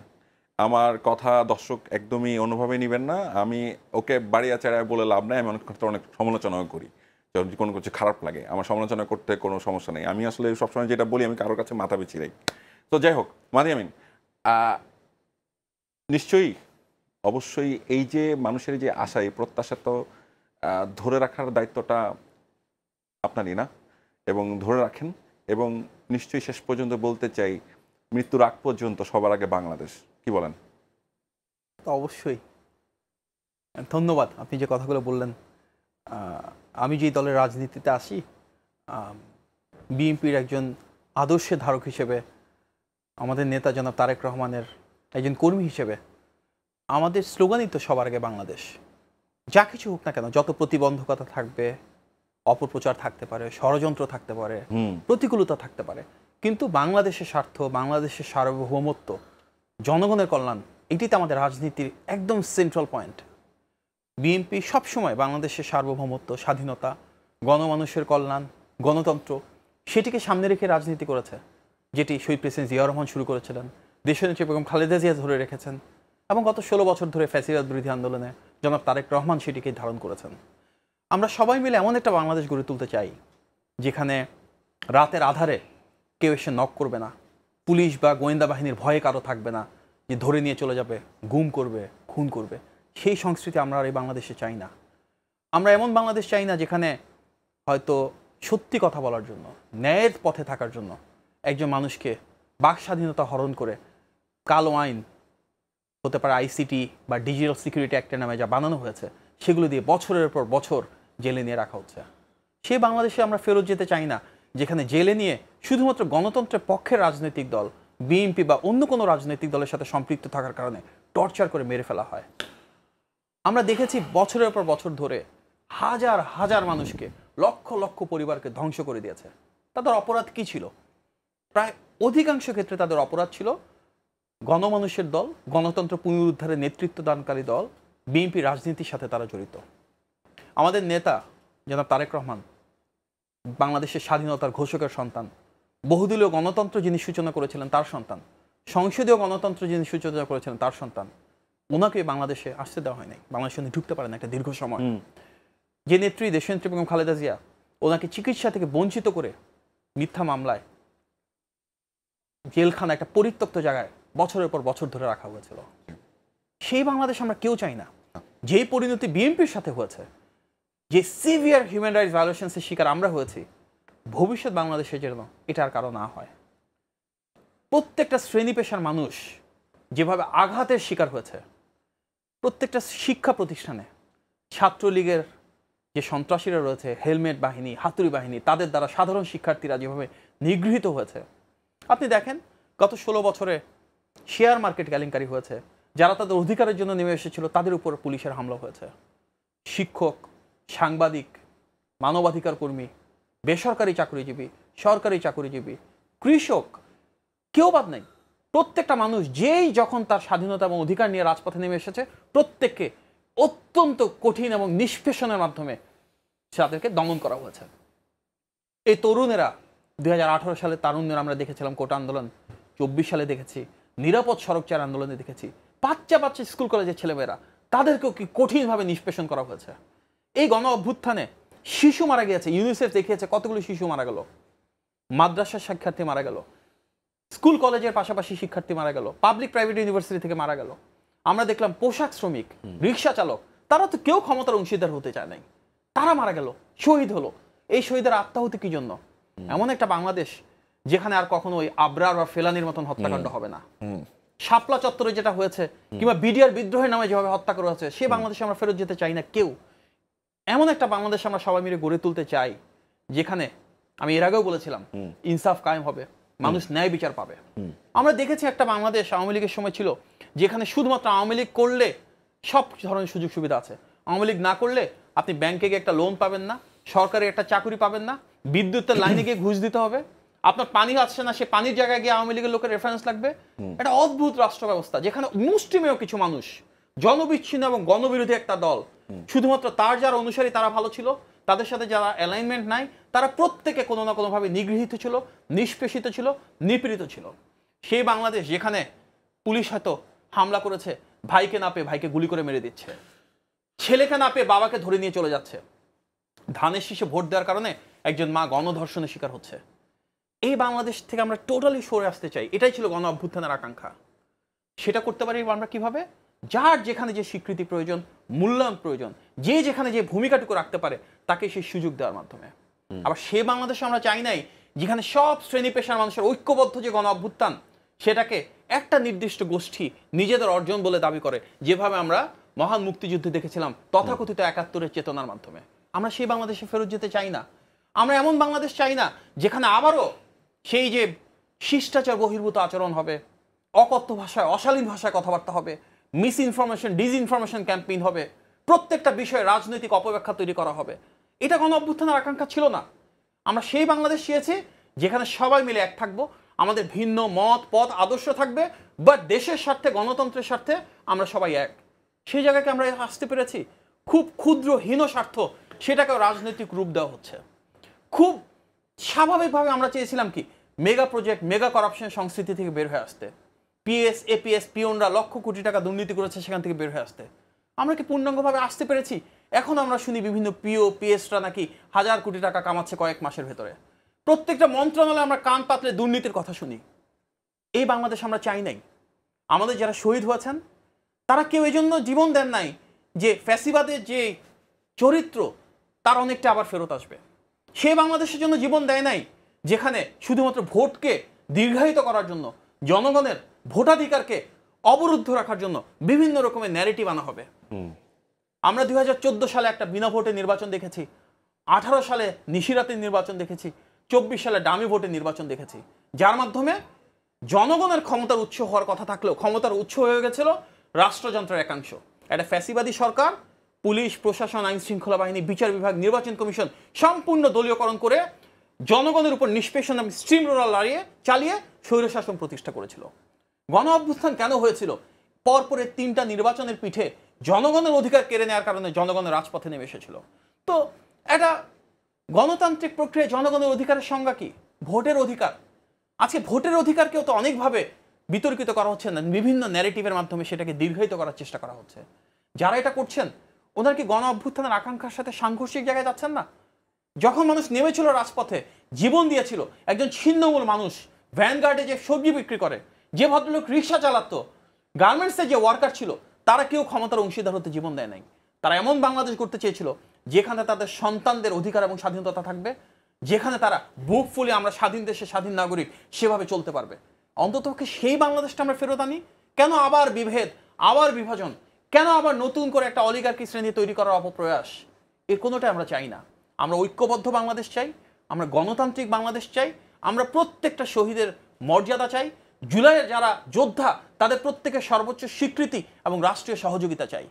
আমার কথা দর্শক একদমই অনুভবে নেবেন না। আমি ওকে বাড়িয়া চাড়ায় বলে লাভ নাই। আমি অনেক সমালোচনাও করি, যখন কোনো কিছু খারাপ লাগে আমার সমালোচনা করতে কোনো সমস্যা নেই। আমি আসলে সবসময় যেটা বলি, আমি কারোর কাছে মাথা পিছিয়ে রাখি। তো যাই হোক, মাহাদি আমিন, নিশ্চয়ই অবশ্যই এই যে মানুষের যে আশা, এই প্রত্যাশা তো ধরে রাখার দায়িত্বটা আপনারই না, এবং ধরে রাখেন। এবং নিশ্চয়ই শেষ পর্যন্ত বলতে চাই, মৃত্যুর আগ পর্যন্ত সবার আগে বাংলাদেশ। কি বলেন? তো অবশ্যই ধন্যবাদ আপনি যে কথাগুলো বললেন। আমি যেই দলের রাজনীতিতে আসি, বিএনপির একজন আদর্শের ধারক হিসেবে, আমাদের নেতা জনাব তারেক রহমানের একজন কর্মী হিসেবে, আমাদের স্লোগানই তো সবার আগে বাংলাদেশ। যা কিছু হোক না কেন, যত প্রতিবন্ধকতা থাকবে, অপপ্রচার থাকতে পারে, ষড়যন্ত্র থাকতে পারে, প্রতিকূলতা থাকতে পারে, কিন্তু বাংলাদেশের স্বার্থ, বাংলাদেশের সার্বভৌমত্ব, জনগণের কল্যাণ, এটিতে আমাদের রাজনীতির একদম সেন্ট্রাল পয়েন্ট। বিএনপি সবসময় বাংলাদেশের সার্বভৌমত্ব, স্বাধীনতা, গণমানুষের কল্যাণ, গণতন্ত্র, সেটিকে সামনে রেখে রাজনীতি করেছে, যেটি শহীদ প্রেসিডেন্ট জিয়াউর রহমান শুরু করেছিলেন, দেশনেত্রী বেগম খালেদা জিয়া ধরে রেখেছেন, এবং গত 16 বছর ধরে ফ্যাসিবাদ বিরোধী আন্দোলনে জনাব তারেক রহমান সেটিকে ধারণ করেছেন। আমরা সবাই মিলে এমন একটা বাংলাদেশ গড়ে তুলতে চাই, যেখানে রাতের আধারে কেউ এসে নক করবে না, পুলিশ বা গোয়েন্দা বাহিনীর ভয়ে কারো থাকবে না যে ধরে নিয়ে চলে যাবে, গুম করবে, খুন করবে। সেই সংস্কৃতি আমরা আর এই বাংলাদেশে চাই না। আমরা এমন বাংলাদেশ চাই না যেখানে হয়তো সত্যি কথা বলার জন্য, ন্যায়ের পথে থাকার জন্য একজন মানুষকে বাক স্বাধীনতা হরণ করে কালো আইন, হতে পারে আইসিটি বা ডিজিটাল সিকিউরিটি অ্যাক্টের নামে যা বানানো হয়েছে, সেগুলো দিয়ে বছরের পর বছর জেলে নিয়ে রাখা হচ্ছে। সেই বাংলাদেশে আমরা ফেরত যেতে চাই না, যেখানে জেলে নিয়ে শুধুমাত্র গণতন্ত্রের পক্ষের রাজনৈতিক দল, বিএনপি বা অন্য কোনো রাজনৈতিক দলের সাথে সম্পৃক্ত থাকার কারণে টর্চার করে মেরে ফেলা হয়। আমরা দেখেছি বছরের পর বছর ধরে হাজার হাজার মানুষকে, লক্ষ লক্ষ পরিবারকে ধ্বংস করে দিয়েছে। তাদের অপরাধ কি ছিল? প্রায় অধিকাংশ ক্ষেত্রে তাদের অপরাধ ছিল গণমানুষের দল, গণতন্ত্র পুনরুদ্ধারের নেতৃত্ব দানকারী দল, বিএনপি রাজনীতির সাথে তারা জড়িত। আমাদের নেতা জনাব তারেক রহমান বাংলাদেশের স্বাধীনতার ঘোষকের সন্তান, বহুদলীয় গণতন্ত্র যিনি সূচনা করেছিলেন তার সন্তান, সংসদীয় গণতন্ত্র যিনি সূচনা করেছিলেন তার সন্তান। ওনাকে বাংলাদেশে আসতে দেওয়া হয় নাই, বাংলাদেশে উনি ঢুকতে পারেন একটা দীর্ঘ সময়। যে নেত্রী দেশনেত্রী বেগম খালেদা জিয়া, ওনাকে চিকিৎসা থেকে বঞ্চিত করে মিথ্যা মামলায় জেলখানা, একটা পরিত্যক্ত জায়গায় বছরের পর বছর ধরে রাখা হয়েছিল। সেই বাংলাদেশ আমরা কেউ চাই না। যেই পরিণতি বিএনপির সাথে হয়েছে, যে সিভিয়ার হিউম্যান রাইটস ভায়োলেশনসের শিকার আমরা হয়েছি, ভবিষ্যৎ বাংলাদেশে যেন এটার কারণ না হয়। প্রত্যেকটা শ্রেণী পেশার মানুষ যেভাবে আঘাতের শিকার হয়েছে, প্রত্যেকটা শিক্ষা প্রতিষ্ঠানে ছাত্রলীগের যে সন্ত্রাসীরা রয়েছে, হেলমেট বাহিনী, হাতুড়ি বাহিনী, তাদের দ্বারা সাধারণ শিক্ষার্থীরা যেভাবে নিগৃহীত হয়েছে। আপনি দেখেন গত 16 বছরে শেয়ার মার্কেট কেলেঙ্কারি হয়েছে, যারা তাদের অধিকারের জন্য নেমে এসেছিল তাদের উপর পুলিশের হামলা হয়েছে। শিক্ষক, সাংবাদিক, মানবাধিকার কর্মী, বেসরকারি চাকরিজীবী, সরকারি চাকরিজীবী, কৃষক, কেউ বাদ নেই। প্রত্যেকটা মানুষ যেই যখন তার স্বাধীনতা এবং অধিকার নিয়ে রাজপথে নেমে এসেছে, প্রত্যেককে অত্যন্ত কঠিন এবং নিষ্পেষণের মাধ্যমে তাদেরকে দমন করা হয়েছে। এই তরুণেরা 2018 সালে তারুণ্যের আমরা দেখেছিলাম কোটা আন্দোলন, সালে দেখেছি, নিরাপদ সড়কচার আন্দোলনে দেখেছি, বাচ্চা বাচ্চা স্কুল কলেজের ছেলেমেয়েরা তাদেরকেও কি কঠিনভাবে নিষ্পেষণ করা হয়েছে। এই গণ অভ্যুত্থানে শিশু মারা গিয়েছে, ইউনিসেফ দেখিয়েছে কতগুলো শিশু মারা গেল, মাদ্রাসার শিক্ষার্থী মারা গেল, স্কুল কলেজের পাশাপাশি শিক্ষার্থী মারা গেল, পাবলিক প্রাইভেট ইউনিভার্সিটি থেকে মারা গেল। আমরা দেখলাম পোশাক শ্রমিক, রিক্সা চালক, তারা তো কেউ ক্ষমতার অংশীদার হতে চায় নাই, তারা মারা গেল, শহীদ হলো। এই শহীদের আত্মাহুতি কি জন্য? এমন একটা বাংলাদেশ যেখানে আর কখনো ওই আবরার বা ফেলানির মতন হত্যাকাণ্ড হবে না। শাপলা চত্বরে যেটা হয়েছে কিংবা বিডিআর বিদ্রোহের নামে যেভাবে হত্যা করা হয়েছে, সেই বাংলাদেশে আমরা ফেরত যেতে চাই না কেউ। এমন একটা বাংলাদেশ আমরা সবাই মিলে গড়ে তুলতে চাই যেখানে, আমি এর আগেও বলেছিলাম, ইনসাফ কায়েম হবে, মানুষ ন্যায় বিচার পাবে। আমরা দেখেছি একটা বাংলাদেশ আওয়ামী লীগের সময় ছিল যেখানে শুধুমাত্র আওয়ামী লীগ করলে সব ধরনের সুযোগ সুবিধা আছে, আওয়ামী লীগ না করলে আপনি ব্যাংকে গিয়ে একটা লোন পাবেন না, সরকারি একটা চাকরি পাবেন না, বিদ্যুতের লাইনে গিয়ে ঘুষ দিতে হবে, আপনার পানি আসছে না, সে পানির জায়গায় গিয়ে আওয়ামী লীগের লোকের রেফারেন্স লাগবে। একটা অদ্ভুত রাষ্ট্র ব্যবস্থা যেখানে মুষ্টিমেয় কিছু মানুষ, জনবিচ্ছিন্ন এবং গণবিরোধী একটা দল, শুধুমাত্র তার যারা অনুসারী তারা ভালো ছিল, তাদের সাথে যারা অ্যালাইনমেন্ট নাই তারা প্রত্যেকে কোনো না কোনোভাবে নিগৃহীত ছিল, নিষ্পেষিত ছিল, নিপীড়িত ছিল। সেই বাংলাদেশ যেখানে পুলিশ হয়তো হামলা করেছে, ভাইকে না পেয়ে ভাইকে গুলি করে মেরে দিচ্ছে, ছেলেকে না পেয়ে বাবাকে ধরে নিয়ে চলে যাচ্ছে, ধানের শীষে ভোট দেওয়ার কারণে একজন মা গণধর্ষণের শিকার হচ্ছে। এই বাংলাদেশ থেকে আমরা টোটালি সরে আসতে চাই, এটাই ছিল গণ অভ্যুত্থানের আকাঙ্ক্ষা। সেটা করতে পারি আমরা কিভাবে? যার যেখানে যে স্বীকৃতি প্রয়োজন, মূল্যায়ন প্রয়োজন, যে যেখানে যে ভূমিকাটুকু রাখতে পারে তাকে সেই সুযোগ দেওয়ার মাধ্যমে। আবার সে বাংলাদেশে আমরা চাই নাই যেখানে সব শ্রেণী পেশার মানুষের ঐক্যবদ্ধ যে গণ অভ্যুত্থান সেটাকে একটা নির্দিষ্ট গোষ্ঠী নিজেদের অর্জন বলে দাবি করে, যেভাবে আমরা মহান মুক্তিযুদ্ধে দেখেছিলাম তথাকথিত ৭১-এর চেতনার মাধ্যমে। আমরা সেই বাংলাদেশে ফেরত যেতে চাই না। আমরা এমন বাংলাদেশ চাই না যেখানে আবারও সেই যে শিষ্টাচার বহির্ভূত আচরণ হবে, অকথ্য ভাষায় অশালীন ভাষায় কথাবার্তা হবে, মিস ইনফরমেশন ডিসইনফরমেশন ক্যাম্পেইন হবে, প্রত্যেকটা বিষয়ে রাজনৈতিক অপব্যাখ্যা তৈরি করা হবে। এটা গণ অভ্যুত্থানের আকাঙ্ক্ষা ছিল না। আমরা সেই বাংলাদেশ চেয়েছি যেখানে সবাই মিলে এক থাকবো, আমাদের ভিন্ন মত পথ আদর্শ থাকবে, বাট দেশের স্বার্থে গণতন্ত্রের স্বার্থে আমরা সবাই এক। সেই জায়গাকে আমরা আসতে পেরেছি। খুব ক্ষুদ্র হীন স্বার্থ সেটাকেও রাজনৈতিক রূপ দেওয়া হচ্ছে। খুব স্বাভাবিকভাবে আমরা চেয়েছিলাম কি মেগা প্রজেক্ট, মেগা করাপশন সংস্কৃতি থেকে বের হয়ে আসতে, পিএস এপিএস পিওনরা লক্ষ কোটি টাকা দুর্নীতি করেছে সেখান থেকে বের হয়ে আসতে। আমরা কি পূর্ণাঙ্গভাবে আসতে পেরেছি? এখন আমরা শুনি বিভিন্ন পিও পিএসরা নাকি হাজার কোটি টাকা কামাচ্ছে কয়েক মাসের ভেতরে। প্রত্যেকটা মন্ত্রণালয়ে আমরা কান পাতলে দুর্নীতির কথা শুনি। এই বাংলাদেশ আমরা চাই নাই। আমাদের যারা শহীদ হয়েছেন তারা কেউ এই জন্য জীবন দেন নাই যে ফ্যাসিবাদের যে চরিত্র তার অনেকটা আবার ফেরত আসবে। সে বাংলাদেশের জন্য জীবন দেয় নাই যেখানে শুধুমাত্র ভোটকে দীর্ঘায়িত করার জন্য, জনগণের ভোটাধিকারকে অবরুদ্ধ রাখার জন্য বিভিন্ন রকমের ন্যারেটিভ আনা হবে। আমরা 2014 সালে একটা বিনা ভোটে নির্বাচন দেখেছি, 18 সালে নিশিরাতের নির্বাচন দেখেছি, 24 সালে ডামি ভোটে নির্বাচন দেখেছি, যার মাধ্যমে জনগণের ক্ষমতার উৎস হওয়ার কথা থাকলেও ক্ষমতার উৎস হয়ে গেছিল রাষ্ট্রযন্ত্রের একাংশ। একটা ফ্যাসিবাদী সরকার, পুলিশ প্রশাসন, আইন শৃঙ্খলা বাহিনী, বিচার বিভাগ, নির্বাচন কমিশন সম্পূর্ণ দলীয়করণ করে জনগণের উপর নিষ্পেষণ এবং স্ট্রিম রোলার চালিয়ে স্বৈরশাসন প্রতিষ্ঠা করেছিল। গণ অভ্যুত্থান কেন হয়েছিল? পরপরের 3টা নির্বাচনের পিঠে জনগণের অধিকার কেড়ে নেওয়ার কারণে জনগণের রাজপথে নেমে এসেছিল। তো একটা গণতান্ত্রিক প্রক্রিয়ায় জনগণের অধিকারের সংজ্ঞা কি? ভোটের অধিকার। আজকে ভোটের অধিকারকেও তো অনেকভাবে বিতর্কিত করা হচ্ছে না, বিভিন্ন ন্যারেটিভের মাধ্যমে সেটাকে দীর্ঘায়িত করার চেষ্টা করা হচ্ছে। যারা এটা করছেন ওনারা কি গণ অভ্যুত্থানের আকাঙ্ক্ষার সাথে সাংঘর্ষিক জায়গায় যাচ্ছেন না? যখন মানুষ নেমেছিল রাজপথে, জীবন দিয়েছিল, একজন ছিন্নমূল মানুষ ভ্যানগার্ডে যে সবজি বিক্রি করে, যে ভদ্রলোক রিক্সা চালাতো, গার্মেন্টসে যে ওয়ার্কার ছিল, তারা কেউ ক্ষমতার অংশীদার হতে জীবন দেয় নাই। তারা এমন বাংলাদেশ করতে চেয়েছিল যেখানে তাদের সন্তানদের অধিকার এবং স্বাধীনতা থাকবে, যেখানে তারা বুক ফুলে আমরা স্বাধীন দেশে স্বাধীন নাগরিক সেভাবে চলতে পারবে। অন্ততপক্ষে সেই বাংলাদেশটা আমরা ফেরত আনি। কেন আবার বিভেদ, আবার বিভাজন, কেন আবার নতুন করে একটা অলিগার্কি শ্রেণী তৈরি করার অপপ্রয়াস? এর কোনোটাই আমরা চাই না। আমরা ঐক্যবদ্ধ বাংলাদেশ চাই, আমরা গণতান্ত্রিক বাংলাদেশ চাই, আমরা প্রত্যেকটা শহীদের মর্যাদা চাই, জুলাইয়ের যারা যোদ্ধা তাদের প্রত্যেকের সর্বোচ্চ স্বীকৃতি এবং রাষ্ট্রীয় সহযোগিতা চাই।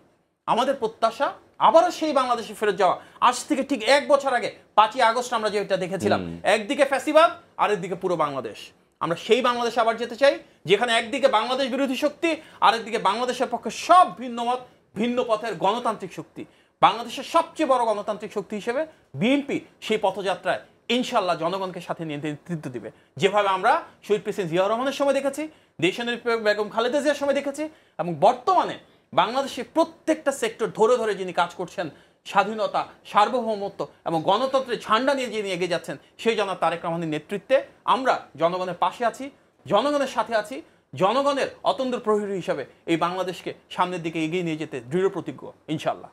আমাদের প্রত্যাশা আবারও সেই বাংলাদেশে ফেরত যাওয়া। আজ থেকে ঠিক 1 বছর আগে 5ই আগস্ট আমরা যেটা দেখেছিলাম, একদিকে ফ্যাসিবাদ আরেকদিকে পুরো বাংলাদেশ। আমরা সেই বাংলাদেশে আবার যেতে চাই যেখানে একদিকে বাংলাদেশ বিরোধী শক্তি, আরেকদিকে বাংলাদেশের পক্ষে সব ভিন্ন মত ভিন্ন পথের গণতান্ত্রিক শক্তি। বাংলাদেশের সবচেয়ে বড় গণতান্ত্রিক শক্তি হিসেবে বিএনপি সেই পথযাত্রায় ইনশাল্লাহ জনগণকে সাথে নিয়ে নেতৃত্ব দিবে। যেভাবে আমরা শহীদ প্রেসিডেন্ট জিয়াউর রহমানের সময় দেখেছি, দেশনেত্রী বেগম খালেদা জিয়ার সময় দেখেছি, এবং বর্তমানে বাংলাদেশের প্রত্যেকটা সেক্টর ধরে ধরে যিনি কাজ করছেন, স্বাধীনতা, সার্বভৌমত্ব এবং গণতন্ত্রের ঝান্ডা নিয়ে যিনি এগিয়ে যাচ্ছেন, সেই জনাব তারেক রহমানের নেতৃত্বে আমরা জনগণের পাশে আছি, জনগণের সাথে আছি, জনগণের অতন্দ্র প্রহরী হিসাবে এই বাংলাদেশকে সামনের দিকে এগিয়ে নিয়ে যেতে দৃঢ় প্রতিজ্ঞ ইনশাল্লাহ।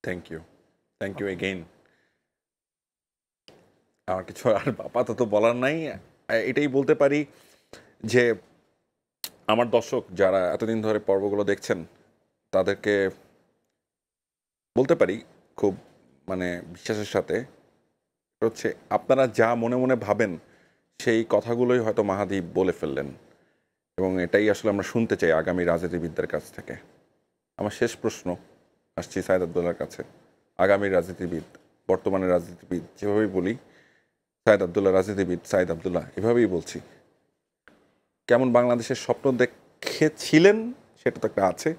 Thank you again. আমার কিছু আর আপাতত বলার নাই, এটাই বলতে পারি যে আমার দর্শক যারা এতদিন ধরে পর্বগুলো দেখছেন তাদেরকে বলতে পারি খুব মানে বিশ্বাসের সাথে, হচ্ছে আপনারা যা মনে মনে ভাবেন সেই কথাগুলোই হয়তো মাহাদি বলে ফেললেন, এবং এটাই আসলে আমরা শুনতে চাই আগামী রাজনীতিবিদদের কাছ থেকে। আমার শেষ প্রশ্ন আসছি সাইদ আবদুল্লাহর কাছে। আগামী রাজনীতিবিদ, বর্তমানের রাজনীতিবিদ যেভাবেই বলি, সাইদ আবদুল্লাহ রাজনীতিবিদ, সাইদ আবদুল্লাহ এভাবেই বলছি, কেমন বাংলাদেশের স্বপ্ন দেখেছিলেন সেটা তো একটা আছে,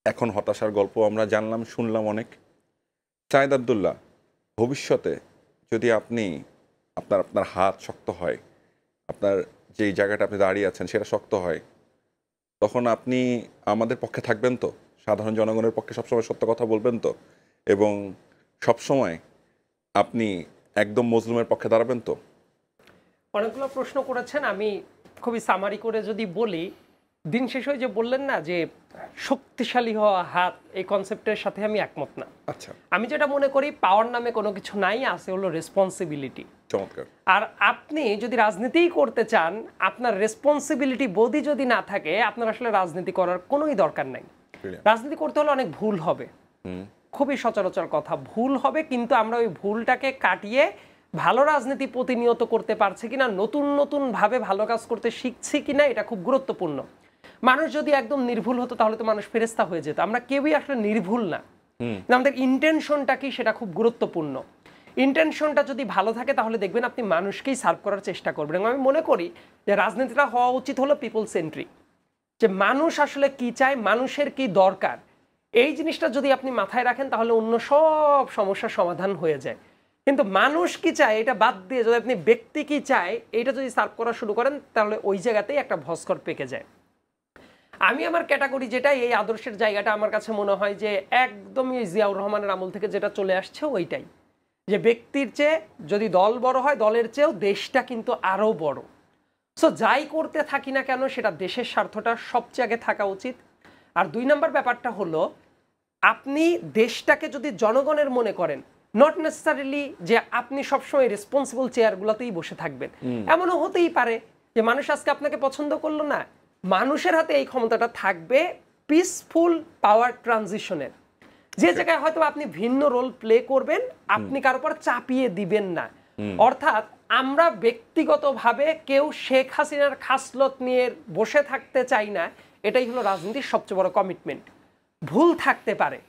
এখন হতাশার গল্প আমরা জানলাম, শুনলাম অনেক। সাইদ আবদুল্লাহ, ভবিষ্যতে যদি আপনি আপনার হাত শক্ত হয়, আপনার যেই জায়গাটা আপনি দাঁড়িয়ে আছেন সেটা শক্ত হয়, তখন আপনি আমাদের পক্ষে থাকবেন তো, সাধারণ জনগণের পক্ষে সবসময় সত্য কথা বলবেন তো, এবং সবসময় আপনি একদম মজলুমের পক্ষে দাঁড়াবেন তো? অনেকগুলো প্রশ্ন করেছেন, আমি খুবই সামারি করে যদি বলি, দিন শেষ হয়ে যে বললেন না যে শক্তিশালী হওয়া হাত, এই কনসেপ্টের সাথে আমি একমত না। আচ্ছা, আমি যেটা মনে করি পাওয়ার নামে কোনো কিছু নাই, আছে হলো রেসপন্সিবিলিটি। চমৎকার। আর আপনি যদি রাজনীতিই করতে চান, আপনার রেসপন্সিবিলিটি বোধই যদি না থাকে, আপনার আসলে রাজনীতি করার কোনোই দরকার নাই। রাজনীতি করতে হলে অনেক ভুল হবে, খুবই সচরাচর কথা, ভুল হবে, কিন্তু আমরা ওই ভুলটাকে কাটিয়ে ভালো রাজনীতি প্রতিনিয়ত করতে পারছি কিনা, নতুন নতুন ভাবে ভালো কাজ করতে শিখছি কিনা, এটা খুব গুরুত্বপূর্ণ। মানুষ যদি একদম নির্ভুল হতো তাহলে তো মানুষ ফেরেশতা হয়ে যেত। আমরা কেউই আসলে নির্ভুল না, আমাদের ইন্টেনশনটা কি সেটা খুব গুরুত্বপূর্ণ। ইন্টেনশনটা যদি ভালো থাকে তাহলে দেখবেন আপনি মানুষকেই সার্ভ করার চেষ্টা করবেন। এবং আমি মনে করি যে রাজনীতিটা হওয়া উচিত হলো পিপল সেন্ট্রিক, যে মানুষ আসলে কি চায়, মানুষের কি দরকার, এই জিনিসটা যদি আপনি মাথায় রাখেন তাহলে অন্য সব সমস্যার সমাধান হয়ে যায়। কিন্তু মানুষ কি চায় এটা বাদ দিয়ে যদি আপনি ব্যক্তি কি চায় এইটা যদি সার্ভ করা শুরু করেন, তাহলে ওই জায়গাতেই একটা ভস্কর পেকে যায়। আমি আমার ক্যাটাগরি যেটা, এই আদর্শের জায়গাটা আমার কাছে মনে হয় যে একদমই জিয়াউর রহমানের আমল থেকে যেটা চলে আসছে ওইটাই, যে ব্যক্তির চেয়ে যদি দল বড় হয়, দলের চেয়েও দেশটা কিন্তু আরও বড়। সো যাই করতে থাকি না কেন সেটা দেশের স্বার্থটা সবচেয়ে আগে থাকা উচিত। আর 2 নম্বর ব্যাপারটা হলো, আপনি দেশটাকে যদি জনগণের মনে করেন, নট নেসেসারিলি যে আপনি সবসময় রেসপন্সিবল চেয়ারগুলোতেই বসে থাকবেন। এমনও হতেই পারে যে মানুষ আজকে আপনাকে পছন্দ করলো না, মানুষের হাতে এই ক্ষমতাটা থাকবে পিসফুল পাওয়ার ট্রানজিশনের, যে জায়গায় হয়তো আপনি ভিন্ন রোল প্লে করবেন, আপনি কারোর উপর চাপিয়ে দিবেন না। অর্থাৎ আমরা ব্যক্তিগতভাবে কেউ শেখ হাসিনার খাসলত নিয়ে বসে থাকতে চাই না, এটাই হলো রাজনীতির সবচেয়ে বড় কমিটমেন্ট। ভুল থাকতে পারে,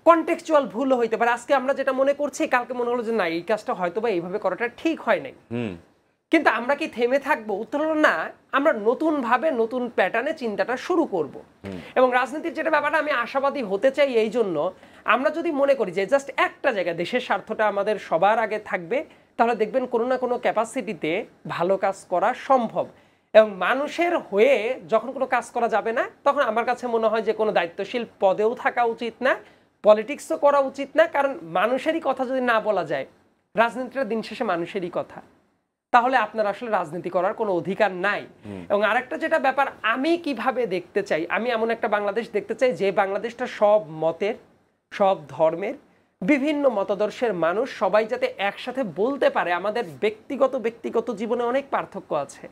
কনটেক্সচুয়াল ভুলও হইতে পারে, আজকে আমরা যেটা মনে করছি কালকে মনে হলো যে না এই কাজটা হয়তো বা এইভাবে করাটা ঠিক হয় নাই, কিন্তু আমরা কি থেমে থাকবো? উত্তর হলো না, আমরা নতুন ভাবে নতুন প্যাটার্নে চিন্তাটা শুরু করব। এবং রাজনীতির যেটা ব্যাপারটা, আমি আশাবাদী হতে চাই এই জন্য, আমরা যদি মনে করি যে জাস্ট একটা জায়গায় দেশের স্বার্থটা আমাদের সবার আগে থাকবে, তাহলে দেখবেন কোনো না কোনো ক্যাপাসিটিতে ভালো কাজ করা সম্ভব। এবং মানুষের হয়ে যখন কোনো কাজ করা যাবে না, তখন আমার কাছে মনে হয় যে কোনো দায়িত্বশীল পদেও থাকা উচিত না, পলিটিক্সও করা উচিত না। কারণ মানুষেরই কথা যদি না বলা যায়, রাজনীতিটা দিন শেষে মানুষেরই কথা, তাহলে আপনার আসলে রাজনীতি করার কোনো অধিকার নাই। এবং আরেকটা যেটা ব্যাপার আমি কিভাবে দেখতে চাই, আমি এমন একটা বাংলাদেশ দেখতে চাই যে বাংলাদেশটা সব মতের, সব ধর্মের, বিভিন্ন মতাদর্শের মানুষ সবাই যাতে একসাথে বলতে পারে আমাদের ব্যক্তিগত জীবনে অনেক পার্থক্য আছে,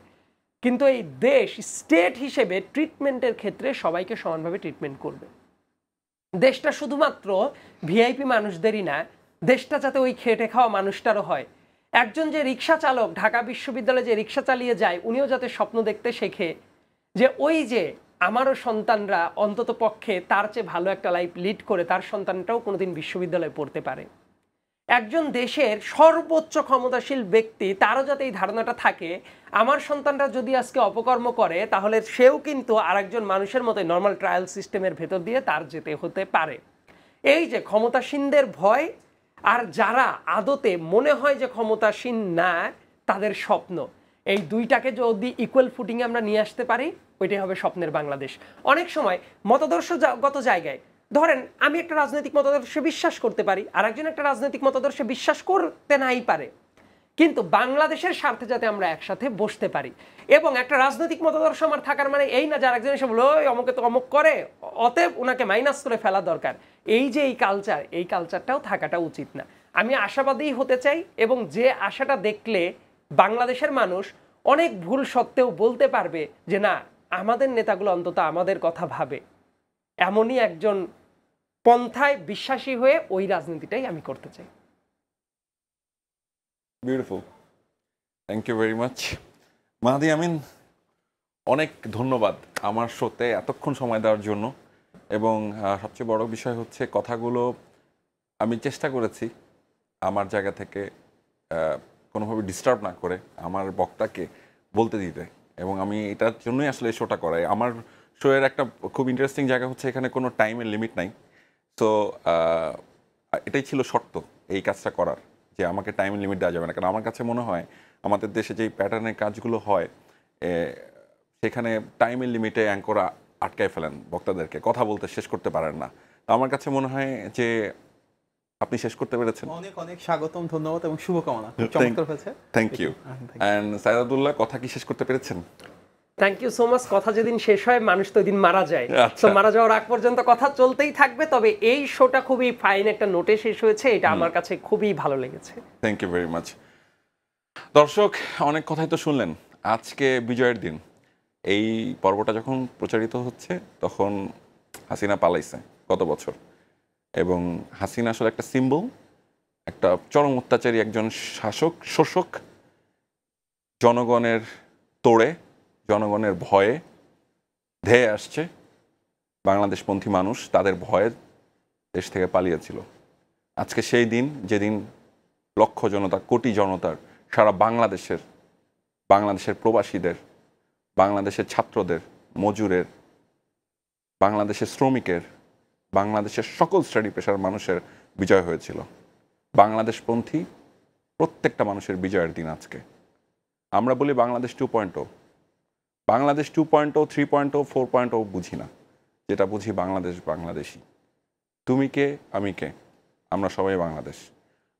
কিন্তু এই দেশ স্টেট হিসেবে ট্রিটমেন্টের ক্ষেত্রে সবাইকে সমানভাবে ট্রিটমেন্ট করবে। দেশটা শুধুমাত্র ভিআইপি মানুষদেরই না, দেশটা যাতে ওই খেটে খাওয়া মানুষটারও হয়। একজন যে রিক্সা চালক ঢাকা বিশ্ববিদ্যালয়ে যে রিক্সা চালিয়ে যায়, উনিও যাতে স্বপ্ন দেখতে শেখে যে ওই যে আমারও সন্তানরা অন্তত পক্ষে তার চেয়ে ভালো একটা লাইফ লিড করে তার সন্তানটাও কোনোদিন বিশ্ববিদ্যালয়ে পড়তে পারে। একজন দেশের সর্বোচ্চ ক্ষমতাশীল ব্যক্তি, তারও যাতে এই ধারণাটা থাকে আমার সন্তানরা যদি আজকে অপকর্ম করে তাহলে সেও কিন্তু আরেকজন মানুষের মতো নর্মাল ট্রায়াল সিস্টেমের ভেতর দিয়ে তার যেতে হতে পারে। এই যে ক্ষমতাসীনদের ভয় আর যারা আদতে মনে হয় যে ক্ষমতাসীন না, তাদের স্বপ্ন, এই দুইটাকে যদি ইকুয়াল ফুটিংয়ে আমরা নিয়ে আসতে পারি, ওইটাই হবে স্বপ্নের বাংলাদেশ। অনেক সময় মতাদর্শগত জায়গায় ধরেন আমি একটা রাজনৈতিক মতাদর্শে বিশ্বাস করতে পারি, আর একজন একটা রাজনৈতিক মতাদর্শে বিশ্বাস করতে নাই পারে, কিন্তু বাংলাদেশের স্বার্থে যাতে আমরা একসাথে বসতে পারি। এবং একটা রাজনৈতিক মতাদর্শ আমার থাকার মানে এই না যে আরেকজন এসে বলো ওই অমুকে তো অমুক করে, অতএব ওনাকে মাইনাস করে ফেলা দরকার। এই যে এই কালচারটাও থাকাটা উচিত না। আমি আশাবাদী হতে চাই, এবং যে আশাটা দেখলে বাংলাদেশের মানুষ অনেক ভুল সত্ত্বেও বলতে পারবে যে না, আমাদের নেতাগুলো অন্তত আমাদের কথা ভাবে, এমনই একজন পন্থায় বিশ্বাসী হয়ে ওই রাজনীতিটাই আমি করতে চাই। Beautiful, thank you very much Mahadi Amin, অনেক ধন্যবাদ আমার শোতে এতক্ষণ সময় দেওয়ার জন্য। এবং সবচেয়ে বড় বিষয় হচ্ছে কথাগুলো আমি চেষ্টা করেছি আমার জায়গা থেকে কোনোভাবে ডিস্টার্ব না করে আমার বক্তাকে বলতে দিতে, এবং আমি এটার জন্যই আসলে এই শোটা করাই। আমার শোয়ের একটা খুব ইন্টারেস্টিং জায়গা হচ্ছে এখানে কোনো টাইমের লিমিট নাই। তো এটাই ছিল শর্ত এই কাজটা করার, যে আমাকে টাইম লিমিট দেওয়া যাবে না। কারণ আমার কাছে মনে হয় আমাদের দেশে যেই প্যাটার্নের কাজগুলো হয় সেখানে টাইমের লিমিটে অ্যাঙ্কর আটকায় ফেলেন, বক্তাদেরকে কথা বলতে শেষ করতে পারেন না। তো আমার কাছে মনে হয় যে আপনি শেষ করতে পেরেছেন। অনেক অনেক স্বাগতম, ধন্যবাদ এবং শুভকামনা। চমৎকার হয়েছে। Thank you. অ্যান্ড সাইদাতুল্লাহ, কথা কি শেষ করতে পেরেছেন? Thank you so much. কথা যেদিন শেষ হয়, মানুষ তো দিন মারা যায়, আচ্ছা। তো মারা যাওয়ার আগ পর্যন্ত কথা চলতেই থাকবে। তবে এই শোটা খুবই ফাইন একটা নোটে শেষ হয়েছে, এটা আমার কাছে খুবই ভালো লেগেছে। Thank you very much. দর্শক, অনেক কথাই তো শুনলেন। আজকে বিজয়ের দিন। এই পর্বটা যখন প্রচারিত হচ্ছে তখন হাসিনা পালাইছে গত বছর, এবং হাসিনা আসলে একটা সিম্বল, একটা চরম অত্যাচারী একজন শাসক, শোষক, জনগণের তোড়ে, জনগণের ভয়ে ধেয়ে আসছে। বাংলাদেশপন্থী মানুষ তাদের ভয়ে দেশ থেকে পালিয়েছিল। আজকে সেই দিন যেদিন লক্ষ জনতা, কোটি জনতার, সারা বাংলাদেশের প্রবাসীদের, বাংলাদেশের ছাত্রদের, মজুরের, বাংলাদেশের শ্রমিকের, বাংলাদেশের সকল শ্রেণী পেশার মানুষের বিজয় হয়েছিল। বাংলাদেশপন্থী প্রত্যেকটা মানুষের বিজয়ের দিন আজকে। আমরা বলি বাংলাদেশ 2.0, বাংলাদেশ 2.0, 3.0, 4.0 বুঝি না, যেটা বুঝি বাংলাদেশ, বাংলাদেশি। তুমি কে, আমি কে, আমরা সবাই বাংলাদেশ।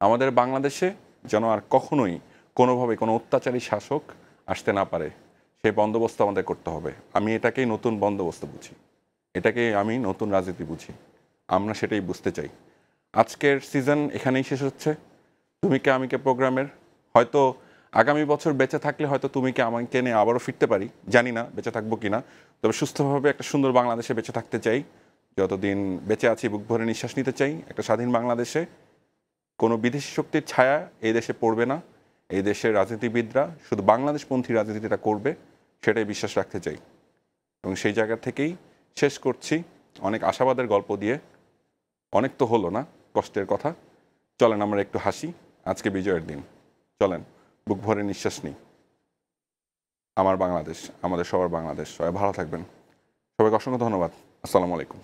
আমাদের বাংলাদেশে যেন আর কখনোই কোনোভাবে কোনো অত্যাচারী শাসক আসতে না পারে, সেই বন্দোবস্ত আমাদের করতে হবে। আমি এটাকেই নতুন বন্দোবস্ত বুঝি, এটাকে আমি নতুন রাজনীতি বুঝি। আমরা সেটাই বুঝতে চাই। আজকের সিজন এখানেই শেষ হচ্ছে তুমি কে আমি কে প্রোগ্রামের। হয়তো আগামী বছর বেঁচে থাকলে হয়তো তুমি কে আমাকে নিয়ে আবারও ফিরতে পারি, জানি না বেঁচে থাকবো কিনা। তবে সুস্থভাবে একটা সুন্দর বাংলাদেশে বেঁচে থাকতে চাই। যতদিন বেঁচে আছি বুক ভরে নিঃশ্বাস নিতে চাই একটা স্বাধীন বাংলাদেশে। কোনো বিদেশি শক্তির ছায়া এই দেশে পড়বে না। এই দেশের রাজনীতিবিদরা শুধু বাংলাদেশপন্থী রাজনীতিটা করবে, সেটাই বিশ্বাস রাখতে চাই। এবং সেই জায়গা থেকেই শেষ করছি অনেক আশাবাদের গল্প দিয়ে। অনেক তো হলো না, কষ্টের কথা। চলেন আমরা একটু হাসি, আজকে বিজয়ের দিন। চলেন বুক ভরে নিঃশ্বাস নিই। আমার বাংলাদেশ, আমাদের সবার বাংলাদেশ। সবাই ভালো থাকবেন। সবাইকে অসংখ্য ধন্যবাদ। আসসালামু আলাইকুম।